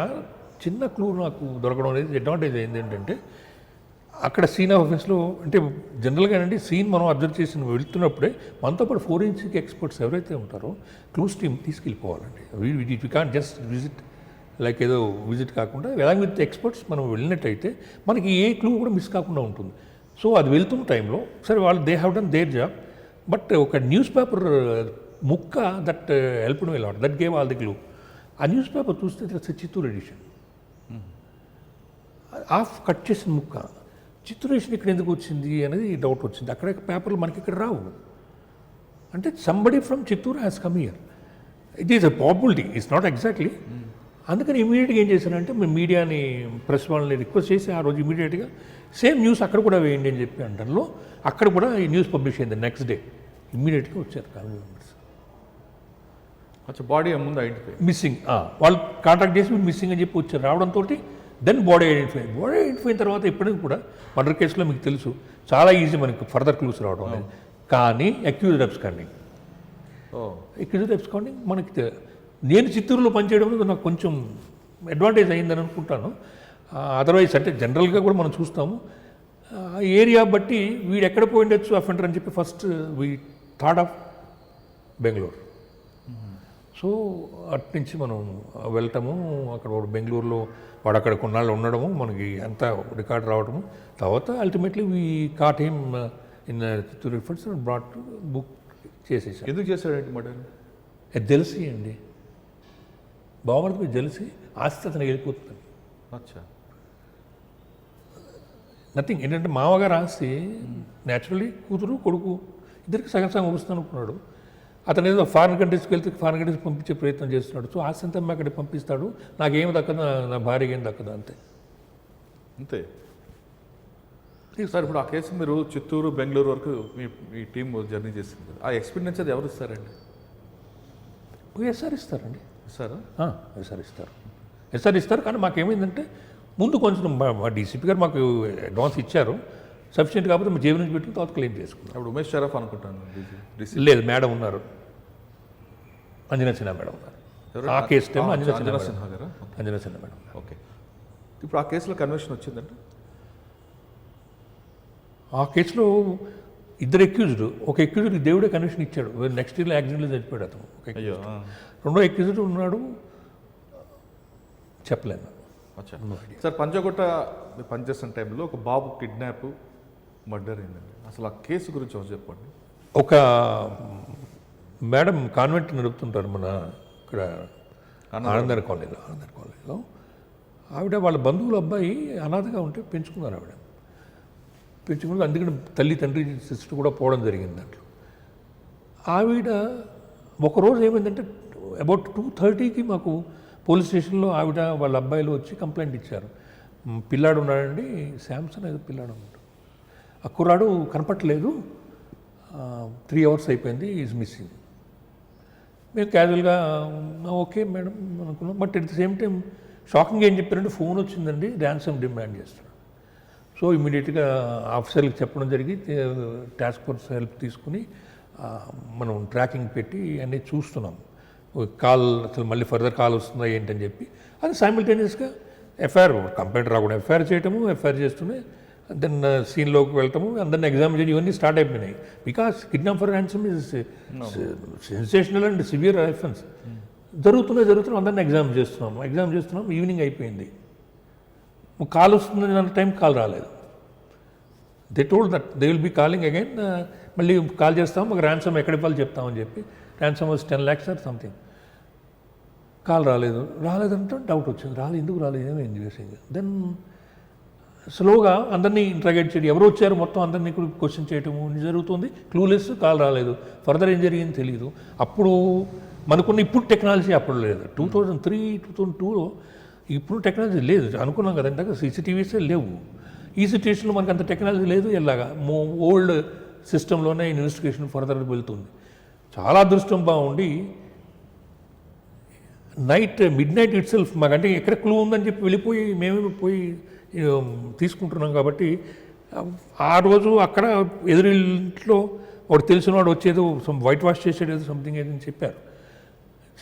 S2: చిన్న క్లూ నాకు దొరకడం అనేది అడ్వాంటేజ్ అయింది. ఏంటంటే అక్కడ సీన్ ఆఫీస్లో, అంటే జనరల్గా అండి సీన్ మనం అబ్జర్వ్ చేసి వెళ్తున్నప్పుడే మనతో పాటు ఫోరెన్సిక్ ఎక్స్పర్ట్స్ ఎవరైతే ఉంటారో క్లూస్ టీమ్ తీసుకెళ్ళిపోవాలండి. We can't just visit, like ఏదో విజిట్ కాకుండా అలాంగ్ విత్ ఎక్స్పర్ట్స్ మనం వెళ్ళినట్టయితే మనకి ఏ క్లూ కూడా మిస్ కాకుండా ఉంటుంది. సో అది వెళ్తున్న టైంలో సరే వాళ్ళు they have done their job, but ఒక న్యూస్ పేపర్ ముక్క that helped me lot, that gave all the clue. ఆ న్యూస్ పేపర్ చూస్తే that's Chittoor edition, half cut చేసిన ముక్క. చిత్తూరు ఎడిషన్ ఇక్కడ ఎందుకు వచ్చింది అనేది డౌట్ వచ్చింది. అక్కడ పేపర్లు మనకి ఇక్కడ రావు. అంటే somebody from Chittoor has come here. It is a possibility, it's not exactly. అందుకని ఇమీడియట్గా ఏం చేశానంటే మేము మీడియాని, ప్రెస్ వాళ్ళని రిక్వెస్ట్ చేసి ఆ రోజు ఇమీడియట్గా సేమ్ న్యూస్ అక్కడ కూడా వేయండి అని చెప్పి అంటంలో అక్కడ కూడా ఈ న్యూస్ పబ్లిష్ అయింది. నెక్స్ట్ డే ఇమ్మీడియట్గా వచ్చారు ఫ్యామిలీ మెంబర్స్.
S1: అచ్చా, బాడీ ముందు ఐడెంటిఫై
S2: మిస్సింగ్, వాళ్ళు కాంటాక్ట్ చేసి మిస్సింగ్ అని చెప్పి వచ్చారు. రావడంతో దెన్ బాడీ ఐడెంటిఫై అయిన తర్వాత ఎప్పటికీ కూడా మర్డర్ కేసులో మీకు తెలుసు చాలా ఈజీ మనకి ఫర్దర్ క్లూస్ రావడం అనేది. కానీ అక్యూజ్డ్ అబ్స్కాండింగ్ మనకి నేను చిత్తూరులో పనిచేయడం నాకు కొంచెం అడ్వాంటేజ్ అయిందని అనుకుంటాను. అదర్వైజ్ అంటే జనరల్గా కూడా మనం చూస్తాము ఆ ఏరియా బట్టి వీడు ఎక్కడ పోయిండొచ్చు అఫెండర్ అని చెప్పి first we thought of Bengaluru. So అటు నుంచి మనం వెళ్ళటము, అక్కడ వాడు బెంగళూరులో వాడు అక్కడ కొన్నాళ్ళు ఉండడము, మనకి అంతా రికార్డ్ రావడము. తర్వాత ultimately we caught him in Chittoor refers brought book చేసేసాం.
S1: ఎందుకు చేశాడంటే మర్డర్?
S2: జెలసీ అండి, బావమరిది జెలసీ, ఆస్తి అతను వెళ్ళిపోతుంది.
S1: అచ్చా.
S2: నథింగ్. ఏంటంటే మామగారు ఆస్తి న్యాచురల్లీ కూతురు కొడుకు ఇద్దరికి సగం సగం వస్తాను అనుకున్నాడు. అతను ఏదో ఫారిన్ కంట్రీస్కి వెళ్తే ఫారిన్ కంట్రీస్ పంపించే ప్రయత్నం చేస్తున్నాడు. సో ఆస్తి అంతా అక్కడికి పంపిస్తాడు, నాకేం దక్కదు, నా భార్యకి ఏం దక్కదు, అంతే.
S1: అంతే సార్. ఇప్పుడు ఆ కేసు మీరు చిత్తూరు బెంగళూరు వరకు మీ టీం జర్నీ చేసింది కదా, ఆ ఎక్స్పీరియన్స్ అది ఎవరు ఇస్తారండి?
S2: ఎస్ఆర్ ఇస్తారండి.
S1: ఇస్తారా?
S2: ఎస్ఆర్ ఇస్తారు. కానీ మాకేమైందంటే ముందు కొంచెం మా డీసీపీ గారు మాకు అడ్వాన్స్ ఇచ్చారు, సఫిషియెంట్ కాకపోతే మా జేబు నుంచి పెట్టుకుని తర్వాత క్లెయిమ్ చేసుకున్నాం.
S1: అప్పుడు ఉమేష్ షరఫ్ అనుకుంటాను.
S2: లేదు, మేడం ఉన్నారు, అంజనా సిన్హా మేడం ఉన్నారు. ఆ కేసు టైం అంజనా సిన్హా
S1: గారు.
S2: అంజనా సిన్హా మేడం.
S1: ఓకే. ఇప్పుడు ఆ కేసులో కన్విక్షన్ వచ్చిందంటే?
S2: ఆ కేసులో ఇద్దరు అక్యూజ్డ్, ఒక అక్యూజ్డ్ దేవుడే కన్విక్షన్ ఇచ్చాడు, నెక్స్ట్ ఇయర్లో యాక్సిడెంట్లో చనిపోయాడు అతను.
S1: అయ్యో.
S2: రెండో అక్యూజ్డ్ ఉన్నాడు, చెప్పలేను.
S1: సార్, పంజాగుట్ట పనిచేస్తున్న టైంలో ఒక బాబు కిడ్నాప్ మర్డర్ అయిందండి. అసలు ఆ కేసు గురించి చెప్పండి.
S2: ఒక మేడం కాన్వెంట్ నడుపుతుంటారు మన ఇక్కడ ఆనందర్ కాలనీలో. ఆవిడ వాళ్ళ బంధువుల అబ్బాయి అనాథగా ఉంటే పెంచుకున్నారు. ఆవిడ పెంచుకున్నారు, అందుకని తల్లి తండ్రి సిస్టర్ కూడా పోవడం జరిగింది దాంట్లో. ఆవిడ ఒకరోజు ఏమైందంటే అబౌట్ 2:30కి మాకు పోలీస్ స్టేషన్లో ఆవిడ వాళ్ళ అబ్బాయిలు వచ్చి కంప్లైంట్ ఇచ్చారు. పిల్లాడు ఉన్నాడండి, శాంసన్ ఏదో పిల్లాడు ఉన్నాడు, ఆ కుర్రాడు కనపట్లేదు, 3 hours అయిపోయింది, ఈజ్ మిస్సింగ్. మేము క్యాజువల్గా ఓకే మేడం అనుకున్నాం. But at the same time shocking ఏం చెప్పారంటే ఫోన్ వచ్చిందండి, ర్యాన్సమ్ డిమాండ్ చేస్తున్నాడు. సో ఇమీడియట్గా ఆఫీసర్లకు చెప్పడం జరిగి టాస్క్ ఫోర్స్ హెల్ప్ తీసుకుని మనం ట్రాకింగ్ పెట్టి అన్నీ చూస్తున్నాం. కాల్ అసలు మళ్ళీ ఫర్దర్ కాల్ వస్తుందా ఏంటని చెప్పి, అది సైమిల్టేనియస్గా ఎఫ్ఐఆర్ కంప్లైంట్ రాకుండా ఎఫ్ఐఆర్ చేయటము, ఎఫ్ఐఆర్ చేస్తూనే దెన్ సీన్లోకి వెళ్ళటము, అందరిని ఎగ్జామిన్ చేయడం, ఇవన్నీ స్టార్ట్ అయిపోయినాయి. Because kidnap for ransom is sensational and severe offence. జరుగుతున్నాం, అందరిని ఎగ్జామ్ చేస్తున్నాం. ఈవినింగ్ అయిపోయింది, కాల్ వస్తుందని అన్న టైం కాల్ రాలేదు. They told that they will be calling again, మళ్ళీ కాల్ చేస్తాం, మాకు ర్యాన్సమ్ ఎక్కడ ఇవ్వాలి చెప్తామని చెప్పి. Ransom was 10 lakhs or something. Call రాలేదంటే డౌట్ వచ్చింది, ఎందుకు రాలేదు, ఏమైంది వేసింగ్. దెన్ స్లోగా అందరినీ ఇంట్రాగేట్ చేయడం, ఎవరు వచ్చారు మొత్తం అందరినీ కూడా క్వశ్చన్ చేయటము జరుగుతుంది. క్లూలెస్, కాల్ రాలేదు, ఫర్దర్ ఏం జరిగింది తెలియదు. అప్పుడు మనకున్న ఇప్పుడు టెక్నాలజీ అప్పుడు లేదు. 2003, 2002లో ఇప్పుడు టెక్నాలజీ లేదు అనుకున్నాం కదా, ఇందాక సీసీటీవీసే లేవు. ఈ సిచ్యువేషన్లో మనకు అంత టెక్నాలజీ లేదు. ఎలాగా ఓల్డ్ సిస్టంలోనే ఇన్వెస్టిగేషన్ ఫర్దర్ వెళ్తుంది. చాలా అదృష్టం బాగుండి మిడ్ నైట్ ఇట్ సెల్ఫ్ మాకంటే ఎక్కడ క్లూ ఉందని చెప్పి వెళ్ళిపోయి మేమే పోయి తీసుకుంటున్నాం. కాబట్టి ఆ రోజు అక్కడ ఎదురింట్లో వాడు తెలిసిన వాడు వచ్చేదో వైట్ వాష్ చేసేది సంథింగ్ ఏదని చెప్పారు.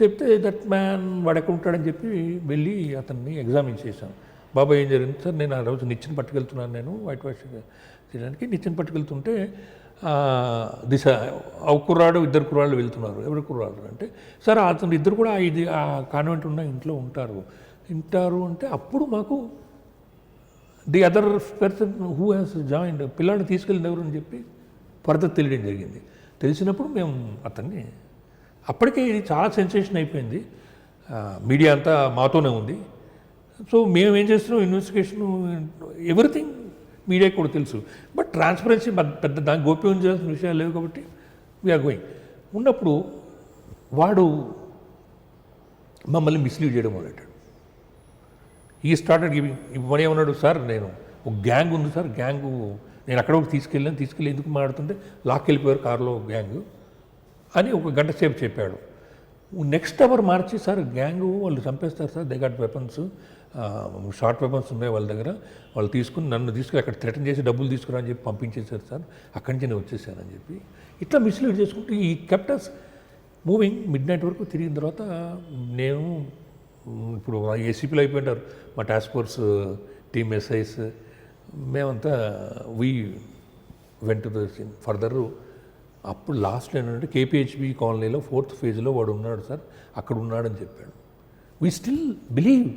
S2: చెప్తే దట్ మ్యాన్ వాడు ఎక్కడ ఉంటాడని చెప్పి వెళ్ళి అతన్ని ఎగ్జామిన్ చేశాను. బాబాయ్ ఏం జరిగింది సార్, నేను ఆ రోజు నిచ్చెన పట్టుకెళ్తున్నాను, నేను వైట్ వాష్ చేయడానికి నిచ్చెన పట్టుకెళ్తుంటే ఇద్దరు కుర్రాళ్ళు వెళ్తున్నారు. ఎవరు కుర్రాళ్ళు అంటే, సార్ అతను ఇద్దరు కూడా ఆ కాన్వెంట్ ఉన్న ఇంట్లో ఉంటారు అంటే అప్పుడు మాకు the other person who has joined పిల్లాడిని తీసుకెళ్ళింది ఎవరు అని చెప్పి ఫర్దర్ తెలియడం జరిగింది. తెలిసినప్పుడు మేము అతన్ని, అప్పటికే ఇది చాలా సెన్సేషన్ అయిపోయింది, మీడియా అంతా మాతోనే ఉంది. సో మేము ఏం చేస్తున్నాం, ఇన్వెస్టిగేషన్ ఎవ్రీథింగ్ మీడియాకి కూడా తెలుసు. బట్ ట్రాన్స్పరెన్సీ పెద్ద దానికి గోప్యం చేయాల్సిన విషయాలు లేవు కాబట్టి వీఆర్ గోయింగ్. ఉన్నప్పుడు వాడు మమ్మల్ని మిస్లీడ్ చేయడం మొదలెట్టాడు. ఈ స్టార్టెడ్ గివింగ్. ఇప్పుడు ఏమన్నాడు, సార్ నేను ఒక గ్యాంగ్ ఉంది సార్, గ్యాంగు నేను అక్కడ ఒకటి తీసుకెళ్ళి ఎందుకు మాట్లాడుతుంటే లాక్కెళ్ళిపోయారు కారులో గ్యాంగు అని 1 గంట సేపు చెప్పాడు. నెక్స్ట్ అవర్ మార్చి, సార్ గ్యాంగు వాళ్ళు చంపేస్తారు sir, they got weapons, short weapons ఉన్నాయి వాళ్ళ దగ్గర, వాళ్ళు నన్ను తీసుకుని అక్కడ థ్రెటన్ చేసి డబ్బులు తీసుకురా అని చెప్పి పంపించేశారు సార్, అక్కడి నుంచి నేను వచ్చేసానని చెప్పి ఇట్లా మిస్లీడ్ చేసుకుంటూ ఈ కెప్టస్ మూవింగ్. మిడ్ నైట్ వరకు తిరిగిన తర్వాత నేను ఇప్పుడు ఏసీపీలో అయిపోయింటారు మా టాస్క్ ఫోర్స్ టీమ్ ఎస్ఐస్, మేమంతా we went to the scene further. అప్పుడు లాస్ట్లో ఏంటంటే కేపీహెచ్బి కాలనీలో 4th ఫేజ్లో వాడు ఉన్నాడు సార్, అక్కడ ఉన్నాడని చెప్పాడు. We still believe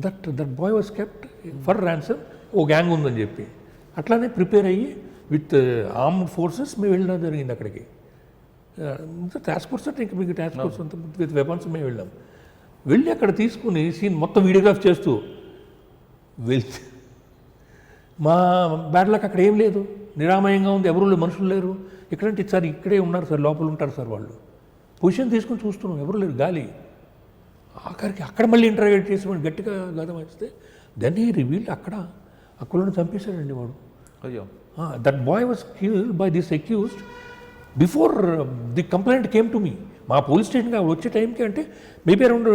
S2: that boy was kept for ransom, ఓ గ్యాంగ్ ఉందని చెప్పి అట్లానే ప్రిపేర్ అయ్యి విత్ ఆర్మ్డ్ ఫోర్సెస్ మేము వెళ్ళడం జరిగింది అక్కడికి. టాస్క్ ఫోర్స్ అంటే ఇంకా మీకు టాస్క్ ఫోర్స్ అంతా విత్ వెపన్స్ మేము వెళ్ళి అక్కడ తీసుకుని సీన్ మొత్తం వీడియోగ్రాఫ్ చేస్తూ వెళ్తే మా బ్యాడ్ లక్ అక్కడ ఏం లేదు, నిరామయంగా ఉంది, ఎవరు మనుషులు లేరు. ఎక్కడంటే సార్ ఇక్కడే ఉన్నారు సార్, లోపల ఉంటారు సార్ వాళ్ళు. పొజిషన్ తీసుకుని చూస్తున్నాం, ఎవరు లేరు, గాలి. ఆఖరికి అక్కడ మళ్ళీ ఇంటర్గేట్ చేసి వాడు గట్టిగా గతం వేస్తే దెన్ హీ రివీల్డ్ అక్కడ చంపేశాడండి వాడు.
S1: అయ్యో.
S2: That boy was killed by this accused before the complaint came to me. మా పోలీస్ స్టేషన్కి వచ్చే టైంకి అంటే maybe around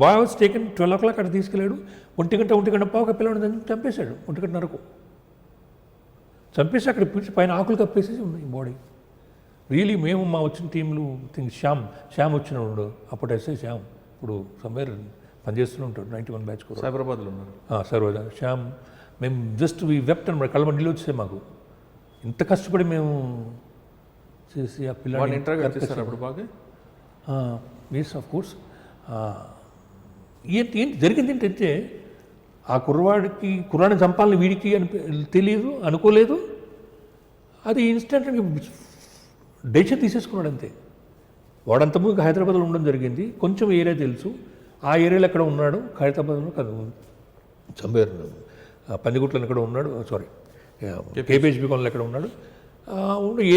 S2: boy was taken 12 o'clock అక్కడ తీసుకెళ్ళాడు. 1 పావుకి పిల్లవాడు చంపేశాడు. 1:30 చంపేసి అక్కడ పిలిచి పైన ఆకులు కప్పేసేసి ఉన్నాయి బాడీ. రియలీ మేము మా వచ్చిన టీంలు థింక్ శ్యామ్ వచ్చినాడు అప్పుడు, ఎస్ఐ శ్యామ్, ఇప్పుడు సమ్వేర్ పనిచేస్తూనే ఉంటాడు, 91 బ్యాచ్ కూడా
S1: సైబరాబాద్లో ఉన్నారు
S2: సార్. శ్యామ్ మేము జస్ట్ వీ వెప్ట్ అనమాట, కళ్ళ నీళ్ళు వచ్చాయి మాకు. ఇంత కష్టపడి మేము చేసి ఆ పిల్లల్ని
S1: ఇంటర్వ్యూ చేస్తారు అప్పుడు బాగా.
S2: Yes of course. ఏంటి జరిగింది ఏంటంటే ఆ కుర్రాడిని చంపాలని వీడికి తెలియదు, అనుకోలేదు. అది ఇన్స్టెంట్ డెసిషన్ తీసేసుకున్నాడు అంతే. వాడంతకు హైదరాబాద్లో ఉండడం జరిగింది, కొంచెం ఏరియా తెలుసు. ఆ ఏరియాలో ఎక్కడ ఉన్నాడు, హైదరాబాద్లో కాదు చంపేరు, పందిగుట్లను ఎక్కడ ఉన్నాడు, సారీ కేపీహెచ్బి కాలనీలో ఎక్కడ ఉన్నాడు.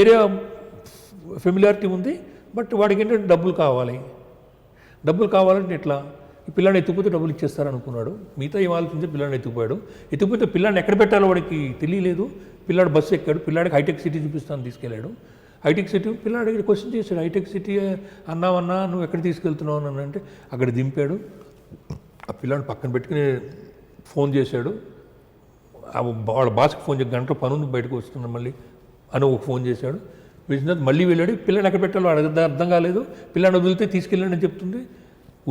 S2: ఏరియా ఫెమిలియారిటీ ఉంది. బట్ వాడికి ఏంటంటే డబ్బులు కావాలంటే ఎట్లా, ఈ పిల్లాన్ని ఎత్తుకుపోతే డబ్బులు ఇచ్చేస్తారనుకున్నాడు. మిగతా ఏం ఆలోచించి పిల్లాన్ని ఎత్తుకుపోయాడు. ఎత్తుకుపోతే పిల్లాన్ని ఎక్కడ పెట్టాలో వాడికి తెలియలేదు. పిల్లాడు బస్సు ఎక్కాడు, పిల్లాడికి హైటెక్ సిటీ చూపిస్తాను తీసుకెళ్ళాడు. హైటెక్ సిటీ పిల్లాడికి క్వశ్చన్ చేశాడు, హైటెక్ సిటీ అన్నావన్నా నువ్వు ఎక్కడ తీసుకెళ్తున్నావు అని అంటే అక్కడ దింపాడు. ఆ పిల్లాడిని పక్కన పెట్టుకుని ఫోన్ చేశాడు. వాళ్ళ బాస్కి ఫోన్ చేసి గంటలో పనుంది బయటకు వస్తున్నాడు మళ్ళీ అని ఒక ఫోన్ చేశాడు. విజయనాథ్ మళ్ళీ వెళ్ళాడు. పిల్లని ఎక్కడ పెట్టాలో అర్థం కాలేదు. పిల్లని వదిలితే తీసుకెళ్ళండి అని చెప్తుంది,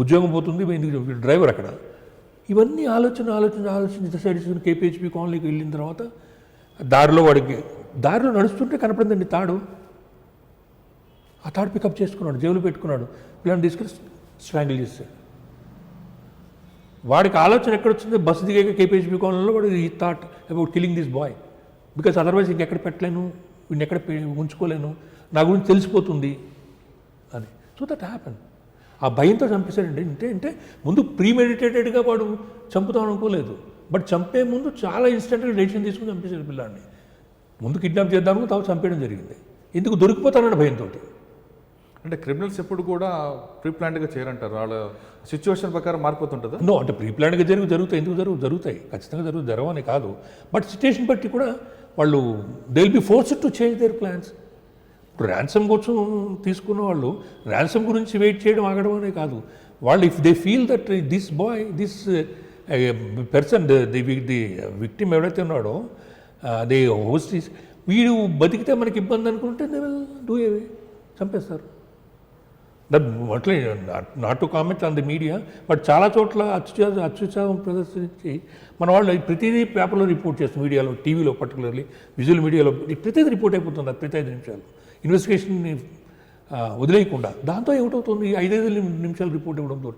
S2: ఉద్యోగం పోతుంది, ఎందుకు డ్రైవర్ అక్కడ. ఇవన్నీ ఆలోచన డిసైడ్ చేసుకుని కేపీహెచ్బి కాలనీకి వెళ్ళిన తర్వాత దారిలో నడుస్తుంటే కనపడిందండి తాడు. ఆ తాడు పికప్ చేసుకున్నాడు, జేబులో పెట్టుకున్నాడు. పిల్లని తీసుకుని స్ట్రాంగిల్ చేశాడు. వాడికి ఆలోచన ఎక్కడొచ్చింది, బస్సు దిగాక కేపీహెచ్బి కాలనీలో వాడు ఈ thought about killing this boy, because otherwise ఇంకెక్కడ పెట్టలేను, వీడిని ఎక్కడ ఉంచుకోలేను, నా గురించి తెలిసిపోతుంది అని. So that happen. ఆ భయంతో చంపేశాడండి. అంటే ముందు ప్రీమెడిటేటెడ్గా వాడు చంపుతాం అనుకోలేదు, బట్ చంపే ముందు చాలా ఇన్స్టెంట్గా డెసిషన్ తీసుకుని చంపేశాడు పిల్లాడిని. ముందు కిడ్నాప్ చేద్దాము, తర్వాత చంపేయడం జరిగింది. ఎందుకు దొరికిపోతానని భయంతో.
S1: అంటే క్రిమినల్స్ ఎప్పుడు కూడా ప్రీ ప్లాన్డ్గా చేయరంటారు, వాళ్ళ సిచ్యువేషన్ ప్రకారం మారిపోతుంటుందా?
S2: నో, అంటే ప్రీ ప్లాన్డ్గా జరుగుతాయి. ఎందుకు జరుగుతాయి, ఖచ్చితంగా జరగవని కాదు. బట్ సిచ్యువేషన్ బట్టి కూడా వాళ్ళు they will be forced to change their plans. ఇప్పుడు ర్యాన్సమ్ కోసం తీసుకున్న వాళ్ళు ర్యాన్సమ్ గురించి వెయిట్ చేయడం ఆగడం అనే కాదు. వాళ్ళు if they feel that this person the victim ఎవరైతే ఉన్నాడో దే హోస్ట్ వీడు బతికితే మనకి ఇబ్బంది అనుకుంటే దే విల్ డూ అవే, చంపేస్తారు. అట్లే not to comment on the media, but చాలా చోట్ల అత్యుత్సాహం ప్రదర్శించి మన వాళ్ళు ప్రతిదీ పేపర్లో రిపోర్ట్ చేస్తుంది, మీడియాలో, టీవీలో, పర్టికులర్లీ విజువల్ మీడియాలో ప్రతిదీ రిపోర్ట్ అయిపోతుంది. ప్రతి 5 నిమిషాలు ఇన్వెస్టిగేషన్ని వదిలేయకుండా. దాంతో ఏమిటవుతుంది, 5 నిమిషాలు రిపోర్ట్ ఇవ్వడంతో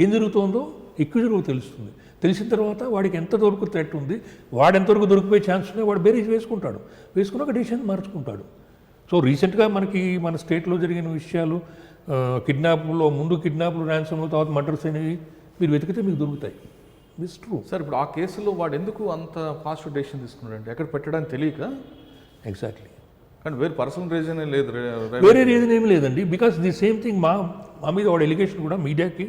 S2: ఏం జరుగుతుందో ఎక్కువ తెలుస్తుంది. తెలిసిన తర్వాత వాడికి ఎంతవరకు థ్రెట్ ఉంది, వాడు ఎంతవరకు దొరికిపోయే ఛాన్స్ ఉన్నాయి, వాడు బేరీజ్ వేసుకుని ఒక డిసిషన్ మార్చుకుంటాడు. సో రీసెంట్గా మన స్టేట్లో జరిగిన విషయాలు, ముందు కిడ్నాప్లు, ర్యాన్సమ్లు, తర్వాత మర్డర్స్ అనేవి మీరు వెతికితే మీకు దొరుకుతాయి. This true.
S1: సార్ ఇప్పుడు ఆ కేసులో వాడు ఎందుకు అంత ఫాస్ట్ డెసిషన్ తీసుకున్నాడంటే ఎక్కడ పెట్టడానికి తెలియక?
S2: ఎగ్జాక్ట్లీ.
S1: కానీ వేరే పర్సనల్ రీజన్ లేదు,
S2: వేరే రీజన్ ఏమి లేదండి. బికాస్ ది సేమ్ థింగ్ మా మీద వాడు ఎలిగేషన్ కూడా మీడియాకి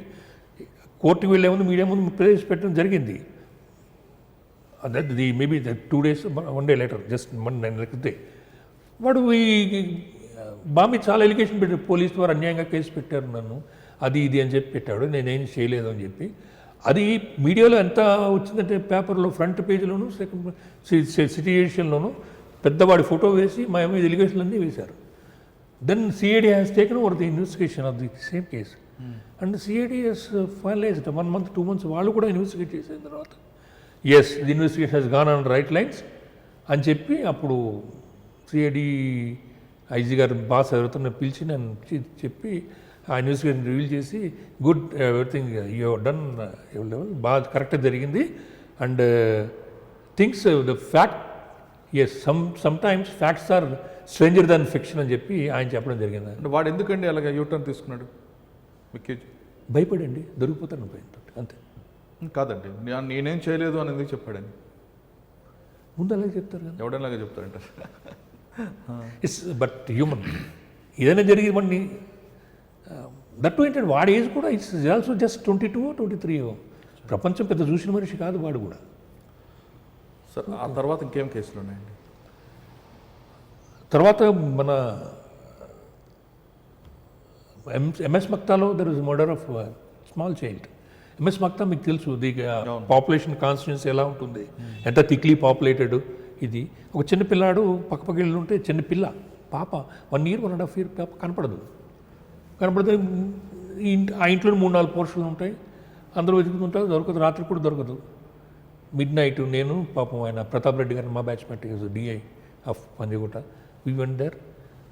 S2: కోర్టుకి వెళ్ళే ముందు మీడియా ముందు ప్రవేశపెట్టడం జరిగింది. That the maybe 2 days 1 day later, just next day వాడు మా మీద చాలా ఎలిగేషన్ పెట్టాడు. పోలీసు వారు అన్యాయంగా కేసు పెట్టారు నన్ను, అది ఇది అని చెప్పి పెట్టాడు, నేనేం చేయలేదు అని చెప్పి. అది మీడియాలో ఎంత వచ్చిందంటే పేపర్లో ఫ్రంట్ పేజీలోను, సెకండ్ సిటీ ఎడిషన్లోను పెద్దవాడి ఫోటో వేసి మా మీద ఎలిగేషన్లు అన్నీ వేశారు. Then CID has taken over the investigation of the same case and CID has finalised 1 month 2 months వాళ్ళు కూడా ఇన్వెస్టిగేట్ చేసిన తర్వాత yes the investigation has gone on right lines అని చెప్పి అప్పుడు సిఐడి ఐజీ గారు బాస్ ఎవరితో పిలిచి నన్ను చెప్పి ఆ ఇన్వెస్టిగేషన్ రివీల్ చేసి good everything you done level బాగా కరెక్ట్గా జరిగింది and things the fact is sometimes facts are stranger than fiction అని చెప్పి ఆయన చెప్పడం జరిగింది.
S1: అంటే వాడు ఎందుకండి అలాగే యూటర్న్ తీసుకున్నాడు? మీకు
S2: భయపడండి దొరికిపోతాను భయంతో అంతే.
S1: కాదండి నేనేం చేయలేదు అని ఎందుకు చెప్పాడని
S2: ముందు అలాగే చెప్తారు కదా,
S1: ఎవడలాగా చెప్తారంట.
S2: ఇట్స్ బట్ హ్యూమన్ ఏదైనా జరిగింది మనని దట్ ఏంటంటే వాడి ఏజ్ కూడా ఇట్స్ ఆల్సో జస్ట్ 22 or 23. ప్రపంచం పెద్ద చూసిన మనిషి కాదు వాడు కూడా.
S1: సార్ ఆ తర్వాత ఇంకేం కేసులు ఉన్నాయండి?
S2: తర్వాత మన ఎంఎస్ మక్తాలో there is murder of small child. MS Maktha మీకు తెలుసు, ది పాపులేషన్ కాన్స్టిట్యున్సీ ఎలా ఉంటుంది, ఎంత థిక్లీ పాపులేటెడ్. ఇది ఒక చిన్న పిల్లాడు పక్కపక్క ఇల్లు ఉంటే చిన్న పిల్ల పాప 1 year 1.5 year పాప కనపడితే ఆ ఇంట్లో 3-4 పోర్షన్లు ఉంటాయి, అందరూ వెతుకుతుంటారు, దొరకదు, రాత్రి కూడా దొరకదు. మిడ్ నైట్ నేను పాపం ఆయన ప్రతాప్ రెడ్డి గారిని మా batch met DI of Panjagutta we went there.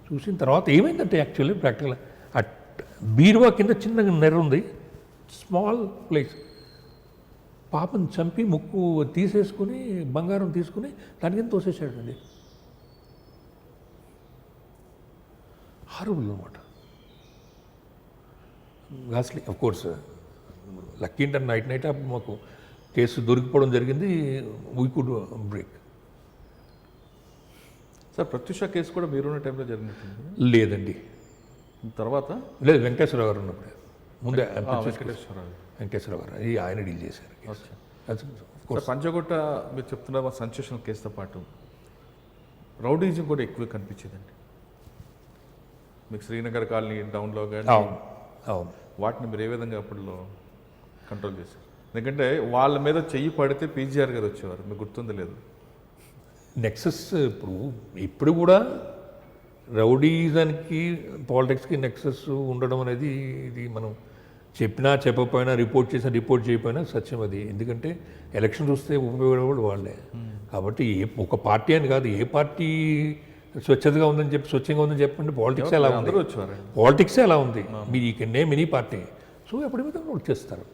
S2: చూసిన తర్వాత ఏమైందంటే యాక్చువల్లీ ప్రాక్టికల్ బీరువా కింద చిన్న నెర ఉంది, స్మాల్ ప్లేస్. పాపను చంపి ముక్కు తీసేసుకుని బంగారం తీసుకుని దాని కింద తోసేసాడండి. హారబుల్ అనమాట. Lastly of course lucky inter night మాకు కేసు దొరికిపోవడం జరిగింది. We could break.
S1: Sir Pratyusha case కూడా మీరున్న టైంలో జరిగినట్టుంది?
S2: లేదండి,
S1: తర్వాత
S2: లేదు వెంకటేశ్వరరావు గారు ఉన్నప్పుడే. ముందే
S1: వెంకటేశ్వరరావు
S2: గారు ఆయన డీల్ చేశారు.
S1: సార్ పంచగుట్ట మీరు చెప్తున్న సెన్సేషనల్ కేసుతో పాటు రౌడీజం కూడా ఎక్కువ కనిపించేదండి మీకు శ్రీనగర్ కాలనీ డౌన్లో కానీ.
S2: అవును,
S1: వాటిని మీరు ఏ విధంగా అప్పట్లో కంట్రోల్ చేశారు? ఎందుకంటే వాళ్ళ మీద చెయ్యి పడితే పీజీఆర్ గారు వచ్చేవారు, మీకు గుర్తుందో లేదు?
S2: నెక్సెస్ ఇప్పుడు కూడా రౌడీజానికి పాలిటిక్స్కి నెక్సెస్ ఉండడం అనేది ఇది మనం చెప్పినా చెప్పకపోయినా రిపోర్ట్ చేయకపోయినా సత్యం అది. ఎందుకంటే ఎలక్షన్ చూస్తే ఉపయోగపడేవాళ్ళు వాళ్ళే. కాబట్టి ఒక పార్టీ అని కాదు, ఏ పార్టీ స్వచ్ఛంగా ఉందని చెప్పండి, పాలిటిక్స్ ఎలా ఉంది, పాలిటిక్సే ఎలా ఉంది. మీరు ఈ నేమ్ ఎనీ పార్టీ, సో ఎప్పటి మీద వచ్చేస్తారు.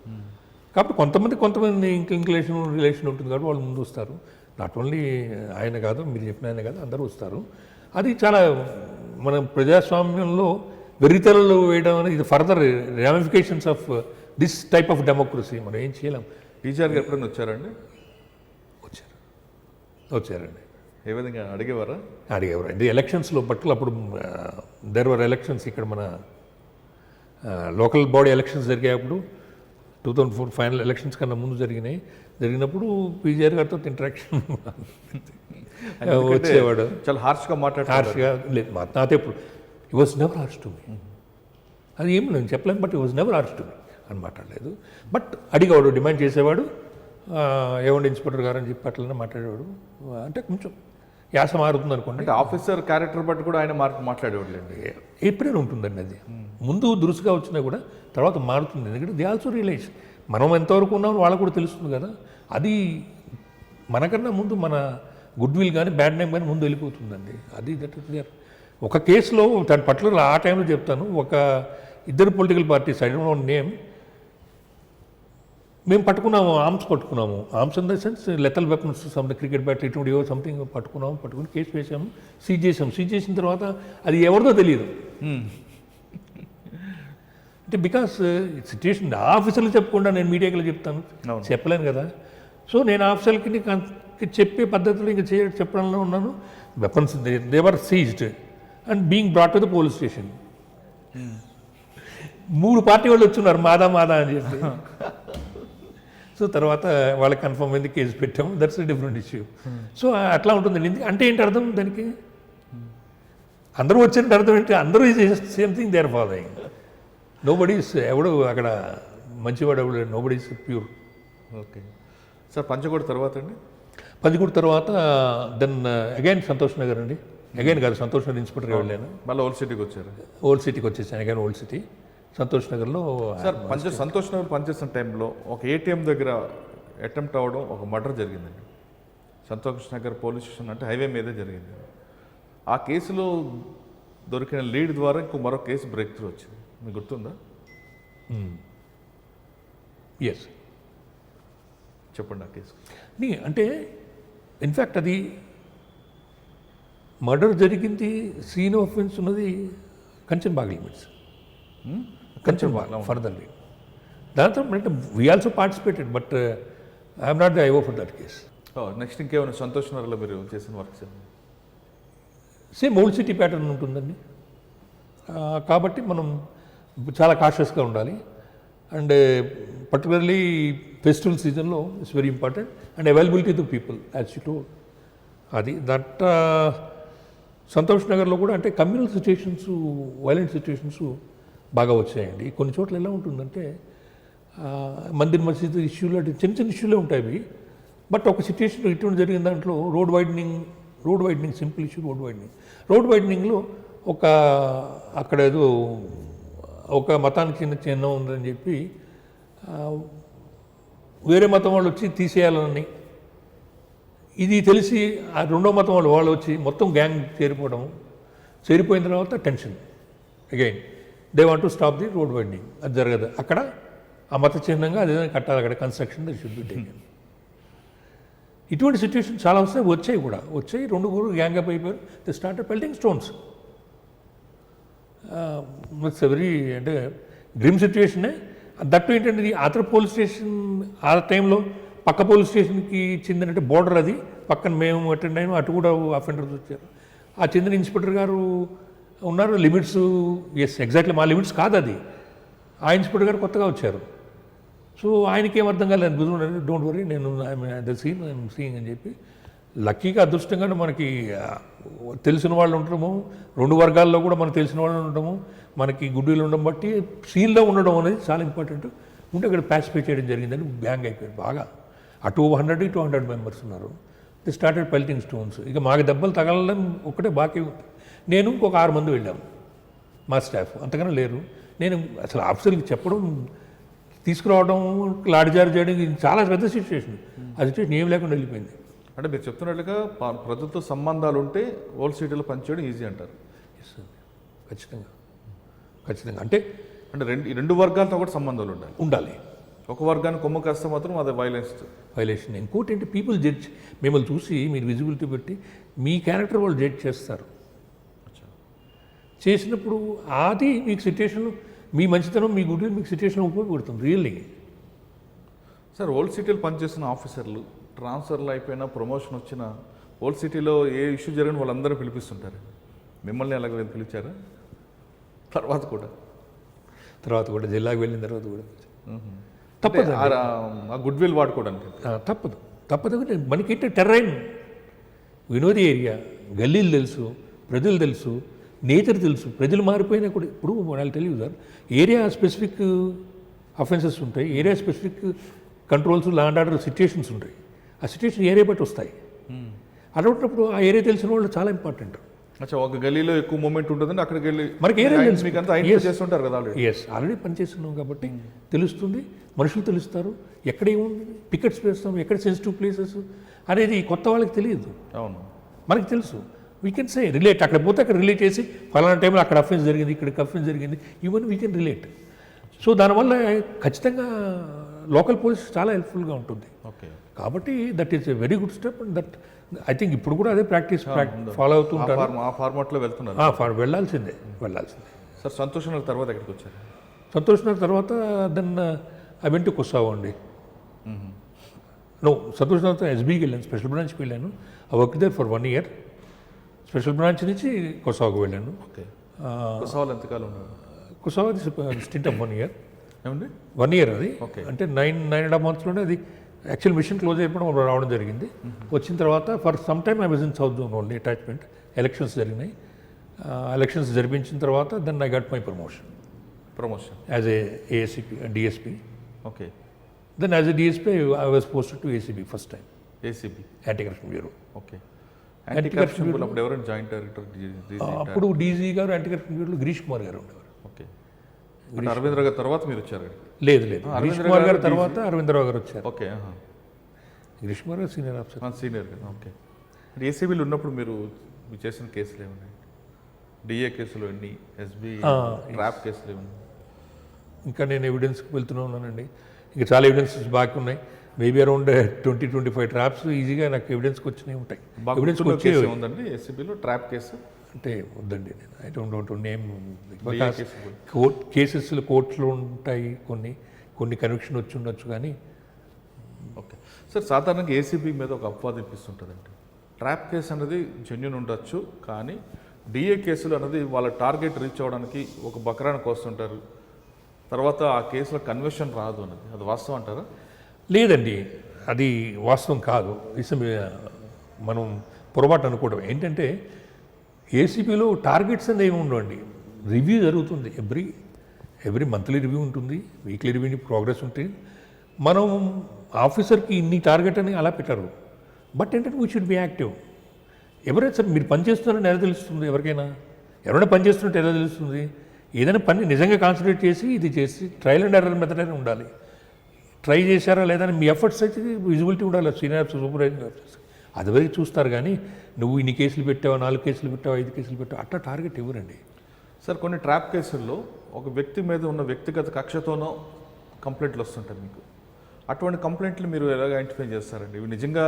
S2: కాబట్టి కొంతమంది రిలేషన్ ఉంటుంది కాబట్టి వాళ్ళు ముందు వస్తారు. నాట్ ఓన్లీ ఆయన కాదు, మీరు చెప్పిన ఆయన కాదు, అందరూ వస్తారు. అది చాలా మన ప్రజాస్వామ్యంలో వెర్రితెరలు వేయడం అనేది ఇది further ramifications of this type of democracy. మనం ఏం చేయలేం.
S1: పీజీఆర్ గారు ఎప్పుడైనా వచ్చారండి?
S2: వచ్చారండి.
S1: ఏ విధంగా అడిగేవారు?
S2: అంటే ఎలక్షన్స్లో బట్టలు అప్పుడు దేర్ వర్ ఎలక్షన్స్ ఇక్కడ మన లోకల్ బాడీ ఎలక్షన్స్ జరిగేటప్పుడు 2004 ఫైనల్ ఎలక్షన్స్ కన్నా ముందు జరిగినప్పుడు పీజీఆర్ గారితో ఇంటరాక్షన్ వచ్చేవాడు.
S1: చాలా హార్ష్గా
S2: లేదు నాతో ఎప్పుడు it was never harsh to me. అది ఏమి నేను చెప్పలేను, but it was never harsh to me అని మాట్లాడలేదు. బట్ అడిగేవాడు, డిమాండ్ చేసేవాడు, ఏమండి ఇన్స్పెక్టర్ గారు అని చెప్పి అట్లనే మాట్లాడేవాడు. అంటే కొంచెం యాస మారుతుంది అనుకోండి.
S1: అంటే ఆఫీసర్ క్యారెక్టర్ బట్టి కూడా ఆయన మాట్లాడేవాళ్ళు అండి.
S2: ఎప్పుడైనా ఉంటుందండి అది. ముందు దురుసుగా వచ్చినా కూడా తర్వాత మారుతుంది. ఎందుకంటే దే ఆల్సో రియలైజ్ మనం ఎంతవరకు ఉన్నామో వాళ్ళకు కూడా తెలుస్తుంది కదా. అది మనకన్నా ముందు మన గుడ్ విల్ కానీ బ్యాడ్ నేమ్ కానీ ముందు వెళ్ళిపోతుందండి. అది దట్ ఇస్ దేర్. ఒక కేసులో దాని పర్టికులర్ ఆ టైంలో చెప్తాను, ఒక ఇద్దరు political parties I don't know name, మేము పట్టుకున్నాము, పట్టుకున్నాము. Arms in the sense lethal weapons, cricket bat ఇటువంటి సంథింగ్ పట్టుకుని కేసు వేసాము, సీజ్ చేసిన తర్వాత అది ఎవరిదో తెలియదు. అంటే బికాస్ సిచ్యుయేషన్ ఆఫీసర్లు చెప్పకుండా నేను మీడియాకి చెప్తాను, చెప్పలేను కదా. సో నేను ఆఫీసర్కి చెప్పే పద్ధతిలో ఇంకా చెప్పడంలో ఉన్నాను. Weapons they were seized and being brought to the police station. 3 party వాళ్ళు వచ్చున్నారు మాదా అని చెప్పి. సో తర్వాత వాళ్ళకి కన్ఫర్మ్ అయింది, కేసు పెట్టాము. That's a different issue. So అట్లా ఉంటుందండి. అంటే ఏంటి అర్థం దానికి? అందరూ వచ్చినట్టు అర్థం ఏంటి? అందరూ same thing they are following. Nobody's ఎవడు అక్కడ మంచివాడు ఎవడు, nobody's pure.
S1: Okay sir. Panchaguda తర్వాత అండి?
S2: పంచగూడ తర్వాత దెన్ అగైన్ సంతోష్ నగర్ అండి. అగైన్ కాదు, సంతోష్ నగర్ ఇన్స్పెక్టర్గా వెళ్ళాను.
S1: మళ్ళీ ఓల్డ్ సిటీకి వచ్చారు?
S2: ఓల్డ్ సిటీకి వచ్చేసాను. అగైన్ ఓల్డ్ సిటీ సంతోష్ నగర్లో.
S1: సార్ సంతోష్ నగర్ పనిచేస్తున్న టైంలో ఒక ఏటీఎం దగ్గర అటెంప్ట్ అవ్వడం, ఒక మర్డర్ జరిగిందండి. సంతోష్ నగర్ పోలీస్ స్టేషన్ అంటే హైవే మీదే జరిగింది. ఆ కేసులో దొరికిన లీడ్ ద్వారా ఇంకో మరో కేసు బ్రేక్ త్రూ వచ్చింది. మీకు గుర్తుందా?
S2: ఎస్.
S1: చెప్పండి ఆ కేసు.
S2: అంటే ఇన్ఫ్యాక్ట్ అది మర్డర్ జరిగింది, సీన్ ఆఫ్ ఆఫెన్స్ ఉన్నది కంచన్బాగ్ లిమిట్స్. కంచన్బాగ్ ఫర్దర్లీ. దాంతో అంటే we also participated, but I'm not the IO for that case.
S1: Next ఇంకేమైనా సంతోష్ నగర్లో మీరు చేసిన works?
S2: Same old city pattern ఉంటుందండి. కాబట్టి మనం చాలా కాషియస్గా ఉండాలి. అండ్ పర్టికులర్లీ ఫెస్టివల్ సీజన్లో it's very important. And availability to people as you told. అది దట్ సంతోష్ నగర్లో కూడా అంటే కమ్యూనల్ సిచ్యుయేషన్స్, వైలెంట్ సిచ్యుయేషన్స్ బాగా వచ్చాయండి. కొన్ని చోట్ల ఎలా ఉంటుందంటే మందిర్ మసీద్ ఇష్యూలు అంటే చిన్న చిన్న ఇష్యూలే ఉంటాయి అవి. బట్ ఒక సిచ్యుయేషన్ ఇటువంటి జరిగిన దాంట్లో road widening simple issue road వైడనింగ్లో అక్కడ ఏదో ఒక మతానికి చిహ్నం ఉందని చెప్పి వేరే మతం వాళ్ళు వచ్చి తీసేయాలని, ఇది తెలిసి ఆ రెండో మతం వాళ్ళు వచ్చి మొత్తం గ్యాంగ్ చేరిపోయిన తర్వాత tension again they want to stop the road widening. అది జరగదు అక్కడ. ఆ మత చిహ్నంగా అదేదో కట్టాలి అక్కడ, construction that should be taken. ఇటువంటి సిచ్యువేషన్ చాలా వచ్చాయి. రెండు గురు గ్యాంగ్ అప్ అయిపోయారు. The started pelting stones. It's very అంటే గ్రిమ్ సిచ్యువేషనే. దట్టు ఏంటంటే అతర పోలీస్ స్టేషన్ ఆ టైంలో పక్క పోలీస్ స్టేషన్కి చెందినట్టు బోర్డర్ అది, పక్కన మేము అటెండ్ అయినా అటు కూడా అఫెండర్స్ వచ్చారు. ఆ చెందిన ఇన్స్పెక్టర్ గారు ఉన్నారు. లిమిట్స్ ఎగ్జాక్ట్లీ మా లిమిట్స్ కాదు అది. ఆ ఇన్స్పెక్టర్ గారు కొత్తగా వచ్చారు. సో ఆయనకి ఏం అర్థం కాలేదు. డోంట్ వరీ, నేను ఐఎమ్ సీయింగ్ అని చెప్పి లక్కీగా అదృష్టంగానే మనకి తెలిసిన వాళ్ళు ఉండటము, రెండు వర్గాల్లో కూడా మనకు తెలిసిన వాళ్ళు ఉండటము, మనకి గుడ్డీలు ఉండడం బట్టి సీన్లో ఉండడం అనేది చాలా ఇంపార్టెంట్. ఉంటే అక్కడ పాసిఫై చేయడం జరిగిందని గ్యాంగ్ అయిపోయారు బాగా. అటు 100 మెంబర్స్ ఉన్నారు. The started pelting stones. ఇక మాకు దెబ్బలు తగలడం ఒకటే బాకీ ఉంది. నేను ఇంకొక 6 మంది వెళ్ళాము మా స్టాఫ్, అంతకన్నా లేరు. నేను అసలు ఆఫీసర్కి చెప్పడం, తీసుకురావడం, లాఠీచార్జ్ చేయడం ఇది చాలా పెద్ద సిచ్యువేషన్. ఆ సిచ్యువేషన్ ఏం లేకుండా వెళ్ళిపోయింది.
S1: అంటే మీరు చెప్తున్నట్లుగా ప్రజలతో సంబంధాలు ఉంటే ఓల్డ్ సిటీలో పనిచేయడం ఈజీ అంటారు.
S2: ఖచ్చితంగా అంటే
S1: రెండు వర్గాలతో కూడా సంబంధాలు
S2: ఉండాలి.
S1: ఒక వర్గాన్ని కొమ్ము కాస్తే మాత్రం అది
S2: వైలేషన్. ఇంకోటి ఏంటి, పీపుల్ జడ్జ్ మిమ్మల్ని చూసి మీరు విజిబిలిటీ పెట్టి మీ క్యారెక్టర్ వాళ్ళు జడ్జ్ చేస్తారు. చేసినప్పుడు అది మీకు సిచ్యుయేషన్, మీ మంచితనం, మీ గుడ్ మీకు సిచ్యుయేషన్ ఉపయోగపడుతుంది రియల్లీ.
S1: సార్, ఓల్డ్ సిటీలో పనిచేస్తున్న ఆఫీసర్లు ట్రాన్స్ఫర్లు అయిపోయినా, ప్రమోషన్ వచ్చినా ఓల్డ్ సిటీలో ఏ ఇష్యూ జరిగిన వాళ్ళందరూ పిలిపిస్తుంటారు. మిమ్మల్ని అలాగే పిలిచారా? తర్వాత కూడా జిల్లాకు వెళ్ళిన తర్వాత కూడా తప్పదు. ఆ గుడ్ విల్ వాడుకోవడానికి
S2: తప్పదు. మనకి టెర్రైన్, వినోది ఏరియా, గల్లీలు తెలుసు, ప్రజలు తెలుసు, నేచర్ తెలుసు. ప్రజలు మారిపోయినా కూడా ఇప్పుడు వాళ్ళు తెలియదు సార్. ఏరియా స్పెసిఫిక్ అఫెన్సెస్ ఉంటాయి, area specific controls, law and order situations ఉంటాయి. ఆ సిచ్యుయేషన్ ఏరియా బట్టి వస్తాయి. అటువంటిప్పుడు ఆ ఏరియా తెలిసిన వాళ్ళు చాలా ఇంపార్టెంట్.
S1: ఒక గల్లీలో ఎక్కువ మూమెంట్ ఉంటుందండి, అక్కడికి వెళ్ళి
S2: మనకి ఏరియా
S1: చేస్తుంటారు కదా.
S2: ఆల్రెడీ పనిచేస్తున్నాం కాబట్టి తెలుస్తుంది. మనుషులు తెలుస్తారు, ఎక్కడ ఏముంది, పికెట్స్ వేస్తాం, ఎక్కడ సెన్సిటివ్ ప్లేసెస్ అనేది కొత్త వాళ్ళకి తెలియదు.
S1: అవును,
S2: మనకి తెలుసు. We can say relate. అక్కడ పోతే అక్కడ రిలేట్ చేసి ఫలానా టైంలో అక్కడ అఫెన్స్ జరిగింది, ఇక్కడ అఫెన్స్ జరిగింది, even we can relate. So దానివల్ల ఖచ్చితంగా లోకల్ పోలీస్ చాలా హెల్ప్ఫుల్గా ఉంటుంది.
S1: ఓకే,
S2: కాబట్టి that is a very good step. And that I think ఇప్పుడు కూడా అదే ప్రాక్టీస్ ఫాలో అవుతూ ఉంటారు.
S1: ఆ ఫార్మాట్లో వెళ్తున్నారు.
S2: వెళ్ళాల్సిందే.
S1: సార్, సంతోష్ నగర్ తర్వాత ఎక్కడికి వచ్చారు?
S2: సంతోష్ నగర్ తర్వాత then I went to Kosovo అండి. సంతోష్ నగర్ ఎస్బీకి వెళ్ళాను, స్పెషల్ బ్రాంచ్కి వెళ్ళాను. I work there for 1 year. Special branch నుంచి కొసావోకి వెళ్ళాను.
S1: ఓకే, కొసావోలో ఎంతకాలం ఉన్నారు?
S2: Kosovo stint of 1 year.
S1: ఏమండి?
S2: 1 year అది.
S1: ఓకే,
S2: అంటే 9.5 monthsలోనే అది యాక్చువల్ మిషన్ క్లోజ్ అయిపోవడం రావడం జరిగింది. వచ్చిన తర్వాత for some time I was in south zone only attachment. Elections జరిగినాయి. ఎలక్షన్స్ జరిపించిన తర్వాత then I got my promotion as a ASP, DSP.
S1: Okay,
S2: then as a DSP I was posted to ACB first time.
S1: ACB,
S2: anti corruption bureau.
S1: Okay, anti corruption bureau అప్పుడు ఎవరైనా joint director?
S2: అప్పుడు DG garu, anti corruption బ్యూరోలో గిరీష్ కుమార్ గారు ఉండేవారు.
S1: Okay, Arvindrao గారు తర్వాత మీరు వచ్చారు?
S2: లేదు, గిరీష్ కుమార్ గారు తర్వాత అరవింద్రావు గారు వచ్చారు.
S1: ఓకే,
S2: గిరీష్ కుమార్ గారు సీనియర్ ఆఫీసర్.
S1: సీనియర్ కదా, ఓకే. ఏసీబీలో ఉన్నప్పుడు మీరు చేసిన కేసులు ఏమున్నాయి? డిఏ కేసులు ఎన్ని, ఎస్బీ ట్రాప్ కేసులు ఏమన్నా?
S2: ఇంకా నేను ఎవిడెన్స్కి వెళ్తూనే ఉన్నానండి. ఇంకా చాలా ఎవిడెన్సెస్ బాకీ ఉన్నాయి. మేబీ అరౌండ్ 20-25 ట్రాప్స్ ఈజీగా నాకు ఎవిడెన్స్కి వచ్చినాయి ఉంటాయి. ఎవిడెన్స్కి వచ్చే
S1: ఉందండి ఏసీబీలో ట్రాప్ కేసు
S2: అంటే వద్దండి, నేను I don't want to name. Court కేసెస్లో కోర్టులో ఉంటాయి, కొన్ని కన్విక్షన్ వచ్చి ఉండొచ్చు కానీ.
S1: ఓకే సార్, సాధారణంగా ఏసీబీ మీద ఒక అపవాదం ఇప్పిస్తుంటుందండి. ట్రాప్ కేసు అనేది జెన్యున్ ఉండొచ్చు, కానీ డిఏ కేసులు అనేది వాళ్ళ టార్గెట్ రీచ్ అవ్వడానికి ఒక బకరానికి వస్తుంటారు, తర్వాత ఆ కేసులో కన్విక్షన్ రాదు అన్నది, అది వాస్తవం అంటారా?
S2: లేదండి, అది వాస్తవం కాదు. మనం పొరపాటు అనుకోవడం ఏంటంటే ఏసీబీలో టార్గెట్స్ అనేది ఏమి ఉండవండి. రివ్యూ జరుగుతుంది, ఎవ్రీ మంత్లీ రివ్యూ ఉంటుంది, వీక్లీ రివ్యూ ప్రోగ్రెస్ ఉంటుంది. మనం ఆఫీసర్కి ఇన్ని టార్గెట్ అని అలా పెట్టారు. బట్ ఏంటంటే వీ షుడ్ బి యాక్టివ్. ఎవరైనా సరే మీరు పని చేస్తున్నారని ఎలా తెలుస్తుంది? ఎవరైనా పని చేస్తున్నట్టు ఎలా తెలుస్తుంది? ఏదైనా పని నిజంగా కాన్సన్ట్రేట్ చేసి ఇది చేసి ట్రయల్ అండ్ ఎర్రర్ మెథడ్ అని ఉండాలి. ట్రై చేశారా లేదా అని మీ ఎఫర్ట్స్ అయితే విజిబిలిటీ ఉండాలి సీనియర్ ఆఫీసర్, సూపర్వైజింగ్ ఆఫీసర్. అదివరకు చూస్తారు కానీ నువ్వు ఇన్ని కేసులు పెట్టావు, 4 కేసులు పెట్టావు, 5 కేసులు పెట్టావు అట్లా టార్గెట్ ఇవ్వరండి.
S1: సార్, కొన్ని ట్రాప్ కేసుల్లో ఒక వ్యక్తి మీద ఉన్న వ్యక్తిగత కక్షతోనో కంప్లైంట్లు వస్తుంటాయి మీకు. అటువంటి కంప్లైంట్లు మీరు ఎలాగ ఐడెంటిఫై చేస్తారండి? ఇవి నిజంగా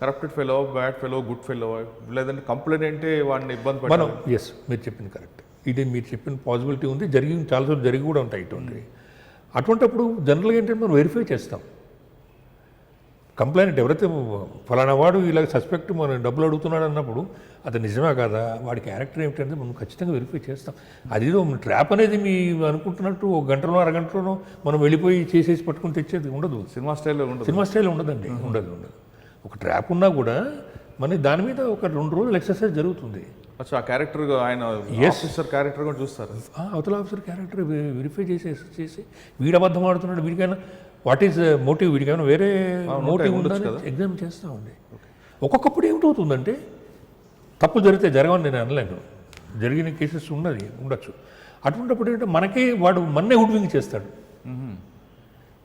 S1: corrupted fellow, bad fellow, good fellow, లేదంటే కంప్లైంట్ అంటే వాడిని ఇబ్బంది
S2: మనం ఎస్ మీరు చెప్పింది కరెక్ట్. ఇది మీరు చెప్పిన పాసిబిలిటీ ఉంది, చాలాసార్లు జరిగి కూడా ఉంటాయి ఇటువంటివి. అటువంటిప్పుడు జనరల్గా ఏంటంటే మనం వెరిఫై చేస్తాం. కంప్లైంట్ ఎవరైతే ఫలానా వాడు ఇలా సస్పెక్ట్ మనం డబ్బులు అడుగుతున్నాడు అన్నప్పుడు అది నిజమే కాదా, వాడి క్యారెక్టర్ ఏమిటంటే మనం ఖచ్చితంగా వెరిఫై చేస్తాం. అదేదో ట్రాప్ అనేది మీ అనుకుంటున్నట్టు ఒక గంటలో అరగంటలోనో మనం వెళ్ళిపోయి చేసేసి పట్టుకుని తెచ్చేది ఉండదు.
S1: సినిమా స్టైల్లో
S2: ఉండదండి, ఉండదు. ఒక ట్రాప్ ఉన్నా కూడా మన దాని మీద ఒక 2 రోజులు ఎక్సర్సైజ్ జరుగుతుంది.
S1: ఆ క్యారెక్టర్ ఆయన ఆఫీసర్ క్యారెక్టర్ కూడా చూస్తారు.
S2: అవతల ఆఫీసర్ క్యారెక్టర్ వెరిఫై చేసి వీడు అబద్ధం ఆడుతున్నాడు, వీడికైనా వాట్ ఈస్ మోటివ్, వీడికైనా వేరే మోటివ్ ఉందని ఎగ్జామ్ చేస్తామండి. ఒక్కొక్కప్పుడు ఏమిటవుతుందంటే తప్పులు జరిగితే జరగవని నేను అనలేను, జరిగిన కేసెస్ ఉండొచ్చు. అటువంటిప్పుడు ఏంటంటే మనకే వాడు మన్నే హుడ్వింగ్ చేస్తాడు.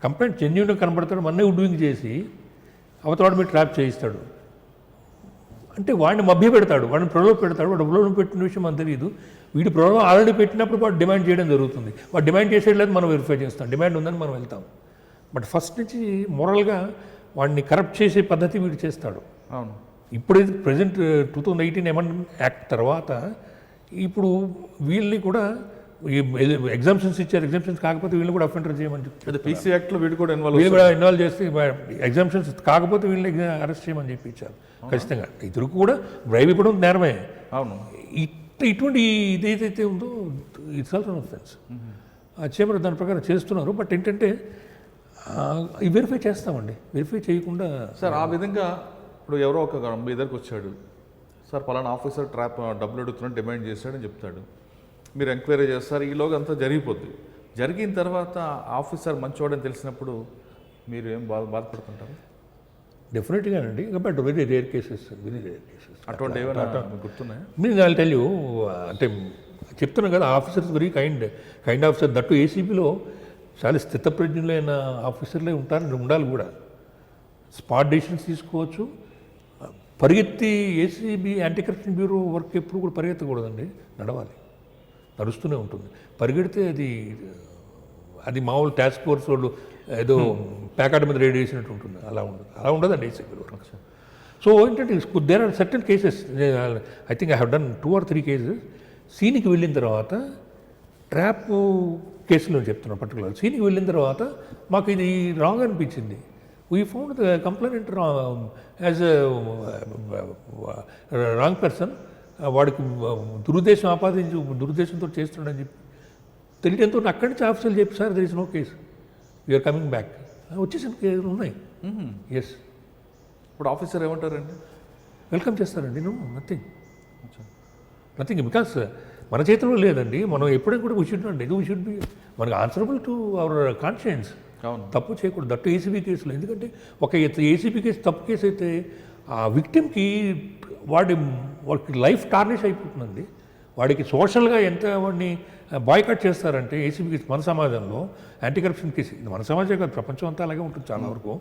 S2: కంప్లైంట్ జెన్యూన్గా కనబడతాడు, మన్నే హుడ్వింగ్ చేసి అవతల మీరు ట్రాప్ చేయిస్తాడు. అంటే వాడిని మభ్య పెడతాడు, వాడిని ప్రలోభ పెడతాడు. వాడు ప్రలోభం పెట్టిన విషయం మనకు తెలియదు. వీడి ప్రలోభం ఆల్రెడీ పెట్టినప్పుడు వాడు డిమాండ్ చేయడం జరుగుతుంది. వాడు డిమాండ్ చేసేట్లేదు, మనం వెరిఫై చేస్తాం. డిమాండ్ ఉందని మనం వెళ్తాం. బట్ ఫస్ట్ నుంచి మోరల్గా వాడిని కరప్ట్ చేసే పద్ధతి వీడు చేస్తాడు.
S1: అవును.
S2: ఇప్పుడు ప్రజెంట్ 2018 అమెండ్మెంట్ యాక్ట్ తర్వాత ఇప్పుడు వీళ్ళని కూడా ఎగ్జామ్షన్స్ ఇచ్చారు. ఎగ్జామ్షన్స్ కాకపోతే వీళ్ళని కూడా అఫెండర్ చేయమని చెప్పి
S1: పీసీ యాక్ట్లో వీళ్ళు కూడా
S2: ఇన్వాల్వ్ చేస్తే ఎగ్జామ్షన్స్ కాకపోతే వీళ్ళని అరెస్ట్ చేయమని చెప్పి ఇచ్చారు. ఖచ్చితంగా ఇద్దరు కూడా బ్రైబ్ ఇవ్వడం నేరమే.
S1: అవును.
S2: ఇటువంటి ఇదేదైతే ఉందో ఇట్స్ ఆల్సో అఫెన్స్. చేమరు దాని ప్రకారం చేస్తున్నారు. బట్ ఏంటంటే వెరిఫై చేస్తామండి. వెరిఫై చేయకుండా
S1: సార్ ఆ విధంగా ఇప్పుడు ఎవరో ఒక మీ దగ్గరకు వచ్చాడు, సార్ పలానా ఆఫీసర్ ట్రాప్ డబ్బులు అడుగుతున్నాడు, డిమాండ్ చేశాడని చెప్తాడు. మీరు ఎంక్వైరీ చేస్తారు, ఈలోగా అంతా జరిగిపోద్ది. జరిగిన తర్వాత ఆఫీసర్ మంచివాడని తెలిసినప్పుడు మీరు ఏం బాధపడుతుంటారు?
S2: డెఫినెట్గా అండి. But very rare cases.
S1: అటువంటి ఏమైనా గుర్తున్నాయా?
S2: మీరు ఐ టెల్ యూ, అంటే చెప్తున్నాను కదా, officers very kind officer. That ఏసీబీలో చాలా స్థితప్రజ్ఞులైన ఆఫీసర్లే ఉండాలి కూడా. స్పాట్ డెసిషన్స్ తీసుకోవచ్చు. పరిగెత్తి ACB anti corruption bureau work ఎప్పుడు కూడా పరిగెత్తకూడదండి, నడుస్తూనే ఉంటుంది. పరిగెడితే అది మామూలు టాస్క్ ఫోర్స్ వాళ్ళు ఏదో ప్యాకెట్ మీద రైడ్ చేసినట్టు ఉంటుంది. అలా ఉండదండి ఏసీబీలో. సో ఏంటంటే there are certain cases. I think I have done 2 or 3 cases. సీన్కి వెళ్ళిన తర్వాత ట్రాప్ కేసులో చెప్తున్నాను పర్టికులర్. సీన్కి వెళ్ళిన తర్వాత మాకు ఇది రాంగ్ అనిపించింది. We found the complaint as wrong person. వాడికి దురుద్దేశంతో చేస్తున్నాడని చెప్పి తెలియడంతో అక్కడి నుంచి ఆఫీసర్లు చెప్పి, sir there is no case, you are coming back. వచ్చేసిన కేసులు ఉన్నాయి. ఎస్.
S1: ఇప్పుడు ఆఫీసర్ ఏమంటారండి?
S2: వెల్కమ్ చేస్తారండి. నథింగ్ బికాస్ మన చేతిలో లేదండి. మనం ఎప్పుడైనా కూడా వీ షుడ్ బి మనకు ఆన్సరబుల్ టు అవర్ కాన్షియన్స్. తప్పు చేయకూడదు. దట్టు ఏసీబీ కేసులో. ఎందుకంటే ఒక ఏసీబీ కేసు తప్పు కేసు అయితే ఆ విక్టిమ్కి వాడికి లైఫ్ టార్నిష్ అయిపోతుందండి. వాడికి సోషల్గా ఎంత వాడిని బాయ్కాట్ చేస్తారంటే ఏసీబీ కేసు మన సమాజంలో యాంటీ కరప్షన్ కేసు, మన సమాజం కాదు ప్రపంచం అంతా అలాగే ఉంటుంది చాలా వరకు.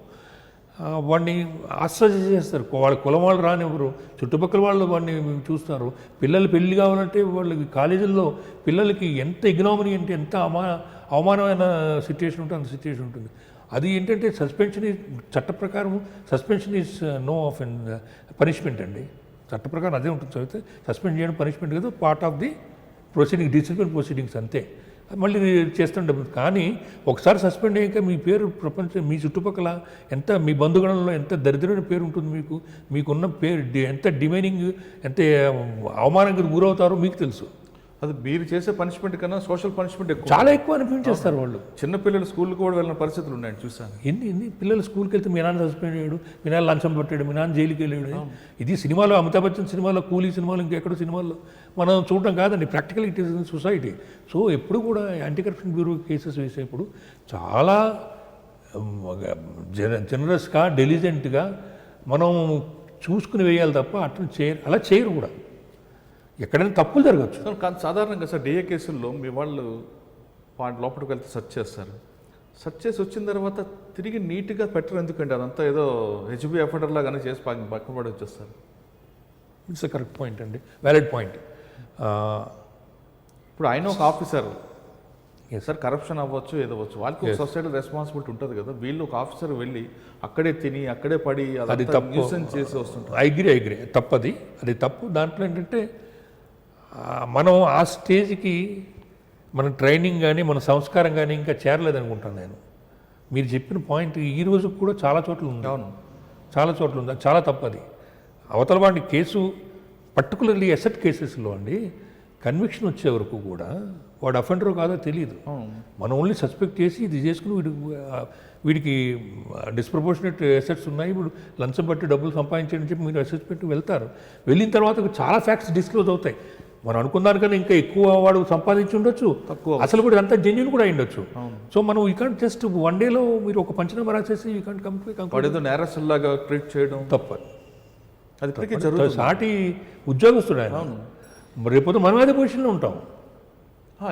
S2: వాడిని ఆశ్చర్య చేస్తారు. వాళ్ళ కులం వాళ్ళు రానివ్వరు, చుట్టుపక్కల వాళ్ళు వాడిని చూస్తారు. పిల్లలు పెళ్లి కావాలంటే వాళ్ళకి కాలేజీల్లో పిల్లలకి ఎంత ఇగ్నామనీ అంటే ఎంత అవమానమైన సిచ్యుయేషన్ ఉంటుంది, అంత సిచ్యుయేషన్ ఉంటుంది. అది ఏంటంటే సస్పెన్షన్ ఈజ్ చట్ట ప్రకారం suspension is no of and punishment అండి. చట్ట ప్రకారం అదే ఉంటుంది. చదివితే సస్పెండ్ చేయడం పనిష్మెంట్ కాదు, part of the proceeding, discipline proceedings అంతే. మళ్ళీ చేస్తుంటాం. కానీ ఒకసారి సస్పెండ్ అయ్యాక మీ పేరు ప్రపంచం, మీ చుట్టుపక్కల ఎంత, మీ బంధుగణంలో ఎంత దరిద్రమైన పేరు ఉంటుంది. మీకున్న పేరు ఎంత డిమైనింగ్, ఎంత అవమానంగా గురవుతారో మీకు తెలుసు.
S1: అది మీరు చేసే పనిష్మెంట్ కన్నా సోషల్ పనిష్మెంట్ ఎక్కువ,
S2: చాలా ఎక్కువ అనిపించేస్తారు వాళ్ళు.
S1: చిన్నపిల్లలు స్కూల్కి కూడా వెళ్ళిన పరిస్థితులు ఉన్నాయని చూసాను.
S2: ఎన్ని పిల్లలు స్కూల్కి వెళ్తే మీ నాన్న సస్పెండ్ అయ్యాడు, మీ నాన్న లంచం పట్టాడు, మీ నాన్న జైలుకి వెళ్ళాడు. ఇది సినిమాలో, అమితాబ్ బచ్చన్ సినిమాలో, కూలీ సినిమాలో, ఇంకెక్కడో సినిమాలో మనం చూడటం కాదండి. Practical it is in society. So ఎప్పుడు కూడా యాంటీ కరప్షన్ బ్యూరో కేసెస్ వేసేప్పుడు చాలా జనరస్గా, డెలిజెంట్గా మనం చూసుకుని వేయాలి తప్ప అలా చేయరు కూడా. ఎక్కడైనా తప్పులు జరగచ్చు.
S1: కానీ సాధారణంగా సార్ డిఏ కేసుల్లో మీ వాళ్ళు లోపలికి వెళ్తే సెర్చ్ చేస్తారు. సెర్చ్ చేసి వచ్చిన తర్వాత తిరిగి నీట్గా పెట్టరు ఎందుకండి? అదంతా ఏదో హెచ్బి ఎఫ్ఐఆర్ లాగానే చేసి పక్కపడి వచ్చేస్తారు.
S2: ఇట్స్ అ కరెక్ట్ పాయింట్ అండి, వ్యాలిడ్ పాయింట్.
S1: ఇప్పుడు ఆయన ఒక ఆఫీసర్ సార్, కరప్షన్ అవ్వచ్చు, ఏదవచ్చు, వాళ్ళకి ఒక సొసైటల్ రెస్పాన్సిబిలిటీ ఉంటుంది కదా. వీళ్ళు ఒక ఆఫీసర్ వెళ్ళి అక్కడే తిని అక్కడే పడి
S2: అది తప్పు
S1: చేసి వస్తుంటారు.
S2: ఐగ్రీ తప్పది, అది తప్పు. దాంట్లో ఏంటంటే మనం ఆ స్టేజ్కి మన ట్రైనింగ్ కానీ మన సంస్కారం కానీ ఇంకా చేరలేదనుకుంటాను నేను. మీరు చెప్పిన పాయింట్ ఈ రోజుకి కూడా చాలా చోట్ల ఉంది.
S1: అవును,
S2: చాలా చోట్ల ఉంది. అది చాలా తప్పది. అవతల వాడి కేసు పర్టికులర్లీ అసెట్ కేసెస్లో అండి కన్విక్షన్ వచ్చే వరకు కూడా వాడు అఫెండరో కాదో తెలియదు. మనం ఓన్లీ సస్పెక్ట్ చేసి ఇది చేసుకుని వీడికి డిస్ప్రపోర్షనేట్ అసెట్స్ ఉన్నాయి, ఇప్పుడు లంచం బట్టి డబ్బులు సంపాదించని చెప్పి మీరు అసెట్స్ పెట్టి వెళ్తారు. వెళ్ళిన తర్వాత చాలా ఫ్యాక్ట్స్ డిస్క్లోజ్ అవుతాయి. మనం అనుకున్నాను ఇంకా ఎక్కువ వాడు సంపాదించి ఉండొచ్చు, అసలు కూడా అంతా జెన్యున్ కూడా అయ్యుండొచ్చు. సో మనం యూ కాంట్ జస్ట్ వన్ డేలో మీరు ఒక పంచనామా రాసేసి యూ కాంట్ కంప్లీట్
S1: నేరస్తులాగా ట్రీట్ చేయడం
S2: తప్పదు.
S1: అది
S2: సాటి ఉద్యోగస్తుడు ఆయన. రేపు మనం అదే పొజిషన్లో ఉంటాం.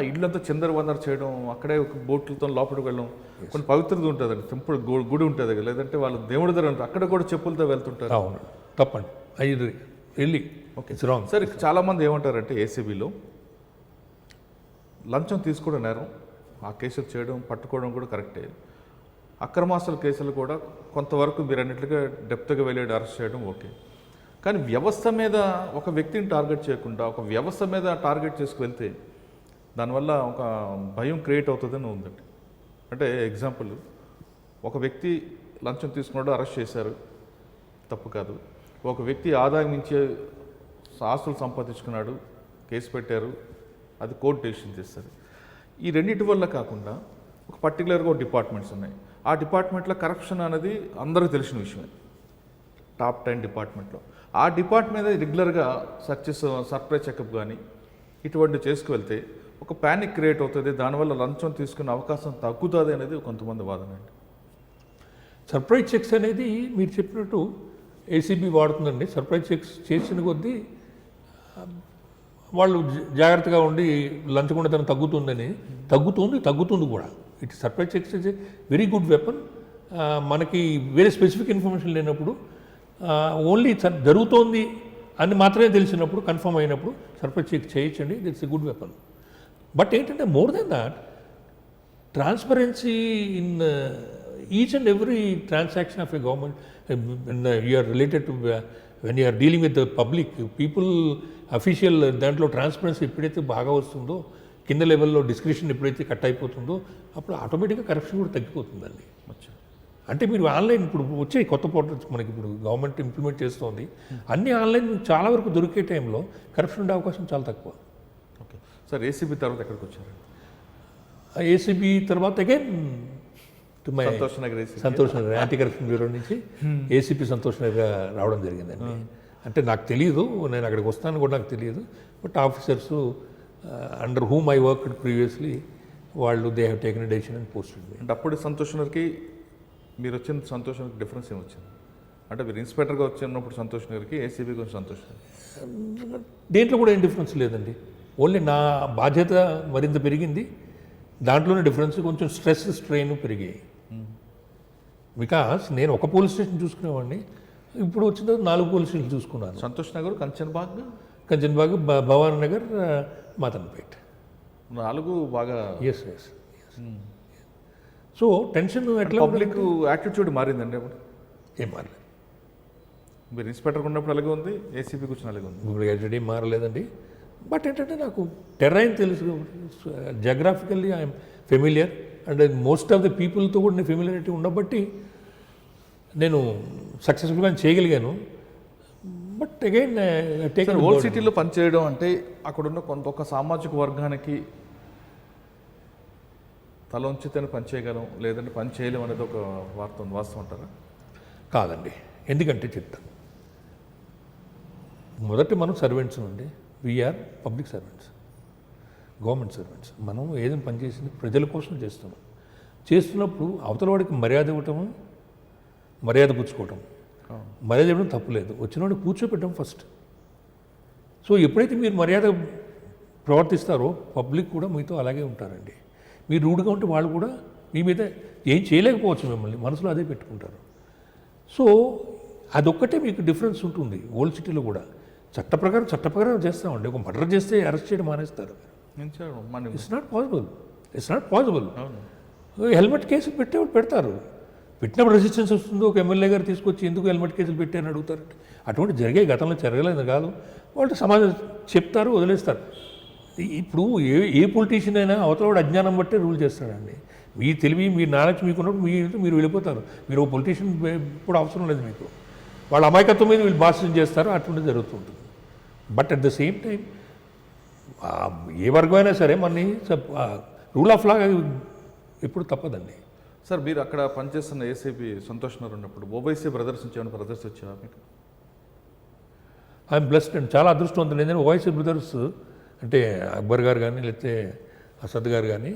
S1: ఇళ్ళంతా చిందర వందర చేయడం, అక్కడే ఒక బోట్లతో లోపలికి వెళ్ళడం, కొన్ని పవిత్రత ఉంటుంది, టెంపుల్ గుడి ఉంటుంది, లేదంటే వాళ్ళు దేవుడి దగ్గర ఉంటారు, అక్కడ కూడా చెప్పులతో వెళ్తుంటారు.
S2: అవును, తప్పండి. అది వెళ్ళి
S1: ఓకే రాంగ్. సరే, చాలామంది ఏమంటారంటే ఏసీబీలో లంచం తీసుకోవడం నేరం, ఆ కేసులు చేయడం పట్టుకోవడం కూడా కరెక్టే. అక్రమాస్తుల కేసులు కూడా కొంతవరకు మీరు అన్నిట్లుగా డెప్త్గా వెళ్ళి అరెస్ట్ చేయడం ఓకే. కానీ వ్యవస్థ మీద ఒక వ్యక్తిని టార్గెట్ చేయకుండా ఒక వ్యవస్థ మీద టార్గెట్ చేసుకువెళ్తే దానివల్ల ఒక భయం క్రియేట్ అవుతుందని ఉందండి. అంటే ఎగ్జాంపుల్, ఒక వ్యక్తి లంచం తీసుకున్నాడు, అరెస్ట్ చేశారు, తప్పు కాదు. ఒక వ్యక్తి ఆదాయం నుంచి ఆస్తులు సంపాదించుకున్నాడు, కేసు పెట్టారు, అది కోర్టు డెసిషన్ చేస్తారు. ఈ రెండింటి వల్ల కాకుండా ఒక పర్టికులర్గా ఒక డిపార్ట్మెంట్స్ ఉన్నాయి. ఆ డిపార్ట్మెంట్లో కరప్షన్ అనేది అందరికీ తెలిసిన విషయమే, టాప్ 10 డిపార్ట్మెంట్లో. ఆ డిపార్ట్మెంట్ మీద రెగ్యులర్గా సర్ప్రైజ్ చెకప్ కానీ ఇటువంటి చేసుకువెళ్తే ఒక ప్యానిక్ క్రియేట్ అవుతుంది, దానివల్ల లంచం తీసుకునే అవకాశం తగ్గుతుంది అనేది కొంతమంది వాదన అండి.
S2: సర్ప్రైజ్ చెక్స్ అనేది మీరు చెప్పినట్టు ఏసీబీ వాడుతుందండి. సర్ప్రైజ్ చెక్స్ చేసిన కొద్దీ వాళ్ళు జాగ్రత్తగా ఉండి లంచగొండతనం తగ్గుతుంది కూడా. It surprise checks is a very good weapon. మనకి వేరే స్పెసిఫిక్ ఇన్ఫర్మేషన్ లేనప్పుడు, ఓన్లీ జరుగుతోంది అని మాత్రమే తెలిసినప్పుడు, కన్ఫర్మ్ అయినప్పుడు సర్ప్రైజ్ చెక్ చేయొచ్చండి. It's a good weapon. But ఏంటంటే more than that, transparency in each and every transaction of a government, you are related to when you are dealing with the public people, official దాంట్లో transparency ఎప్పుడైతే బాగా వస్తుందో, కింద లెవెల్లో description ఎప్పుడైతే cut అయిపోతుందో అప్పుడు ఆటోమేటిక్గా కరప్షన్ కూడా తగ్గిపోతుందండి. అంటే మీరు ఆన్లైన్ ఇప్పుడు వచ్చే కొత్త పోర్టల్స్ మనకి ఇప్పుడు గవర్నమెంట్ ఇంప్లిమెంట్ చేస్తోంది, అన్ని ఆన్లైన్ చాలా వరకు దొరికే టైంలో కరప్షన్ ఉండే అవకాశం చాలా తక్కువ.
S1: ఓకే సార్, ఏసీబీ తర్వాత ఎక్కడికి వచ్చారు?
S2: ఏసీబీ తర్వాత again Santosh Nagar anti corruption bureau నుంచి ఏసీపీ సంతోష్ నగర్ రావడం జరిగిందండి. అంటే నాకు తెలియదు, నేను అక్కడికి వస్తాను కూడా నాకు తెలియదు. But officers under whom I worked previously, వాళ్ళు they have taken decision and posted me.
S1: అంటే అప్పుడు సంతోష్ నగర్కి మీరు వచ్చిన సంతోష్ నగర్కి డిఫరెన్స్ ఏమొచ్చింది? అంటే మీరు ఇన్స్పెక్టర్గా వచ్చినప్పుడు సంతోష్ నగర్కి, ఏసీబీ కొంచెం సంతోష్ నగర్,
S2: దేంట్లో కూడా ఏం డిఫరెన్స్ లేదండి. ఓన్లీ నా బాధ్యత మరింత పెరిగింది, దాంట్లోనే డిఫరెన్స్, కొంచెం స్ట్రెస్ స్ట్రెయిన్ పెరిగాయి. బికాస్ నేను ఒక పోలీస్ స్టేషన్ చూసుకునేవాడిని, ఇప్పుడు వచ్చిన 4 పోలీస్ స్టేషన్లు చూసుకున్నాను.
S1: సంతోష్ నగర్, కంచన్బాగ్,
S2: కంచన్బాగ్, భవానీ నగర్, మదన్పేట్,
S1: 4 బాగా.
S2: ఎస్. సో టెన్షన్ ఎట్లా
S1: పబ్లిక్ యాటిట్యూడ్ మారిందండి అప్పుడు?
S2: ఏం మారలేదు.
S1: మీరు ఇన్స్పెక్టర్ ఉన్నప్పుడు అలాగే ఉంది, ఏసీపీ కూర్చుని అలాగే ఉంది.
S2: ఇప్పుడు ఎడ్జడి మారలేదండి. బట్ ఏంటంటే నాకు టెర్రైన్ తెలుసు, geographically I'm familiar and most of the పీపుల్తో కూడా నేను ఫెమిలియారిటీ ఉండబట్టి నేను సక్సెస్ఫుల్గా చేయగలిగాను. బట్ అగైన్ టేక్
S1: ఓల్డ్ సిటీలో పనిచేయడం అంటే అక్కడున్న ఒక సామాజిక వర్గానికి తల ఉంచితేనే పని చేయగలం, లేదంటే పని చేయలేం అనేది ఒక వార్త ఉంది, వాస్తవం అంటారా?
S2: కాదండి. ఎందుకంటే చెప్తాను. మొదటి మనం సర్వెంట్స్ అండి, we are public servants, government servants. మనం ఏదైనా పని చేసింది ప్రజల కోసం చేస్తున్నాం. చేస్తున్నప్పుడు అవతల వాడికి మర్యాద ఇవ్వటము, మర్యాద పుచ్చుకోవటం. మర్యాద ఇవ్వడం తప్పులేదు, వచ్చినవాడిని కూర్చోపెట్టడం ఫస్ట్. సో ఎప్పుడైతే మీరు మర్యాద ప్రవర్తిస్తారో పబ్లిక్ కూడా మీతో అలాగే ఉంటారండి. మీరు రూడ్గా ఉంటే వాళ్ళు కూడా మీ మీద ఏం చేయలేకపోవచ్చు, మిమ్మల్ని మనసులో అదే పెట్టుకుంటారు. సో అదొక్కటే మీకు డిఫరెన్స్ ఉంటుంది. ఓల్డ్ సిటీలో కూడా చట్ట ప్రకారం చేస్తామండి. ఒక మర్డర్ చేస్తే అరెస్ట్ చేయడం మానేస్తారు. It's not possible. హెల్మెట్ కేసులు పెట్టేవాళ్ళు పెడతారు, పెట్టినప్పుడు రెసిస్టెన్స్ వస్తుందో ఒక ఎమ్మెల్యే గారు తీసుకొచ్చి ఎందుకు హెల్మెట్ కేసులు పెట్టారని అడుగుతారు. అటువంటి గతంలో జరగలేదు కాదు. వాళ్ళు సమాజం చెప్తారు, వదిలేస్తారు. ఇప్పుడు ఏ పొలిటీషియన్ అయినా అవతల అజ్ఞానం బట్టే రూల్ చేస్తాడండి. మీ తెలివి, మీ నాలెడ్జ్ మీకున్నప్పుడు మీరు వెళ్ళిపోతారు. మీరు ఓ పొలిటీషియన్ ఇప్పుడు అవసరం లేదు మీకు. వాళ్ళ అమాయకత్వం మీద వీళ్ళు భాషణ చేస్తారు, అటువంటిది జరుగుతుంటుంది. But at the same time ఏ వర్గం అయినా సరే మన రూల్ ఆఫ్ లా ఎప్పుడు తప్పదండి.
S1: సార్, మీరు అక్కడ పనిచేస్తున్న ఏసీపీ సంతోష్ నగర్ ఉన్నప్పుడు ఓవైసీ బ్రదర్స్ నుంచి ఏమైనా బ్రదర్స్ వచ్చావా మీకు?
S2: ఐఎమ్ బ్లెస్డ్ అండి, చాలా అదృష్టవంతులు. ఎందుకంటే ఓవైసీ బ్రదర్స్ అంటే అక్బర్ గారు కానీ లేకపోతే అసద్ గారు కానీ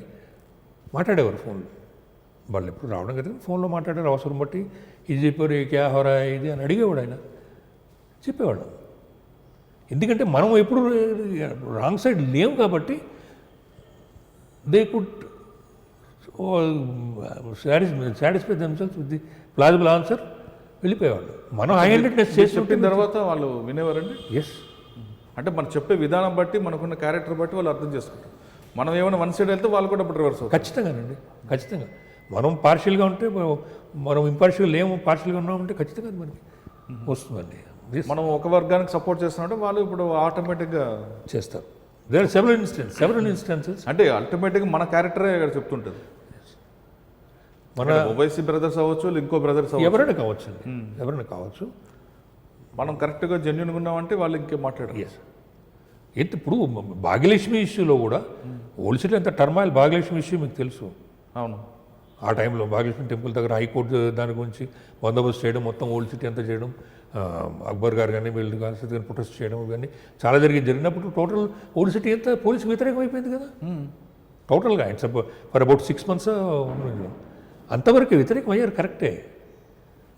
S2: మాట్లాడేవారు ఫోన్లో. వాళ్ళు ఎప్పుడు రావడం కదా, ఫోన్లో మాట్లాడారు. అవసరం బట్టి ఇది చెప్పారు, ఏ క్యా హోరా ఇది అని అడిగేవాడు, ఆయన చెప్పేవాడు. ఎందుకంటే మనం ఎప్పుడు రాంగ్ సైడ్ లేవు కాబట్టి they could satisfy themselves with the plausible answer, వెళ్ళిపోయేవాళ్ళు. మనం హై హ్యాండెడ్నెస్ చేసి
S1: చెప్పిన తర్వాత వాళ్ళు వినేవారండి.
S2: ఎస్,
S1: అంటే మనం చెప్పే విధానం బట్టి, మనకున్న క్యారెక్టర్ బట్టి వాళ్ళు అర్థం చేసుకుంటారు. మనం ఏమైనా వన్ సైడ్ వెళ్తే వాళ్ళు కూడా అప్పుడు రివర్స్ అవుతారు.
S2: ఖచ్చితంగానండి, ఖచ్చితంగా. మనం పార్షియల్గా ఉంటే, మనం ఇంపార్షియల్ లేము, పార్షియల్గా ఉన్నామంటే ఖచ్చితంగా మనకి వస్తుందండి.
S1: మనం ఒక వర్గానికి సపోర్ట్ చేస్తున్నామంటే వాళ్ళు ఇప్పుడు ఆటోమేటిక్గా
S2: చేస్తారు. There are several instances.
S1: అంటే అల్టిమేట్గా మన క్యారెక్టరే ఇక్కడ చెప్తుంటుంది. మన ఓవైసీ బ్రదర్స్ అవ్వచ్చు, ఇంకో బ్రదర్స్
S2: ఎవరైనా కావచ్చు అండి, ఎవరైనా కావచ్చు.
S1: మనం కరెక్ట్గా జెన్యున్గా ఉన్నామంటే వాళ్ళు ఇంకేం మాట్లాడారు.
S2: ఇప్పుడు భాగ్యలక్ష్మి ఇష్యూలో కూడా ఓల్డ్ సిటీ అంత టర్మాయిల్. భాగ్యలక్ష్మి ఇష్యూ మీకు తెలుసు.
S1: అవును,
S2: ఆ టైంలో భాగ్యలక్ష్మి టెంపుల్ దగ్గర హైకోర్టు దాని గురించి బందోబస్తు చేయడం, మొత్తం ఓల్డ్ సిటీ అంతా చేయడం, అక్బర్ గారు కానీ వీళ్ళు కానీ ప్రొటెస్ట్ చేయడం కానీ చాలా జరిగినప్పుడు టోటల్ ఓల్డ్ సిటీ అంతా పోలీసు వ్యతిరేకం అయిపోయింది కదా టోటల్గా. ఇట్స్ ఫర్ అబౌట్ 6 months అంతవరకు వ్యతిరేకం అయ్యారు, కరెక్టే.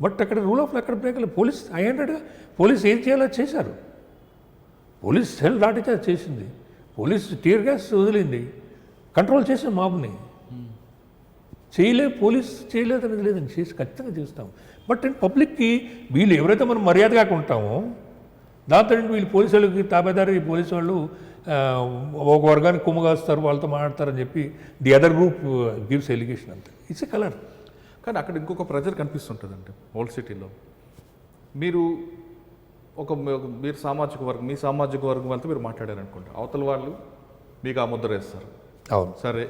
S2: బట్ అక్కడ రూల్ ఆఫ్ లా అక్కడ బ్రేక్. పోలీస్ హై హ్యాండెడ్గా పోలీస్ ఏం చేయాలో చేశారు. పోలీస్ సెల్ లాఠీచార్జ్ చేసింది, పోలీస్ టీయర్ గ్యాస్ వదిలింది, కంట్రోల్ చేసిన మాబ్ని. పోలీస్ చేయలేదు అనేది లేదండి, చేసి ఖచ్చితంగా చేస్తాం. బట్ పబ్లిక్కి వీళ్ళు ఎవరైతే మనం మర్యాదగా ఉంటామో దాంతో వీళ్ళు పోలీసు వాళ్ళకి తాబేదారి, పోలీసు వాళ్ళు ఒక వర్గానికి కుమ్మగాస్తారు, వాళ్ళతో మాట్లాడతారని చెప్పి the other group gives allegation. అంతే, ఇట్స్ ఎ కలర్.
S1: కానీ అక్కడ ఇంకొక ప్రెజర్ కనిపిస్తుంటుందండి ఓల్డ్ సిటీలో. మీరు మీరు సామాజిక వర్గం, మీ సామాజిక వర్గం వాళ్ళతో మీరు మాట్లాడారనుకోండి, అవతల వాళ్ళు మీకు ఆ ముద్ర వేస్తారు.
S2: అవును,
S1: సరే,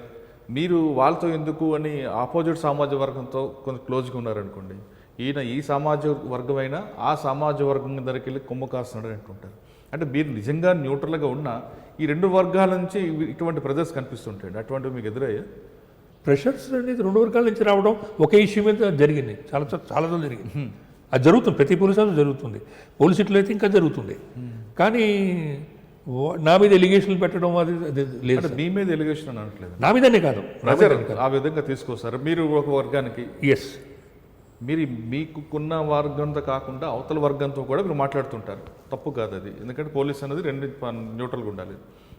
S1: మీరు వాళ్ళతో ఎందుకు అని ఆపోజిట్ సామాజిక వర్గంతో కొంచెం క్లోజ్గా ఉన్నారనుకోండి, ఈయన ఈ సామాజిక వర్గమైనా ఆ సామాజిక వర్గం దగ్గరికి వెళ్ళి కొమ్ము కాస్తున్నాడు అనుకుంటారు. అంటే మీరు నిజంగా న్యూట్రల్గా ఉన్న ఈ 2 వర్గాల నుంచి ఇటువంటి ప్రెజర్స్ కనిపిస్తుంటాయండి. అటువంటివి మీకు ఎదురయ్యా?
S2: ప్రెషర్స్ అనేది 2 వర్గాల నుంచి రావడం ఒకే ఇష్యూ మీద జరిగింది, చాలా జరిగింది. అది జరుగుతుంది, ప్రతి పోలీసు ఆఫీస్ జరుగుతుంది. పోలీసు ఇట్లో అయితే ఇంకా జరుగుతుంది. కానీ నా మీద ఎలిగేషన్లు పెట్టడం అది లేదు.
S1: మీ మీద ఎలిగేషన్ అని అనట్లేదు,
S2: నా మీదనే కాదు,
S1: ఆ విధంగా తీసుకొస్తారు. మీరు ఒక వర్గానికి,
S2: ఎస్,
S1: మీరు మీకున్న వర్గంతో కాకుండా అవతల వర్గంతో కూడా మీరు మాట్లాడుతుంటారు. తప్పు కాదు అది, ఎందుకంటే పోలీస్ అనేది 2 న్యూట్రల్గా ఉండాలి.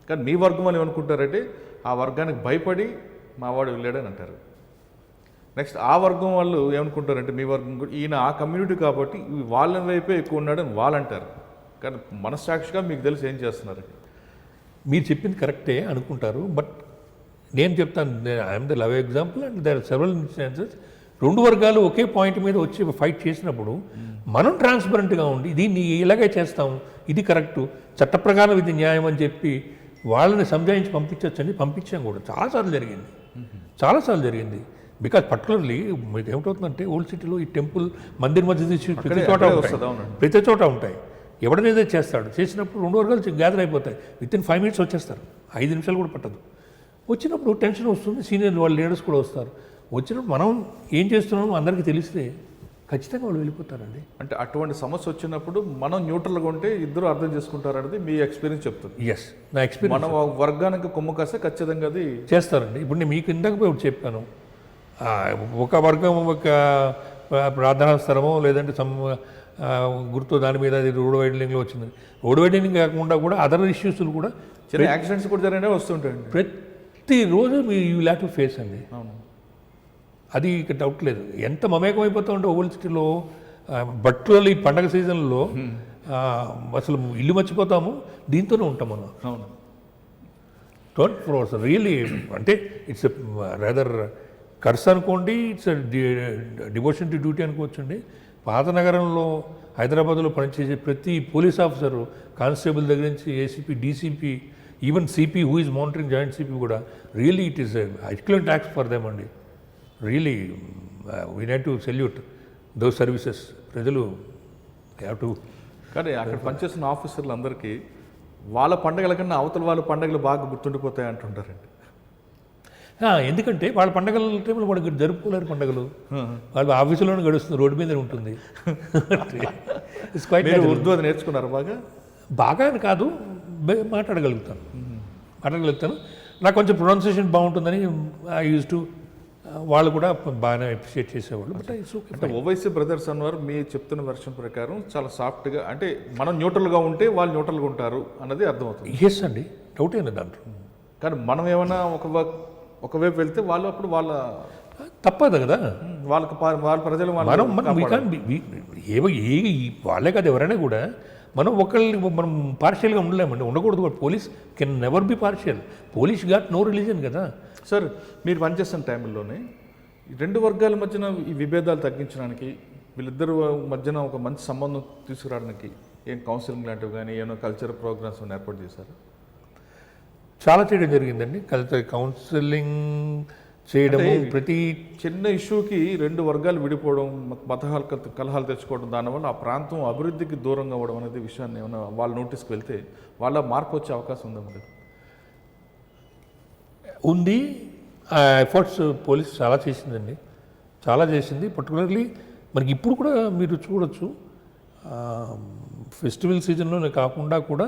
S1: కానీ మీ వర్గం వాళ్ళు ఏమనుకుంటారంటే ఆ వర్గానికి భయపడి మావాడు వెళ్ళాడని అంటారు. నెక్స్ట్ ఆ వర్గం వాళ్ళు ఏమనుకుంటారంటే మీ వర్గం కూడా ఈయన ఆ కమ్యూనిటీ కాబట్టి వాళ్ళ వైపే ఎక్కువ ఉన్నాడని వాళ్ళు అంటారు. కానీ మనస్సాక్షిగా మీకు తెలిసి ఏం చేస్తున్నారు?
S2: మీరు చెప్పింది కరెక్టే అనుకుంటారు, బట్ నేను చెప్తాను, I am the love example and there are several instances. రెండు వర్గాలు ఒకే పాయింట్ మీద వచ్చి ఫైట్ చేసినప్పుడు మనం ట్రాన్స్పరెంట్గా ఉండి దీన్ని ఇలాగే చేస్తాం, ఇది కరెక్టు, చట్ట ప్రకారం ఇది న్యాయం అని చెప్పి వాళ్ళని సంజాయించి పంపించవచ్చని పంపించాం కూడా. చాలాసార్లు జరిగింది. బికాజ్ పర్టికులర్లీ మీకు ఏమిటవుతుందంటే ఓల్డ్ సిటీలో ఈ టెంపుల్ మందిర్ మధ్య ప్రతి చోట ఉంటాయి. ఎవడనేదే చేస్తాడు, చేసినప్పుడు రెండు వర్గాలు గ్యాదర్ అయిపోతాయి, వితిన్ 5 minutes వచ్చేస్తారు, 5 నిమిషాలు కూడా పట్టదు. వచ్చినప్పుడు టెన్షన్ వస్తుంది, సీనియర్ వాళ్ళ లీడర్స్ కూడా వస్తారు. వచ్చినప్పుడు మనం ఏం చేస్తున్నామో అందరికీ తెలిస్తే ఖచ్చితంగా వాళ్ళు వెళ్ళిపోతారండి.
S1: అంటే అటువంటి సమస్య వచ్చినప్పుడు మనం న్యూట్రల్గా ఉంటే ఇద్దరు అర్థం చేసుకుంటారనేది మీ ఎక్స్పీరియన్స్ చెప్తుంది.
S2: ఎస్, నా ఎక్స్పీరియన్స్.
S1: మనం వర్గానికి కొమ్ము కాస్తే ఖచ్చితంగా అది
S2: చేస్తారండి. ఇప్పుడు నేను మీకు ఇందాక పోయి చెప్పాను, ఒక వర్గం ఒక ప్రార్థనా స్థలమో లేదంటే గుర్తు దాని మీద అది రోడ్ వైడనింగ్లో వచ్చింది. రోడ్ వైడనింగ్ కాకుండా కూడా అదర్ ఇష్యూస్లు కూడా
S1: చిన్న యాక్సిడెంట్స్ కూడా జరిగినా వస్తుంటాయండి.
S2: ప్రతిరోజు యూ ల్యావ్ టు ఫేస్ అండి.
S1: అవును,
S2: అది ఇక డౌట్ లేదు. ఎంత మమేకం అయిపోతా ఉంటే ఓల్డ్ సిటీలో బట్టలు ఈ పండగ సీజన్లో అసలు ఇల్లు మర్చిపోతాము, దీంతోనే ఉంటాం మనం.
S1: అవును,
S2: 24 hours రియల్లీ. అంటే ఇట్స్ రాదర్ కర్స్ అనుకోండి, ఇట్స్ డివోషన్ టు డ్యూటీ అనుకోవచ్చండి. పాత నగరంలో హైదరాబాద్లో పనిచేసే ప్రతి పోలీస్ ఆఫీసరు, కానిస్టేబుల్ దగ్గర నుంచి ACP, DCP, even CP who is monitoring, joint CP కూడా, really it is excellent acts for them అండి. Really we need to salute those services. ప్రజలు హ్యావ్ టు.
S1: కానీ అక్కడ పనిచేస్తున్న ఆఫీసర్లు అందరికీ వాళ్ళ పండుగల కన్నా అవతల వాళ్ళ పండుగలు బాగా గుర్తుండిపోతాయి అంటుంటారండి.
S2: ఎందుకంటే వాళ్ళ పండుగల టైంలో వాడు జరుపుకోలేరు పండుగలు, వాళ్ళు ఆఫీసులోనే గడుస్తుంది, రోడ్డు మీద ఉంటుంది.
S1: ఉర్దూ అది నేర్చుకున్నారు
S2: బాగా అని కాదు, మాట్లాడగలుగుతాను. నాకు కొంచెం ప్రొనౌన్సియేషన్ బాగుంటుందని ఐ యూజ్ టు, వాళ్ళు కూడా బాగానే అప్రిషియేట్ చేసేవాళ్ళు. బట్
S1: అంటే ఓవైసీ బ్రదర్స్ అన్నవారు మీ చెప్తున్న వెర్షన్ ప్రకారం చాలా సాఫ్ట్గా, అంటే మనం న్యూట్రల్గా ఉంటే వాళ్ళు న్యూట్రల్గా ఉంటారు అన్నది అర్థమవుతుంది.
S2: ఎస్ అండి, డౌట్ అయినా దాంట్లో.
S1: కానీ మనం ఏమైనా ఒకవైపు వెళ్తే వాళ్ళు అప్పుడు వాళ్ళ
S2: తప్పదు కదా,
S1: వాళ్ళకి వాళ్ళ ప్రజలు
S2: వాళ్ళే కాదు ఎవరైనా కూడా మనం మనం పార్షియల్గా ఉండలేమండి, ఉండకూడదు. Police can never be partial. Police got no religion కదా.
S1: సార్, మీరు పనిచేస్తున్న టైంలోనే రెండు వర్గాల మధ్యన ఈ విభేదాలు తగ్గించడానికి, వీళ్ళిద్దరు మధ్యన ఒక మంచి సంబంధం తీసుకురావడానికి ఏం కౌన్సిలింగ్ లాంటివి కానీ ఏమైనా కల్చరల్ ప్రోగ్రామ్స్ ఏర్పాటు చేశారు?
S2: చాలా చేయడం జరిగిందండి. కౌన్సిలింగ్ చేయడము, ప్రతి
S1: చిన్న ఇష్యూకి రెండు వర్గాలు విడిపోవడం, మత కలహాలు తెచ్చుకోవడం, దానివల్ల ఆ ప్రాంతం అభివృద్ధికి దూరంగా అవ్వడం అనేది విషయాన్ని ఏమైనా వాళ్ళ నోటీస్కి వెళ్తే వాళ్ళ మార్పు వచ్చే అవకాశం ఉందా?
S2: ఉంది. ఆ ఎఫర్ట్స్ పోలీస్ చాలా చేసిందండి, చాలా చేసింది. పర్టికులర్లీ మనకి ఇప్పుడు కూడా మీరు చూడొచ్చు, ఫెస్టివల్ సీజన్లోనే కాకుండా కూడా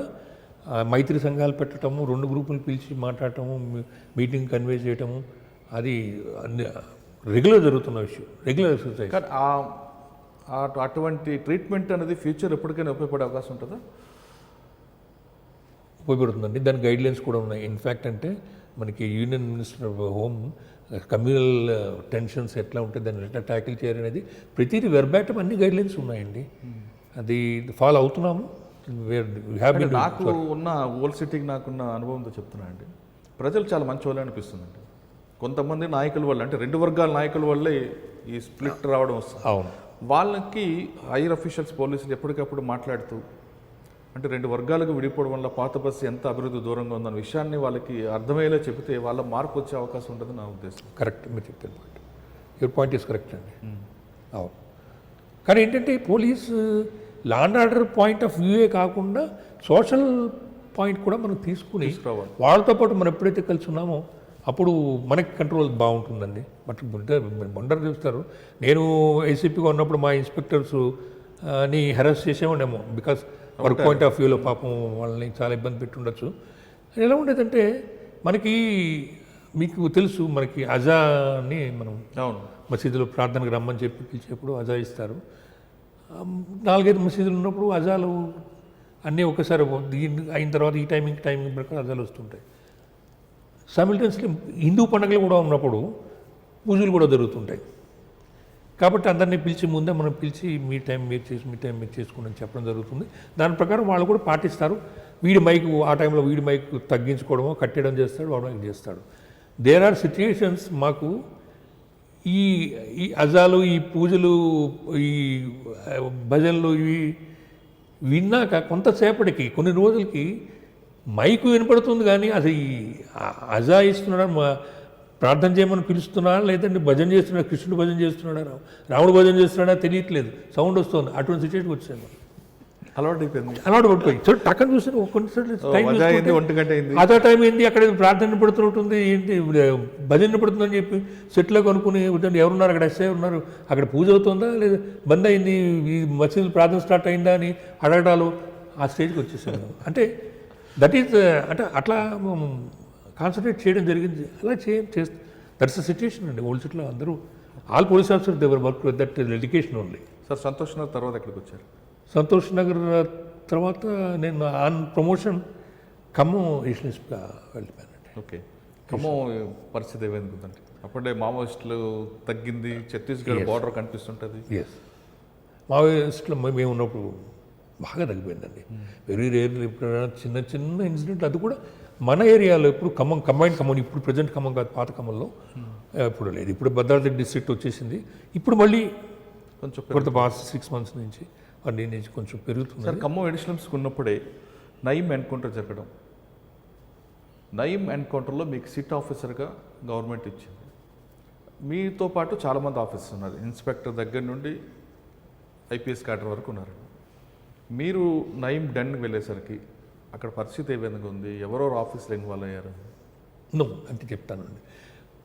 S2: మైత్రి సంఘాలు పెట్టడము, రెండు గ్రూపులు పిలిచి మాట్లాడటము, మీటింగ్ కన్వే చేయటము, అది రెగ్యులర్ జరుగుతున్న విషయం, రెగ్యులర్ ఎక్సర్సైజ్.
S1: కానీ అటువంటి ట్రీట్మెంట్ అనేది ఫ్యూచర్ ఎప్పటికైనా ఉపయోగపడే అవకాశం ఉంటుందా?
S2: ఉపయోగపడుతుందండి. దాని గైడ్లైన్స్ కూడా ఉన్నాయి. ఇన్ఫ్యాక్ట్ అంటే మనకి union minister of home communal tensions ఎట్లా ఉంటే దాన్ని ఎట్లా ట్యాకిల్ చేయాలనేది ప్రతిదీ వెర్బాటం అన్ని గైడ్లైన్స్ ఉన్నాయండి. అది ఫాలో అవుతున్నాము.
S1: నాకు ఉన్న ఓల్డ్ సిటీకి నాకున్న అనుభవంతో చెప్తున్నా అండి, ప్రజలు చాలా మంచి వాళ్ళే అనిపిస్తుందండి. కొంతమంది నాయకుల వల్ల, అంటే రెండు వర్గాల నాయకుల వల్లే ఈ స్ప్లిట్ రావడం వస్తుంది.
S2: అవును,
S1: వాళ్ళకి హైయర్ అఫీషియల్స్ పోలీసులు ఎప్పటికప్పుడు మాట్లాడుతూ, అంటే రెండు వర్గాలకు విడిపోవడం వల్ల పాత బస్సు ఎంత అభివృద్ధి దూరంగా ఉందన్న విషయాన్ని వాళ్ళకి అర్థమయ్యేలా చెబితే వాళ్ళ మార్పు వచ్చే అవకాశం ఉంటుంది నా ఉద్దేశం.
S2: కరెక్ట్, మీరు చెప్పిన point, your point is correct అండి. అవును, కానీ ఏంటంటే police law and order point of వ్యూయే కాకుండా సోషల్ పాయింట్ కూడా మనం తీసుకుని వాళ్ళతో పాటు మనం ఎప్పుడైతే కలిసి ఉన్నామో అప్పుడు మనకి కంట్రోల్ బాగుంటుందండి. బట్ బొండర్ చూస్తారు, నేను ఏసీపీగా ఉన్నప్పుడు మా ఇన్స్పెక్టర్స్ ని హెరాస్ చేసేవాడేమో, బికాస్ వర్క్ పాయింట్ ఆఫ్ వ్యూలో పాపం వాళ్ళని చాలా ఇబ్బంది పెట్టి ఉండొచ్చు. ఎలా ఉండేదంటే మనకి మీకు తెలుసు, మనకి అజాని మనం మసీదులో ప్రార్థనకు రమ్మని చెప్పి పిలిచేప్పుడు అజా ఇస్తారు. 4-5 మసీదులు ఉన్నప్పుడు అజాలు అన్నీ ఒకసారి అయిన తర్వాత ఈ టైమింగ్ ప్రకారం అజాలు వస్తుంటాయి. సైమిల్టేనియస్లీ హిందూ పండుగలు కూడా ఉన్నప్పుడు పూజలు కూడా జరుగుతుంటాయి. కాబట్టి అందరినీ పిలిచి ముందే మనం పిలిచి మీ టైం మీరు చేసుకోండి అని చెప్పడం జరుగుతుంది. దాని ప్రకారం వాళ్ళు కూడా పాటిస్తారు. వీడి మైక్ ఆ టైంలో వీడి మైక్ తగ్గించుకోవడమో కట్టేయడం చేస్తాడు, వాడు మైక్ చేస్తాడు. దేర్ ఆర్ సిచ్యుయేషన్స్ మాకు ఈ ఈ అజాలు, ఈ పూజలు, ఈ భజనలు ఇవి విన్నాక కొంతసేపటికి కొన్ని రోజులకి మైకు వినపడుతుంది కానీ అసలు ఈ అజా ఇస్తున్నాడా, ప్రార్థన చేయమని పిలుస్తున్నాడా, లేదంటే భజన చేస్తున్నాడా, కృష్ణుడు భజన చేస్తున్నాడా, రాముడు భజన చేస్తున్నాడా తెలియట్లేదు, సౌండ్ వస్తుంది. అటువంటి సిచ్యువేషన్ వచ్చాను.
S1: అలవాటు అయిపోయింది.
S2: అలవాటు పడిపోయి సో టక్కన చూసాను
S1: కొన్నిసార్లు
S2: అదే టైం ఏంది, అక్కడ ప్రార్థన పడుతుంటుంది, ఏంటి భజన పడుతుందని చెప్పి సెట్లో కొనుక్కుని ఎవరున్నారు, అక్కడ ఎస్ఐ ఉన్నారు, అక్కడ పూజ అవుతుందా లేదా బంద్ అయింది, ఈ మసీదులు ప్రార్థన స్టార్ట్ అయిందా అని అడగడాలు ఆ స్టేజ్కి వచ్చేసాను. అంటే దట్ ఈజ్ అంటే అట్లా కాన్సన్ట్రేట్ చేయడం జరిగింది. అలా చేస్తే దట్స్ అ సిచ్యుయేషన్ అండి. ఓల్డ్ సిటీలో అందరూ all police officer they were work with that dedication only.
S1: Sir Santosh Nagar తర్వాత ఎక్కడికి వచ్చారు?
S2: సంతోష్ నగర్ తర్వాత నేను ఆన్ ప్రమోషన్ ఖమ్మం రీషనల్స్గా వెళ్ళిపోయానండి.
S1: ఓకే, ఖమ్మం పరిస్థితి ఏమైంది ఉందండి? అప్పుడే మావోయిస్టులు తగ్గింది, ఛత్తీస్గఢ్ బార్డర్ కనిపిస్తుంటుంది.
S2: ఎస్, మావోయిస్టులో మేము ఉన్నప్పుడు బాగా తగ్గిపోయిందండి. వెరీ రేర్లీ ఎప్పుడైనా చిన్న చిన్న ఇన్సిడెంట్, అది కూడా మన ఏరియాలో ఇప్పుడు కంబైన్డ్ ఖమ్మం, ఇప్పుడు ప్రజెంట్ ఖమ్మం కాదు, పాత ఖమ్మంలో ఇప్పుడు లేదు. ఇప్పుడు భద్రాద్రి డిస్ట్రిక్ట్ వచ్చేసింది. ఇప్పుడు మళ్ళీ
S1: కొంచెం
S2: కొత్త పాస్ట్ 6 months నుంచి వాటి నుంచి కొంచెం పెరుగుతుంది.
S1: సార్ ఖమ్మం ఎడిషనల్స్కి ఉన్నప్పుడే నయీం ఎన్కౌంటర్ జరగడం, నయీం ఎన్కౌంటర్లో మీకు సిట్ ఆఫీసర్గా గవర్నమెంట్ ఇచ్చింది. మీతో పాటు చాలామంది ఆఫీసర్స్ ఉన్నారు, ఇన్స్పెక్టర్ దగ్గర నుండి ఐపీఎస్ క్యాడర్ వరకు ఉన్నారు. మీరు నయీం డెన్కి వెళ్ళేసరికి అక్కడ పరిస్థితి ఏ విధంగా ఉంది, ఎవరెవరు ఆఫీస్లో ఇన్వాల్వ్ అయ్యారు?
S2: అంటే చెప్తానండి.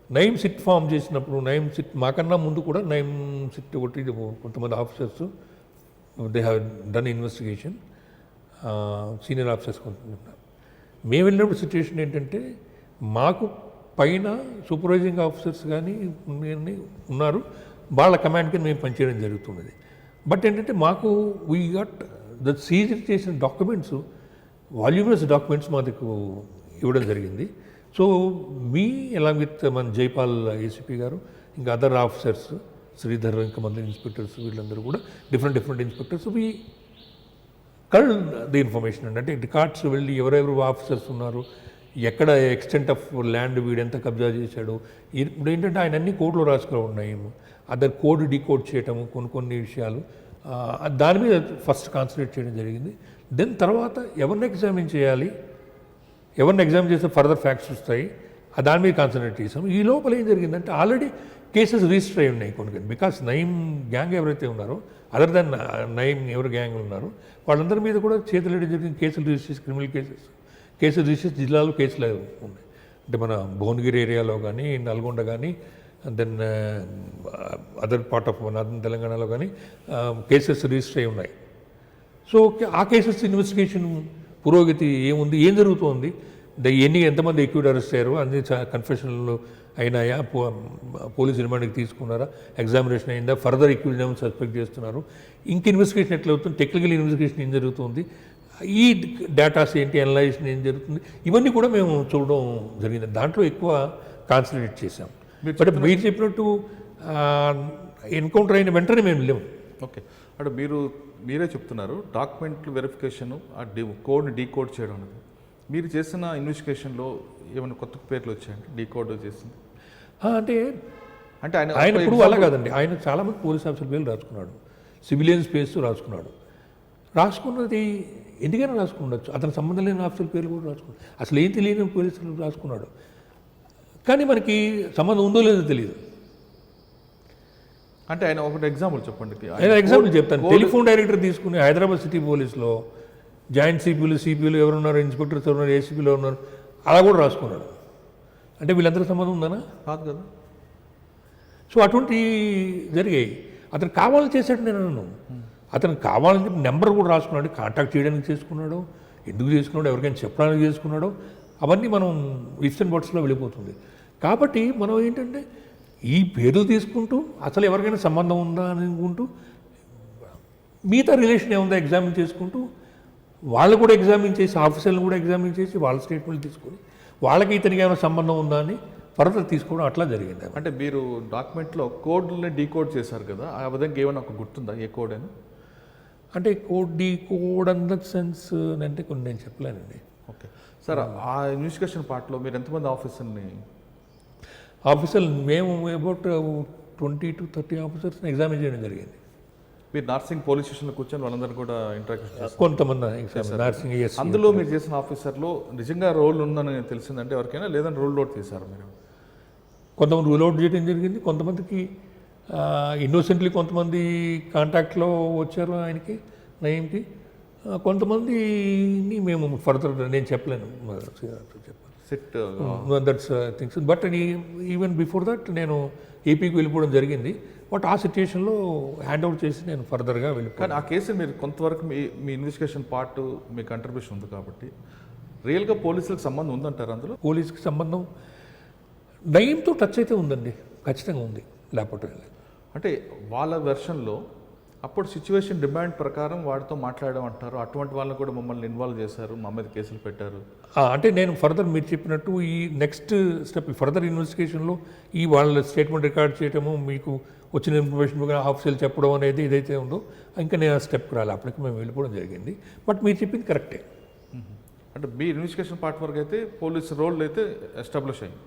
S2: నయీం సిట్ ఫామ్ చేసినప్పుడు, నయీం సిట్ మాకన్నా ముందు కూడా నయీం సిట్ ఒకటి కొంతమంది officers they have done investigation, senior officers కొంటున్నారు. మేము వెళ్ళినప్పుడు సిచ్యువేషన్ ఏంటంటే మాకు పైన సూపర్వైజింగ్ ఆఫీసర్స్ కానీ ఉన్నారు, వాళ్ళ కమాండ్కి మేము పనిచేయడం జరుగుతున్నది. బట్ ఏంటంటే మాకు వీ గట్ ద సీజ్ చేసిన డాక్యుమెంట్స్, వాల్యూమస్ డాక్యుమెంట్స్ మాకు ఇవ్వడం జరిగింది. సో మీ అలాంగ్ విత్ మన జైపాల్ ఏసీపీ గారు, ఇంకా అదర్ ఆఫీసర్స్, శ్రీధర్, ఇంకా మంది ఇన్స్పెక్టర్స్, వీళ్ళందరూ కూడా డిఫరెంట్ ఇన్స్పెక్టర్స్ వి కల్ ది ఇన్ఫర్మేషన్ అండి. అంటే రికార్డ్స్ వెళ్ళి ఎవరెవరు ఆఫీసర్స్ ఉన్నారు, ఎక్కడ ఎక్స్టెంట్ ఆఫ్ ల్యాండ్ వీడెంత కబ్జా చేశాడు, ఇప్పుడు ఏంటంటే ఆయన అన్ని కోడ్లో రాసుకుని ఉన్నాయి. అదర్ కోడ్ డీకోడ్ చేయటము, కొన్ని విషయాలు, దాని మీద ఫస్ట్ కాన్సన్ట్రేట్ చేయడం జరిగింది. దెన్ తర్వాత ఎవరిని ఎగ్జామిన్ చేయాలి, ఎవరిని ఎగ్జామిన్ చేస్తే ఫర్దర్ ఫ్యాక్ట్స్ వస్తాయి, దాని మీద కాన్సన్ట్రేట్ చేసాము. ఈ లోపల ఏం జరిగిందంటే ఆల్రెడీ కేసెస్ రిజిస్టర్ అయి ఉన్నాయి కొన్ని, బికాస్ నయీం గ్యాంగ్ ఎవరైతే ఉన్నారో, అదర్ దెన్ నయీం ఎవరు గ్యాంగ్ ఉన్నారో వాళ్ళందరి మీద కూడా చేతులు వేయడం జరిగింది. కేసులు రిజిస్టర్ చేసి, క్రిమినల్ కేసులు రిజిస్టర్ జిల్లాలో కేసులు ఉన్నాయి. అంటే మన భువనగిరి ఏరియాలో కానీ, నల్గొండ కానీ, then other part of north తెలంగాణలో కానీ కేసెస్ రిజిస్టర్ అయి ఉన్నాయి. సో ఆ కేసెస్ ఇన్వెస్టిగేషన్ పురోగతి ఏముంది, ఏం జరుగుతోంది, ఎంతమంది ఎక్యూడ్ అరెస్ట్ అయ్యారు, అన్ని కన్ఫెషన్లు అయినాయా, పోలీస్ రిమాండ్కి తీసుకున్నారా, ఎగ్జామినేషన్ అయిందా, ఫర్దర్ ఎక్యూడ్ ఏమైనా సస్పెక్ట్ చేస్తున్నారు, ఇంక ఇన్వెస్టిగేషన్ ఎట్లా అవుతుంది, టెక్నికల్ ఇన్వెస్టిగేషన్ ఏం జరుగుతుంది, ఈ డేటాస్ ఏంటి, అనలైజేషన్ ఏం జరుగుతుంది, ఇవన్నీ కూడా మేము చూడడం జరిగింది. దాంట్లో ఎక్కువ కాన్సన్ట్రేట్ చేశాం. బట్ మీరు చెప్పినట్టు ఎన్కౌంటర్ అయిన వెంటనే మేము లేము.
S1: ఓకే, అంటే మీరే చెప్తున్నారు డాక్యుమెంట్లు వెరిఫికేషను, ఆ కోడ్ని డీకోడ్ చేయడం అనేది. మీరు చేసిన ఇన్వెస్టిగేషన్లో ఏమైనా కొత్త పేర్లు వచ్చాయండి డీకోడ్ చేసింది?
S2: అంటే
S1: ఆయన
S2: ఇప్పుడు అలా కాదండి, ఆయన చాలామంది పోలీస్ ఆఫీసర్ పేర్లు రాసుకున్నాడు, సివిలియన్స్ పేర్స్ రాసుకున్నది ఎందుకైనా రాసుకుండొచ్చు, అతనికి సంబంధం లేని ఆఫీసర్ పేర్లు కూడా రాసుకున్నాడు, అసలు ఏం తెలియని పోలీసులు రాసుకున్నాడు. కానీ మనకి సంబంధం ఉందో లేదో తెలియదు.
S1: అంటే ఆయన ఒకటి ఎగ్జాంపుల్ చెప్పండి.
S2: ఎగ్జాంపుల్ చెప్తాను. టెలిఫోన్ డైరెక్టర్ తీసుకుని హైదరాబాద్ సిటీ పోలీస్లో జాయింట్ సిపిలు ఎవరున్నారు, ఇన్స్పెక్టర్స్ ఎవరున్నారు, ఏసీపీలో ఉన్నారు, అలా కూడా రాసుకున్నాడు. అంటే వీళ్ళందరూ సంబంధం ఉందనా?
S1: కాదు కదా.
S2: సో అటువంటి జరిగాయి. అతను కావాలని చేశాడు నేను అన్నాను. అతను కావాలని చెప్పి నెంబర్ కూడా రాసుకున్నాడు, కాంటాక్ట్ చేయడానికి చేసుకున్నాడు, ఎందుకు చేసుకున్నాడు, ఎవరికైనా చెప్పడానికి చేసుకున్నాడో, అవన్నీ మనం ఇఫ్స్ అండ్ బట్స్లో వెళ్ళిపోతుంది. కాబట్టి మనం ఏంటంటే ఈ పేరు తీసుకుంటూ అసలు ఎవరికైనా సంబంధం ఉందా అని అనుకుంటూ మిగతా రిలేషన్ ఏముందా ఎగ్జామిన్ చేసుకుంటూ వాళ్ళు కూడా ఎగ్జామిన్ చేసి, ఆఫీసర్లను కూడా ఎగ్జామిన్ చేసి వాళ్ళ స్టేట్మెంట్ తీసుకొని వాళ్ళకి ఇతనికి ఏమైనా సంబంధం ఉందా అని ఫర్దర్ తీసుకోవడం అట్లా జరిగింది.
S1: అంటే మీరు డాక్యుమెంట్లో కోడ్ని డీకోడ్ చేశారు కదా, ఆ విధంగా ఏమైనా ఒక గుర్తుందా ఏ కోడ్ అని?
S2: అంటే కోడ్ అన్న సెన్స్ అంటే కొన్ని నేను చెప్పలేనండి.
S1: ఓకే సార్, ఆ ఇన్వెస్టిగేషన్ పార్ట్లో మీరు ఎంతమంది ఆఫీసర్ని?
S2: ఆఫీసర్లు మేము అబౌట్ 20 to 30 ఆఫీసర్స్ని ఎగ్జామిన్ చేయడం జరిగింది.
S1: మీరు నార్సింగ్ పోలీస్ స్టేషన్లో కూర్చొని వాళ్ళందరూ కూడా ఇంటరాక్షన్ చేస్తారు?
S2: కొంతమంది నర్సింగ్
S1: అందులో మీరు చేసిన ఆఫీసర్లో నిజంగా రోల్ ఉందని తెలిసిందంటే ఎవరికైనా, లేదని రూల్ అవుట్ చేశారు మీరు?
S2: కొంతమంది రూల్ అవుట్ చేయడం జరిగింది, కొంతమందికి ఇన్నోసెంట్లీ కొంతమంది కాంటాక్ట్లో వచ్చారు ఆయనకి, నయంకి. కొంతమందిని మేము ఫర్దర్ నేను చెప్పలేను, చెప్పాను
S1: SIT
S2: that's things. But even before that నేను ఏపీకి వెళ్ళిపోవడం జరిగింది. బట్ ఆ సిచ్యుయేషన్లో హ్యాండ్ అవుట్ చేసి నేను ఫర్దర్గా వెళ్ళిపోయాను.
S1: కానీ ఆ కేసు మీరు కొంతవరకు మీ ఇన్వెస్టిగేషన్ పార్ట్ మీ కంట్రిబ్యూషన్ ఉంది కాబట్టి రియల్గా పోలీసులకు సంబంధం ఉందంటారు అందులో?
S2: పోలీస్కి సంబంధం నయంతో టచ్ అయితే ఉందండి, ఖచ్చితంగా ఉంది, లేకపోతే
S1: అంటే వాళ్ళ వెర్షన్లో అప్పుడు సిచ్యువేషన్ డిమాండ్ ప్రకారం వాడితో మాట్లాడడం అంటారు, అటువంటి వాళ్ళని కూడా మమ్మల్ని ఇన్వాల్వ్ చేశారు, మా మీద కేసులు పెట్టారు.
S2: అంటే నేను ఫర్దర్ మీరు చెప్పినట్టు ఈ నెక్స్ట్ స్టెప్ ఫర్దర్ ఇన్వెస్టిగేషన్లో ఈ వాళ్ళ స్టేట్మెంట్ రికార్డ్ చేయడము, మీకు వచ్చిన ఇన్ఫర్మేషన్ ఆఫీసర్లు చెప్పడం అనేది ఏదైతే ఉందో ఇంకా నేను ఆ స్టెప్కి రాలి, అప్పటికి మేము వెళ్ళిపోవడం జరిగింది. బట్ మీరు చెప్పింది కరెక్టే.
S1: అంటే మీ ఇన్వెస్టిగేషన్ పార్ట్ వరకు అయితే పోలీస్ రోల్ అయితే ఎస్టాబ్లిష్ అయింది.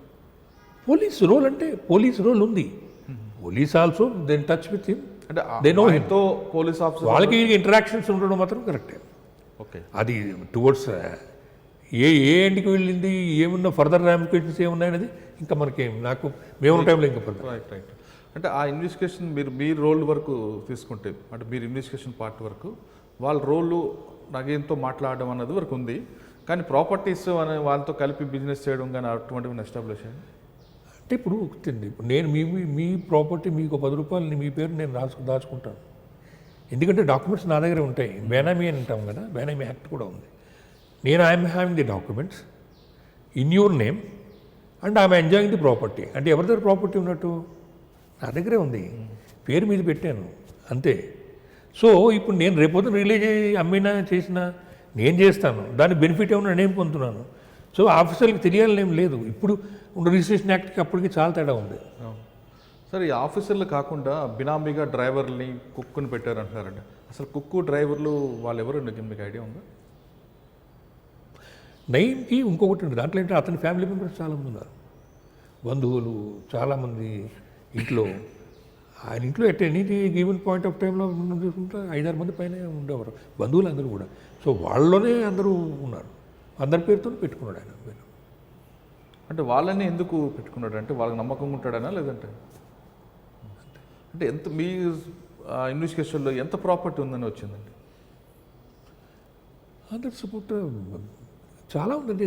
S2: పోలీస్ రోల్ అంటే పోలీస్ రోల్ ఉంది, police also then touch with him,
S1: అంటే
S2: దే నో హిమ్.
S1: ఆయనతో పోలీస్ ఆఫీసర్
S2: వాళ్ళకి ఇంటరాక్షన్స్ ఉండడం మాత్రం కరెక్టే.
S1: ఓకే,
S2: అది టువర్డ్స్ ఏ ఎండ్కి వెళ్ళింది, ఏమున్నా ఫర్దర్ ర్యామిఫికేషన్స్ ఏమున్నాయనేది ఇంకా మనకి మేము టైంలో ఇంకా ఫర్దర్.
S1: రైట్. అంటే ఆ ఇన్వెస్టిగేషన్ మీ రోల్ వరకు తీసుకుంటే, అంటే మీరు ఇన్వెస్టిగేషన్ పార్ట్ వరకు వాళ్ళ రోలు నగేన్తో మాట్లాడడం అన్నది వరకు ఉంది, కానీ ప్రాపర్టీస్ అనే వాళ్ళతో కలిపి బిజినెస్ చేయడం కానీ అటువంటివి ఎస్టాబ్లిష్ అయ్యింది.
S2: అంటే ఇప్పుడు నేను మీ ప్రాపర్టీ మీకు 10 రూపాయలు మీ పేరు నేను దాచుకుంటాను, ఎందుకంటే డాక్యుమెంట్స్ నా దగ్గర ఉంటాయి. బేనామీ అని అంటాం కదా, బేనామీ యాక్ట్ కూడా ఉంది. నేను I'm having the documents in your name and I'm enjoying the property. అంటే ఎవరి దగ్గర ప్రాపర్టీ ఉన్నట్టు? నా దగ్గరే ఉంది, పేరు మీద పెట్టాను అంతే. సో ఇప్పుడు నేను రేపొద్దున రిలీజ్ అమ్మినా చేసినా నేను చేస్తాను, దాని బెనిఫిట్ ఏమన్నా నేను పొందుతున్నాను. సో ఆఫీసర్లకు తెలియాలనేం లేదు. ఇప్పుడు ఉన్న రిజిస్ట్రేషన్ యాక్ట్కి అప్పటికి చాలా తేడా ఉంది.
S1: సరే, ఈ ఆఫీసర్లు కాకుండా బినామీగా డ్రైవర్ని కుక్కుని పెట్టారంటున్నారండి. అసలు కుక్కు డ్రైవర్లు వాళ్ళు ఎవరు మీకు ఐడియా ఉందా?
S2: నయంకి ఇంకొకటి ఉంది, దాంట్లో ఏంటంటే అతని ఫ్యామిలీ మెంబర్స్ చాలామంది ఉన్నారు, బంధువులు చాలామంది ఇంట్లో. ఆయన ఇంట్లో at any given point of టైంలో చూసుకుంటే 5-6 మంది పైన ఉండేవారు బంధువులు అందరూ కూడా. సో వాళ్ళలోనే అందరూ ఉన్నారు, అందరి పేరుతో పెట్టుకున్నాడు ఆయన.
S1: అంటే వాళ్ళని ఎందుకు పెట్టుకున్నాడు? అంటే వాళ్ళకి నమ్మకంగా ఉంటాడనా, లేదంటే అంటే ఎంత మీ ఇన్వెస్టిగేషన్లో ఎంత ప్రాపర్టీ ఉందని వచ్చిందండి?
S2: అందరు సపోర్ట్ చాలా ఉందండి.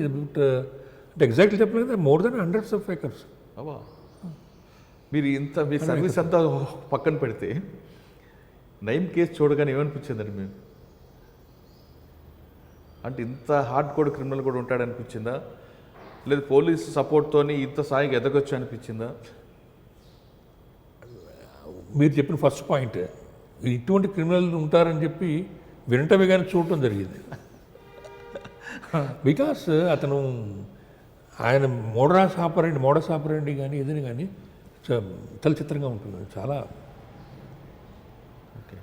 S2: అంటే ఎగ్జాక్ట్లీ చెప్పలేదు, more than 100s of acres.
S1: అవా, మీరు మీ సర్వీస్ అంతా పక్కన పెడితే నయం కేసు చూడగానే ఏమనిపించిందండి మేము? అంటే ఇంత హార్డ్ కోడ్ క్రిమినల్ కూడా ఉంటాడనిపించిందా, లేదు పోలీస్ సపోర్ట్తో ఇంత స్థాయికి ఎదగొచ్చు అనిపించిందా?
S2: మీరు చెప్పిన ఫస్ట్ పాయింట్, ఇటువంటి క్రిమినల్ ఉంటారని చెప్పి వినటమే కానీ చూడటం జరిగింది. బికాస్ అతను ఆయన మోడస్ ఆపరండి కానీ ఏదైనా కానీ చిత్రంగా ఉంటుంది చాలా.
S1: ఓకే,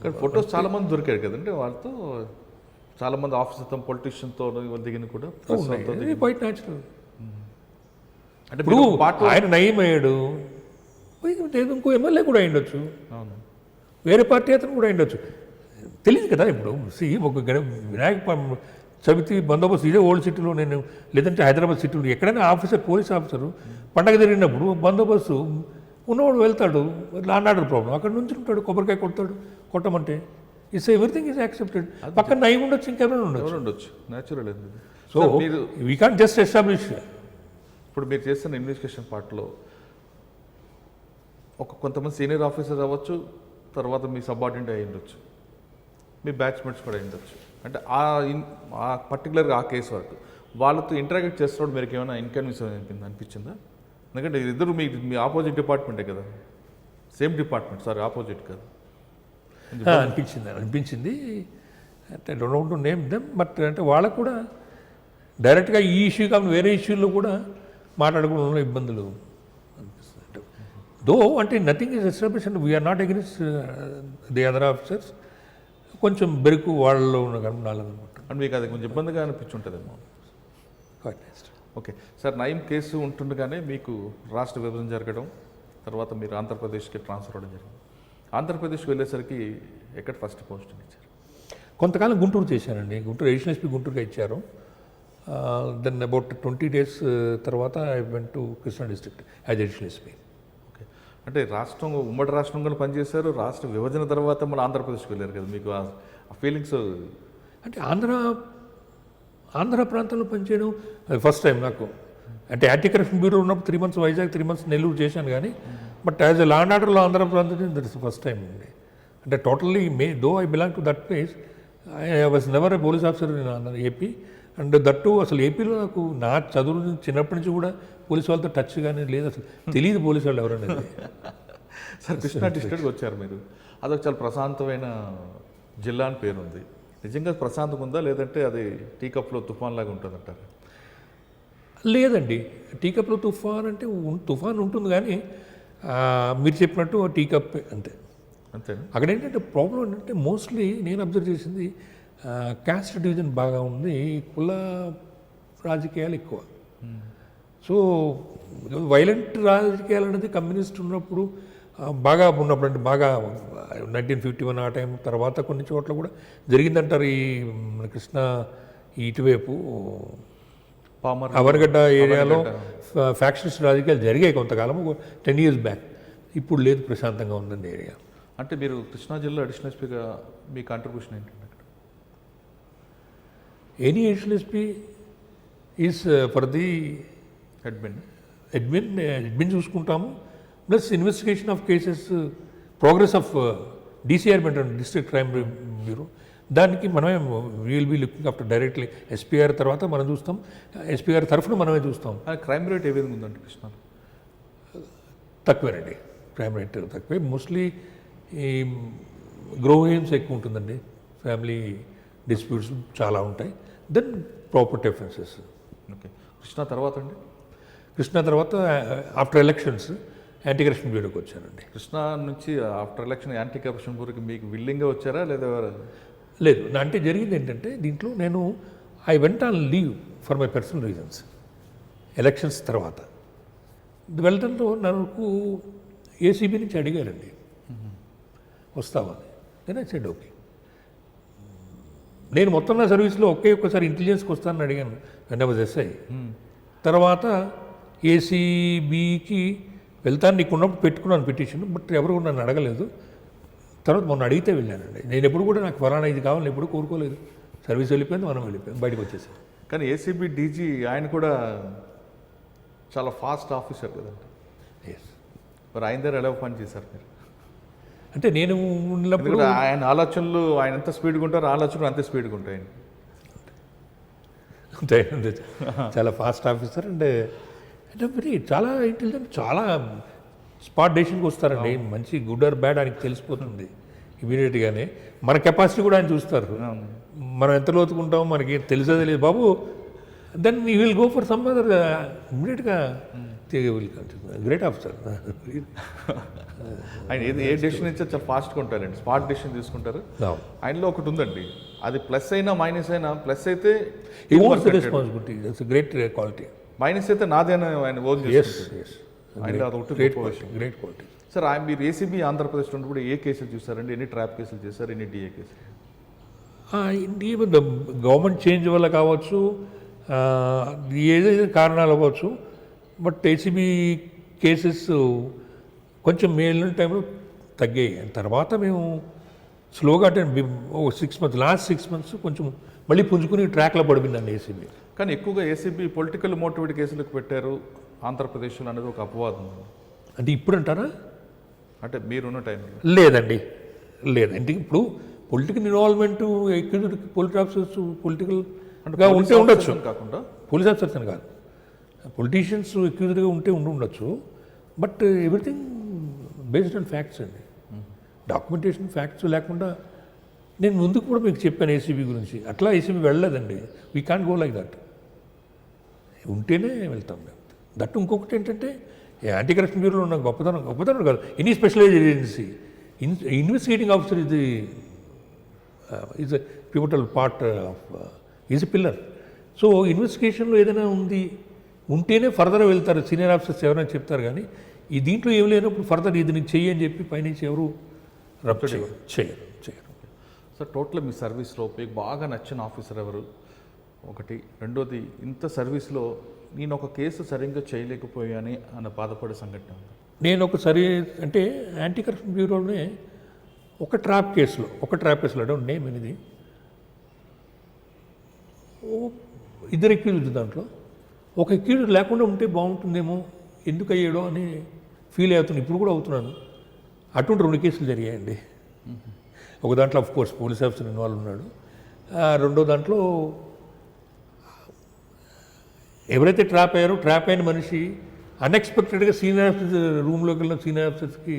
S1: కానీ ఫొటోస్ చాలామంది దొరికారు కదండి వాళ్ళతో, చాలామంది ఆఫీసర్తో పొలిటీషియన్తో దిగిన కూడా
S2: క్వైట్ న్యాచురల్.
S1: అంటే
S2: ఇప్పుడు ఆయన నయం అయ్యాడు, ఇంకో ఎమ్మెల్యే కూడా అయ్యుండొచ్చు, వేరే పార్టీ అతను కూడా అయ్యుండొచ్చు, తెలియదు కదా. ఇప్పుడు ఒక వినాయక చవితి బందోబస్తు ఇదే ఓల్డ్ సిటీలో నేను, లేదంటే హైదరాబాద్ సిటీలో ఎక్కడైనా పోలీస్ ఆఫీసరు పండగ జరిగినప్పుడు బందోబస్తు ఉన్నవాడు వెళ్తాడు, లా అండ్ ఆర్డర్ ప్రాబ్లం, అక్కడ నుంచి ఉంటాడు, కొబ్బరికాయ కొట్టమంటే ఇట్స్ ఎవ్రీథింగ్ ఈజ్ యాక్సెప్టెడ్. పక్కన నయం ఉండొచ్చు, ఇంకెవరైనా ఉండొచ్చు,
S1: natural.
S2: So we can't just establish.
S1: ఇప్పుడు మీరు చేస్తున్న ఇన్వెస్టిగేషన్ పార్ట్లో కొంతమంది సీనియర్ ఆఫీసర్ అవ్వచ్చు, తర్వాత మీ సబార్డినేట్ అయి ఉండొచ్చు, మీ బ్యాచ్మెంట్స్ కూడా అయి ఉండొచ్చు. అంటే ఆ పర్టికులర్గా ఆ కేసు వరకు వాళ్ళతో ఇంటరాక్ట్ చేస్తున్నప్పుడు మీకు ఏమైనా ఇన్కన్వీనియన్స్ అనిపించిందా? ఎందుకంటే ఇద్దరు మీ ఆపోజిట్ డిపార్ట్మెంటే కదా, సేమ్ డిపార్ట్మెంట్, సారీ ఆపోజిట్ కదా.
S2: అనిపించింది అంటే డోంట్ నేమ్ దెమ్, బట్ అంటే వాళ్ళకు కూడా డైరెక్ట్గా ఈ ఇష్యూ కాకుండా వేరే ఇష్యూల్లో కూడా మాట్లాడుకోవడంలో ఇబ్బందులు అనిపిస్తుంది. దో అంటే nothing is establish and we are not against the other officers. కొంచెం బెరుకు వాళ్ళలో ఉన్న కనుక
S1: అండ్ మీకు అది కొంచెం ఇబ్బందిగా అనిపించుంటుందేమో. ఓకే సార్, నయం కేసు ఉంటుండగానే మీకు రాష్ట్ర విభజన జరగడం, తర్వాత మీరు ఆంధ్రప్రదేశ్కి ట్రాన్స్ఫర్ అవ్వడం జరిగింది. ఆంధ్రప్రదేశ్కి వెళ్ళేసరికి ఎక్కడ ఫస్ట్ పోస్టింగ్ ఇచ్చారు?
S2: కొంతకాలం గుంటూరు చేశానండి. గుంటూరు ఎడిషనల్ ఎస్పీ గుంటూరుగా ఇచ్చారు. దెన్ అబౌట్ 20 days తర్వాత I went to Krishna district as additional SP.
S1: అంటే రాష్ట్రం, ఉమ్మడి రాష్ట్రంలో పనిచేశారు, రాష్ట్ర విభజన తర్వాత మళ్ళీ ఆంధ్రప్రదేశ్కి వెళ్ళారు కదా, మీకు ఆ ఫీలింగ్స్?
S2: అంటే ఆంధ్ర ప్రాంతంలో పనిచేయడం అది ఫస్ట్ టైం నాకు. అంటే యాంటీ కరప్షన్ బ్యూరో ఉన్నప్పుడు 3 months వైజాగ్, 3 months నెల్లూరు చేశాను కానీ, but as a law and ఆర్డర్లో ఆంధ్ర ప్రాంతం దట్ ఇస్ ఫస్ట్ టైం అండి. అంటే totally though I belong to that place, I was never A police officer in AP. And that అసలు ఏపీలో నాకు నా చదువు చిన్నప్పటి నుంచి కూడా పోలీసు వాళ్ళతో టచ్ కానీ లేదు, అసలు తెలియదు పోలీసు వాళ్ళు ఎవరనేది.
S1: సార్, కృష్ణా డిస్ట్రిక్ట్కి వచ్చారు మీరు. అదొక చాలా ప్రశాంతమైన జిల్లా అని పేరు ఉంది. నిజంగా ప్రశాంతంగా ఉందా, లేదంటే అది టీ కప్లో తుఫాన్ లాగా ఉంటుందంటారు?
S2: లేదండి, టీ కప్లో తుఫాన్ అంటే తుఫాన్ ఉంటుంది కానీ మీరు చెప్పినట్టు టీ కప్ అంతే. అక్కడ ఏంటంటే ప్రాబ్లం ఏంటంటే మోస్ట్లీ నేను అబ్జర్వ్ చేసింది క్యాస్ట్ డివిజన్ బాగా ఉంది, కుల రాజకీయాలు ఎక్కువ. సో వైలెంట్ రాజకీయాలు అనేది కమ్యూనిస్ట్ ఉన్నప్పుడు బాగా ఉన్నప్పుడు, అంటే బాగా 1951 ఆ టైం తర్వాత కొన్ని చోట్ల కూడా జరిగిందంటారు. ఈ మన కృష్ణా ఇటువైపు అవరగడ్డ ఏరియాలో ఫ్యాక్షనిస్ట్ రాజకీయాలు జరిగాయి కొంతకాలం, 10 years బ్యాక్. ఇప్పుడు లేదు, ప్రశాంతంగా ఉందండి ఏరియా.
S1: అంటే మీరు కృష్ణా జిల్లా అడిషనల్ ఎస్పీగా మీ కాంట్రిబ్యూషన్ ఏంటంటే?
S2: Any additional SP is for the admin చూసుకుంటాము, plus investigation of cases, progress of DCR పెట్టండి, డిస్ట్రిక్ట్ క్రైమ్ బ్యూరో. దానికి మనమే విల్ బీ లుకింగ్ ఆఫ్టర్ డైరెక్ట్లీ. ఎస్పీఆర్ తర్వాత మనం చూస్తాం, ఎస్పీఆర్ తరఫున మనమే చూస్తాం.
S1: క్రైమ్ రేట్ ఏ విధంగా ఉందండి కృష్ణాలో?
S2: తక్కువేనండి, క్రైమ్ రేట్ తక్కువే. మోస్ట్లీ ఈ గ్రోహేమ్స్ ఎక్కువ ఉంటుందండి, ఫ్యామిలీ డిస్ప్యూట్స్ చాలా ఉంటాయి, then property offences.
S1: Okay, Krishna తర్వాత అండి?
S2: కృష్ణా తర్వాత ఆఫ్టర్ ఎలక్షన్స్ యాంటీ కరప్షన్ బ్యూరోకి వచ్చానండి.
S1: కృష్ణా నుంచి ఆఫ్టర్ ఎలక్షన్ యాంటీ కరప్షన్ బ్యూరోకి మీకు విల్లింగ్గా వచ్చారా లేదా?
S2: లేదు, అంటే జరిగింది ఏంటంటే దీంట్లో నేను I went on leave for my personal reasons elections తర్వాత. వెళ్ళడంలో నాకు ఏసీబీ నుంచి అడిగారండి వస్తావా అని. నేను సెడ్ ఓకే. నేను మొత్తం నా సర్వీస్లో ఒక్కసారి ఇంటెలిజెన్స్కి వస్తానని అడిగాను వెన్ ఐ వాజ్ ఎస్ఐ. తర్వాత ఏసీబీకి వెళ్తాను, నీకు ఉన్నప్పుడు పెట్టుకున్నాను పిటిషన్, బట్ ఎవరు కూడా నన్ను అడగలేదు. తర్వాత మొన్న అడిగితే వెళ్ళానండి. నేను ఎప్పుడు కూడా నాకు ఫలానా ఇది కావాలని ఎప్పుడు కోరుకోలేదు. సర్వీస్ వెళ్ళిపోయింది, మనం వెళ్ళిపోయాం, బయటకు వచ్చేసాం.
S1: కానీ ఏసీబీ డీజీ ఆయన కూడా చాలా ఫాస్ట్ ఆఫీసర్ కదండి.
S2: ఎస్,
S1: మరి ఆయన దగ్గర ఎలా పని చేశారు మీరు?
S2: అంటే నేను ఉన్నప్పుడు
S1: ఆయన ఆలోచనలు, ఆయన ఎంత స్పీడ్గా ఉంటారో ఆలోచనలు అంతే స్పీడ్గా ఉంటాయి.
S2: అంతే, చాలా ఫాస్ట్ ఆఫీసర్. అంటే మరి చాలా ఇంటెలిజెంట్, చాలా స్పాట్ డెసిషన్కి వస్తారండి. మంచి గుడ్ ఆర్ బ్యాడ్ ఆయనకి తెలిసిపోతుంది ఇమీడియట్గానే. మన కెపాసిటీ కూడా ఆయన చూస్తారు, మనం ఎంత లోతుకుంటామో మనకి తెలిసేదే లేదు బాబు. Then you will go for some other ఇమీడియట్గా. Great officer.
S1: ఆయన ఏ డెసిషన్ ఇచ్చా చాలా ఫాస్ట్గా ఉంటారండి, స్పాట్ డెసిషన్ తీసుకుంటారు. ఆయనలో ఒకటి ఉందండి, అది ప్లస్ అయినా మైనస్ అయినా, ప్లస్ అయితే
S2: responsibility, that's great quality.
S1: Minus అయితే నాదేనా ఆయన ఓన్
S2: గ్రేట్ క్వాలిటీ.
S1: సార్, ఆయన మీరు ఏసీబీ ఆంధ్రప్రదేశ్లో ఉన్నప్పుడు ఏ కేసులు చూసారండి? ఎన్ని ట్రాప్ కేసులు చేశారు, ఎన్ని డిఏ కేసులు?
S2: గవర్నమెంట్ చేంజ్ వల్ల కావచ్చు, ఏదైనా కారణాలు అవ్వచ్చు, బట్ ఏసీబీ కేసెస్ కొంచెం మేలిన టైంలో తగ్గాయి. తర్వాత మేము స్లోగా అంటే 6 months, లాస్ట్ 6 months కొంచెం మళ్ళీ పుంజుకుని ట్రాక్లో పడిపోయిందండి ఏసీబీ.
S1: కానీ ఎక్కువగా ఏసీబీ పొలిటికల్ మోటివేట్ కేసులకు పెట్టారు ఆంధ్రప్రదేశ్లో అనేది ఒక అపవాదం.
S2: అంటే ఇప్పుడు అంటారా?
S1: అంటే మీరున్న టైంలో
S2: లేదండి, లేదండి. ఇప్పుడు పొలిటికల్ ఇన్వాల్వ్మెంట్ పొలిటికల్ ఆఫీసర్స్ పొలిటికల్గా ఉంటే ఉండొచ్చు,
S1: కాకుండా
S2: పోలీస్ ఆఫీసర్స్ అని కాదు, పొలిటీషియన్స్ అక్యూజ్డ్గా ఉంటే ఉండొచ్చు. But everything based on facts అండి, డాక్యుమెంటేషన్ ఫ్యాక్ట్స్ లేకుండా. నేను ముందుకు కూడా మీకు చెప్పాను ఏసీబీ గురించి, అట్లా ఏసీబీ వెళ్ళలేదండి. We can't go like that. ఉంటేనే వెళ్తాం మేము. దట్టు ఇంకొకటి ఏంటంటే యాంటీ కరప్షన్ బ్యూరోలో ఉన్న గొప్పతనం కాదు, any specialised agency investigating officer is a pivotal part of is a pillar. So ఇన్వెస్టిగేషన్లో ఏదైనా ఉంటేనే ఫర్దర్ వెళ్తారు, సీనియర్ ఆఫీసర్స్ ఎవరైనా చెప్తారు. కానీ ఈ దీంట్లో ఏం లేనప్పుడు ఫర్దర్ ఇది నీకు చెయ్యి అని చెప్పి పైనుంచి ఎవరు రబ్ చేయరు.
S1: సార్ టోటల్ మీ సర్వీస్లో మీకు బాగా నచ్చిన ఆఫీసర్ ఎవరు? ఒకటి. రెండోది, ఇంత సర్వీస్లో నేను ఒక కేసు సరిగ్గా చేయలేకపోయాని అన్న బాధపడే సంఘటన ఉంది?
S2: నేను ఒకసారి అంటే యాంటీ కరప్షన్ బ్యూరోనే ఒక ట్రాప్ కేసులో డోంట్ నేమ్ అనేది ఇద్దరు ఎక్యూజ్డ్, దాంట్లో ఒక ఎక్యూజ్డ్ లేకుండా ఉంటే బాగుంటుందేమో, ఎందుకు అయ్యాడో అని ఫీల్ అవుతున్నాను, ఇప్పుడు కూడా అవుతున్నాను. అటువంటి 2 కేసులు జరిగాయండి. ఒక దాంట్లో of course police officer involve ఉన్నాడు, రెండో దాంట్లో ఎవరైతే ట్రాప్ అయిన మనిషి అన్ఎక్స్పెక్టెడ్గా సీనియర్ ఆఫీసర్ రూమ్లోకి వెళ్ళిన సీనియర్ ఆఫీసర్స్కి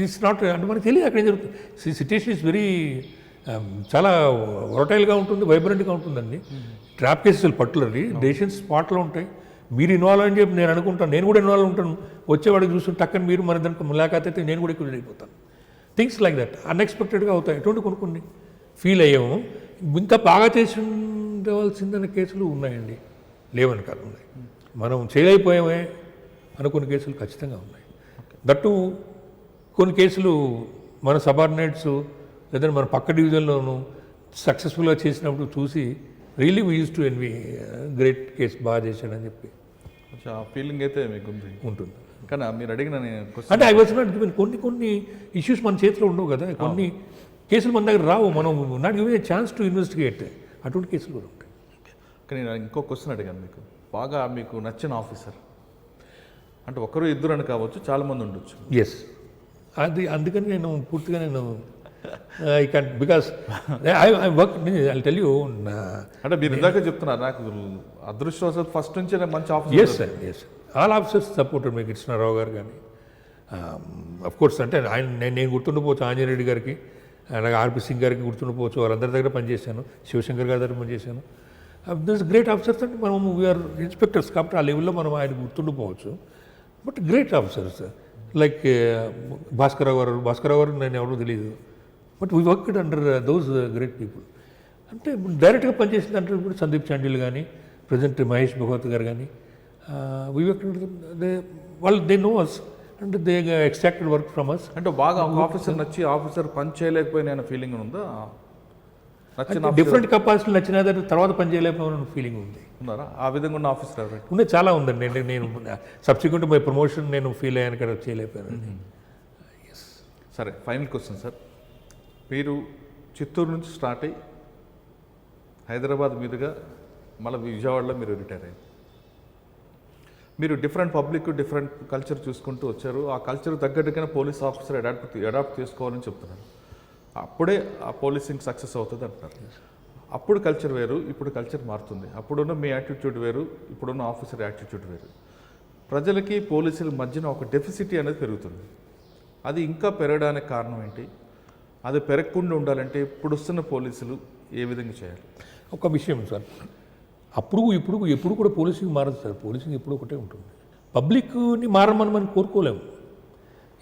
S2: ఇట్స్ నాట్ అంటే మనకు తెలియదు అక్కడ ఏం జరుగుతుంది. సిట్యుయేషన్ ఇస్ వెరీ చాలా వొలటైల్గా ఉంటుంది, వైబ్రెంట్గా ఉంటుందండి. ట్రాప్ కేసెస్ పర్టికులర్లీ డెసిషన్స్ స్పాట్లో ఉంటాయి. మీరు ఇన్వాల్వ్ అని చెప్పి నేను అనుకుంటాను, నేను కూడా ఇన్వాల్వ్ ఉంటాను. వచ్చేవాడికి చూస్తుంటే టక్కని మీరు మన దానికి ములాఖాత్ అయితే నేను కూడా ఎక్కువ అయిపోతాను. థింగ్స్ లైక్ దట్ అన్ఎక్స్పెక్టెడ్గా అవుతాయి. ఎటువంటి కొన్ని ఫీల్ అయ్యాము. ఇంకా బాగా చేసి ఉండవలసిందనే కేసులు ఉన్నాయండి, లేవని కాదు, ఉన్నాయి. మనం చేయలేకపోయామే అనుకున్న కేసులు ఖచ్చితంగా ఉన్నాయి. దట్టు కొన్ని కేసులు మన సబార్డినేట్స్ లేదా మన పక్క డివిజన్లోనూ సక్సెస్ఫుల్గా చేసినప్పుడు చూసి really we use to envy great case బాగా చేశాడని చెప్పి
S1: ఆ ఫీలింగ్ అయితే మీకు
S2: ఉంటుంది.
S1: కానీ మీరు అడిగిన
S2: అంటే ఐ వాజ్ నాట్ గివెన్ కొన్ని ఇష్యూస్ మన చేతిలో ఉండవు కదా, కొన్ని కేసులు మన దగ్గర రావు, మనం not given a chance to investigate, అటువంటి కేసులు కూడా ఉంటాయి.
S1: కానీ నేను ఇంకో క్వశ్చన్ అడిగాను, బాగా మీకు నచ్చిన ఆఫీసర్ అంటే ఒకరు ఇద్దరు అని కావచ్చు, చాలామంది ఉండొచ్చు.
S2: ఎస్, అది అందుకని నేను పూర్తిగా I can because I work I tell you.
S1: అంటే మీరు ఇందాక చెప్తున్నారు నాకు అదృష్టవశాత్తు ఫస్ట్ నుంచే మంచి officer.
S2: Yes sir, yes, all officers supported me Krishnarao garu కానీ కోర్స్ అంటే నేను గుర్తుండిపోవచ్చు ఆంజనేయుడి గారికి, అలాగే ఆర్పి సింగ్ గారికి గుర్తుండిపోవచ్చు, వాళ్ళందరి దగ్గర పనిచేశాను, శివశంకర్ గారి దగ్గర పనిచేశాను. దిస్ గ్రేట్ ఆఫీసర్స్ అంటే మనం వీఆర్ ఇన్స్పెక్టర్స్ కాబట్టి ఆ లెవెల్లో మనం ఆయన గుర్తుండిపోవచ్చు. But great officers like Bhaskara Rao గారు నేను ఎవరో తెలియదు, but we worked under those great people. అంటే డైరెక్ట్గా పనిచేసింది అంటే ఇప్పుడు సందీప్ చాండిల్ కానీ, ప్రజెంట్ మహేష్ భగవత్ గారు కానీ, వీ వర్క్ వాళ్ళు they know us and they extracted work from us.
S1: అంటే బాగా ఆఫీసర్ నచ్చి ఆఫీసర్ పని చేయలేకపోయిన ఫీలింగ్ ఉందా? నచ్చిన
S2: డిఫరెంట్ కెపాసిటీ నచ్చిన తర్వాత పని చేయలేకపోయిన ఫీలింగ్ ఉంది.
S1: ఉన్నారా ఆ విధంగా ఉన్న ఆఫీసర్ ఎవరైనా?
S2: ఉన్నాయి, చాలా ఉందండి. నేను సబ్సిక్వెంట్ బై ప్రమోషన్ నేను ఫీల్ అయ్యాను కదా, చేయలేకపోయాను. ఎస్.
S1: సరే, ఫైనల్ క్వశ్చన్ సార్. మీరు చిత్తూరు నుంచి స్టార్ట్ అయ్యి హైదరాబాద్ మీదుగా మళ్ళీ విజయవాడలో మీరు రిటైర్ అయ్యారు. మీరు డిఫరెంట్ డిఫరెంట్ కల్చర్ చూసుకుంటూ వచ్చారు. ఆ కల్చర్ తగ్గట్టుగానే పోలీస్ ఆఫీసర్ అడాప్ట్ చేసుకోవాలని చెప్తున్నారు. అప్పుడే ఆ పోలీసింగ్ సక్సెస్ అవుతుంది అంటున్నారు. అప్పుడు కల్చర్ వేరు, ఇప్పుడు కల్చర్ మారుతుంది. అప్పుడున్న మీ యాటిట్యూడ్ వేరు, ఇప్పుడున్న ఆఫీసర్ యాటిట్యూడ్ వేరు. ప్రజలకి పోలీసుల మధ్యన ఒక డెఫిసిటీ అనేది పెరుగుతుంది. అది ఇంకా పెరగడానికి కారణం ఏంటి? అది పెరగకుండా ఉండాలంటే ఇప్పుడు వస్తున్న పోలీసులు ఏ విధంగా చేయాలి?
S2: ఒక విషయం సార్, ఎప్పుడు కూడా పోలీసింగ్ మారదు సార్. పోలీసింగ్ ఎప్పుడు ఒకటే ఉంటుంది. పబ్లిక్ని మారమని మనం కోరుకోలేము.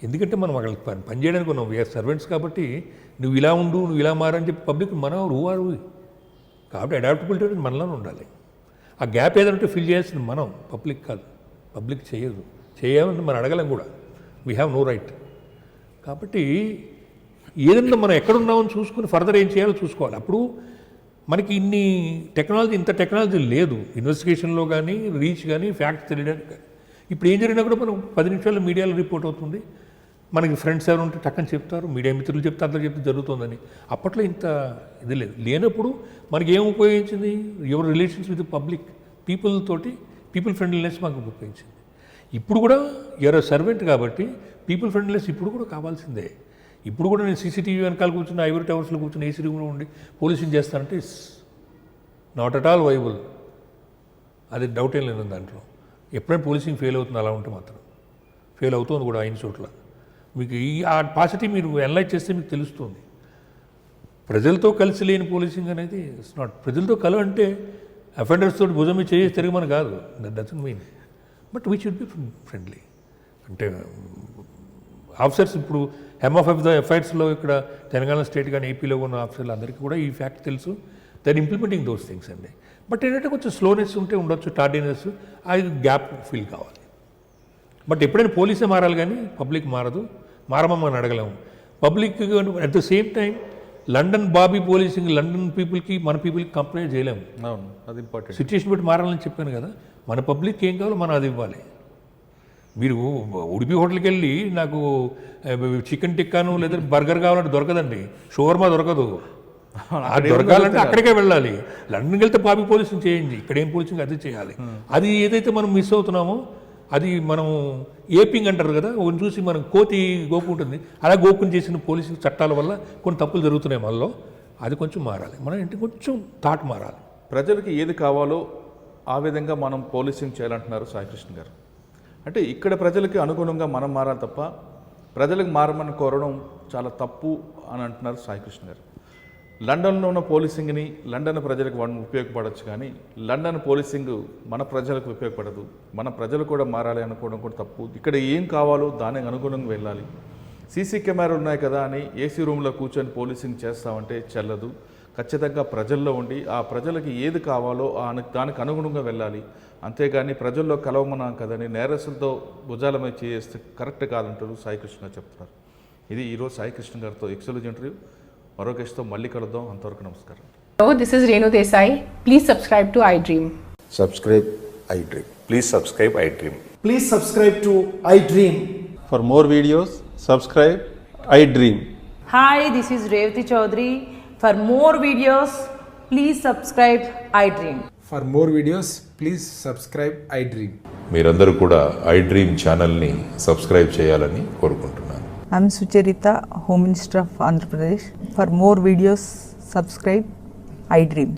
S2: ఎందుకంటే మనం వాళ్ళకి పని చేయడానికి ఉన్నాం, వీఆర్ సర్వెంట్స్. కాబట్టి నువ్వు ఇలా ఉండు, నువ్వు ఇలా మారని చెప్పి పబ్లిక్ మనం రూవారు. కాబట్టి అడాప్టబిలిటీ అనేది మనలోనే ఉండాలి. ఆ గ్యాప్ ఏదంటే ఫిల్ చేయాల్సింది మనం, పబ్లిక్ కాదు. పబ్లిక్ చేయదు, చేయాలని మనం అడగలేం కూడా. We have no right. కాబట్టి ఏదన్నా మనం ఎక్కడున్నామని చూసుకుని ఫర్దర్ ఏం చేయాలో చూసుకోవాలి. అప్పుడు మనకి ఇంత టెక్నాలజీ లేదు ఇన్వెస్టిగేషన్లో కానీ, రీచ్ కానీ, ఫ్యాక్ట్స్ తెలియడానికి కానీ. ఇప్పుడు ఏం జరిగినా కూడా మనం 10 నిమిషాల్లో మీడియాలో రిపోర్ట్ అవుతుంది. మనకి ఫ్రెండ్స్ ఎవరు ఉంటే టక్కని చెప్తారు, మీడియా మిత్రులు చెప్తే అందరూ చెప్తే జరుగుతుందని. అప్పట్లో ఇంత ఇది లేనప్పుడు మనకి ఏం ఉపయోగించింది? Your relations with public, people friendliness మాకు ఉపయోగించింది. ఇప్పుడు కూడా యువర్ సర్వెంట్ కాబట్టి పీపుల్ ఫ్రెండ్లీనెస్ ఇప్పుడు కూడా కావాల్సిందే. ఇప్పుడు కూడా నేను సీసీటీవీ వెనకాల కూర్చుని, ఐవరీ టవర్స్లో కూర్చుని, ఏసీ రూమ్లో ఉండి పోలీసింగ్ చేస్తానంటే it's not at all viable. అది డౌట్ ఏం లేదు దాంట్లో. ఎప్పుడైనా పోలీసింగ్ ఫెయిల్ అవుతుంది, అలా ఉంటే మాత్రం ఫెయిల్ అవుతుంది కూడా అయిన చోట్ల. మీకు ఆ పాసిటీ మీరు అనలైజ్ చేస్తే మీకు తెలుస్తుంది. ప్రజలతో కలిసి లేని పోలీసింగ్ అనేది ఇట్స్ నాట్. ప్రజలతో అంటే అఫెండర్స్ తోటి భుజం మీద చేసి తిరగమని కాదు. That doesn't mean. But we should be friendly. అంటే ఆఫీసర్స్ ఇప్పుడు హెమ్ ఆఫ్ ద ఎఫైర్స్లో ఇక్కడ తెలంగాణ స్టేట్ కానీ ఏపీలో ఉన్న ఆఫీసర్లు అందరికీ కూడా ఈ ఫ్యాక్ట్ తెలుసు. దర్ ఇంప్లిమెంటింగ్ దోస్ థింగ్స్ అండి. బట్ ఏంటంటే కొంచెం స్లోనెస్ ఉంటే ఉండొచ్చు, టార్డీనెస్, అది గ్యాప్ ఫీల్ కావాలి. బట్ ఎప్పుడైనా పోలీసే మారాలి కానీ పబ్లిక్ మారదు, మారమని అడగలేము. Public at the same time London Bobby policing London పీపుల్కి మన పీపుల్కి కంప్లైంట్ చేయలేము.
S1: అవును, అది ఇంపార్టెంట్.
S2: సిచ్యువేషన్ బట్టి మారాలని చెప్పాను కదా. మన పబ్లిక్ ఏం కావాలో మనం అది ఇవ్వాలి. మీరు ఉడిపి హోటల్కి వెళ్ళి నాకు చికెన్ టిక్కాను లేదా బర్గర్ కావాలంటే దొరకదండి, షోవర్మా దొరకదు. అది దొరకాలంటే అక్కడికే వెళ్ళాలి. లండన్కి వెళ్తే బాబీ పోలీసింగ్ చేయండి, ఇక్కడ ఏం పోలీసింగ్ అది చేయాలి. అది ఏదైతే మనం మిస్ అవుతున్నామో అది మనం ఏపింగ్ అంటారు కదా, ఒకటి చూసి మనం కోతి గోకుంటుంది, అలా గోకుని చేసిన పోలీసింగ్ చట్టాల వల్ల కొన్ని తప్పులు జరుగుతున్నాయి మనలో. అది కొంచెం మారాలి, మన ఇంటికి కొంచెం థాట్ మారాలి.
S1: ప్రజలకి ఏది కావాలో ఆ విధంగా మనం పోలీసింగ్ చేయాలంటున్నారు సాయికృష్ణ గారు. అంటే ఇక్కడ ప్రజలకి అనుగుణంగా మనం మారాలి తప్ప ప్రజలకు మారమని కోరడం చాలా తప్పు అని అంటున్నారు సాయికృష్ణ గారు. లండన్లో ఉన్న పోలీసింగ్ని లండన్ ప్రజలకు ఉపయోగపడవచ్చు, కానీ లండన్ పోలీసింగ్ మన ప్రజలకు ఉపయోగపడదు. మన ప్రజలు కూడా మారాలి అనుకోవడం కూడా తప్పు. ఇక్కడ ఏం కావాలో దానికి అనుగుణంగా వెళ్ళాలి. సీసీ కెమెరాలు ఉన్నాయి కదా అని ఏసీ రూమ్లో కూర్చొని పోలీసింగ్ చేస్తామంటే చెల్లదు. ఖచ్చితంగా ప్రజల్లో ఉండి ఆ ప్రజలకి ఏది కావాలో దానికి అనుగుణంగా వెళ్ళాలి. అంతేగాని ప్రజల్లో కలవమన్నాం కదని నేరస్తులతో భుజాల మీద చేస్తే కరెక్ట్ కాదంటారు సాయికృష్ణ గారు చెప్తున్నారు. ఇది ఈరోజు సాయికృష్ణ గారితో ఎక్స్క్లూజివ్ ఇంటర్వ్యూ. మరో గెస్ట్తో మళ్ళీ కలుద్దాం. అంతవరకు నమస్కారం.
S3: Hello, this is Renu Desai. Please subscribe to iDream.
S4: Subscribe iDream.
S5: Please subscribe iDream.
S6: Please subscribe to iDream.
S7: For more videos, subscribe iDream.
S8: Hi, this is Revati Chaudhary. For more videos, please subscribe iDream.
S6: For more videos, please subscribe iDream.
S5: మీరందరూ కూడా iDream ఛానల్ని subscribe చేయాలని కోరుకుంటున్నాను.
S9: I'm Sucharita, Home Minister of Andhra Pradesh. For more videos, subscribe iDream.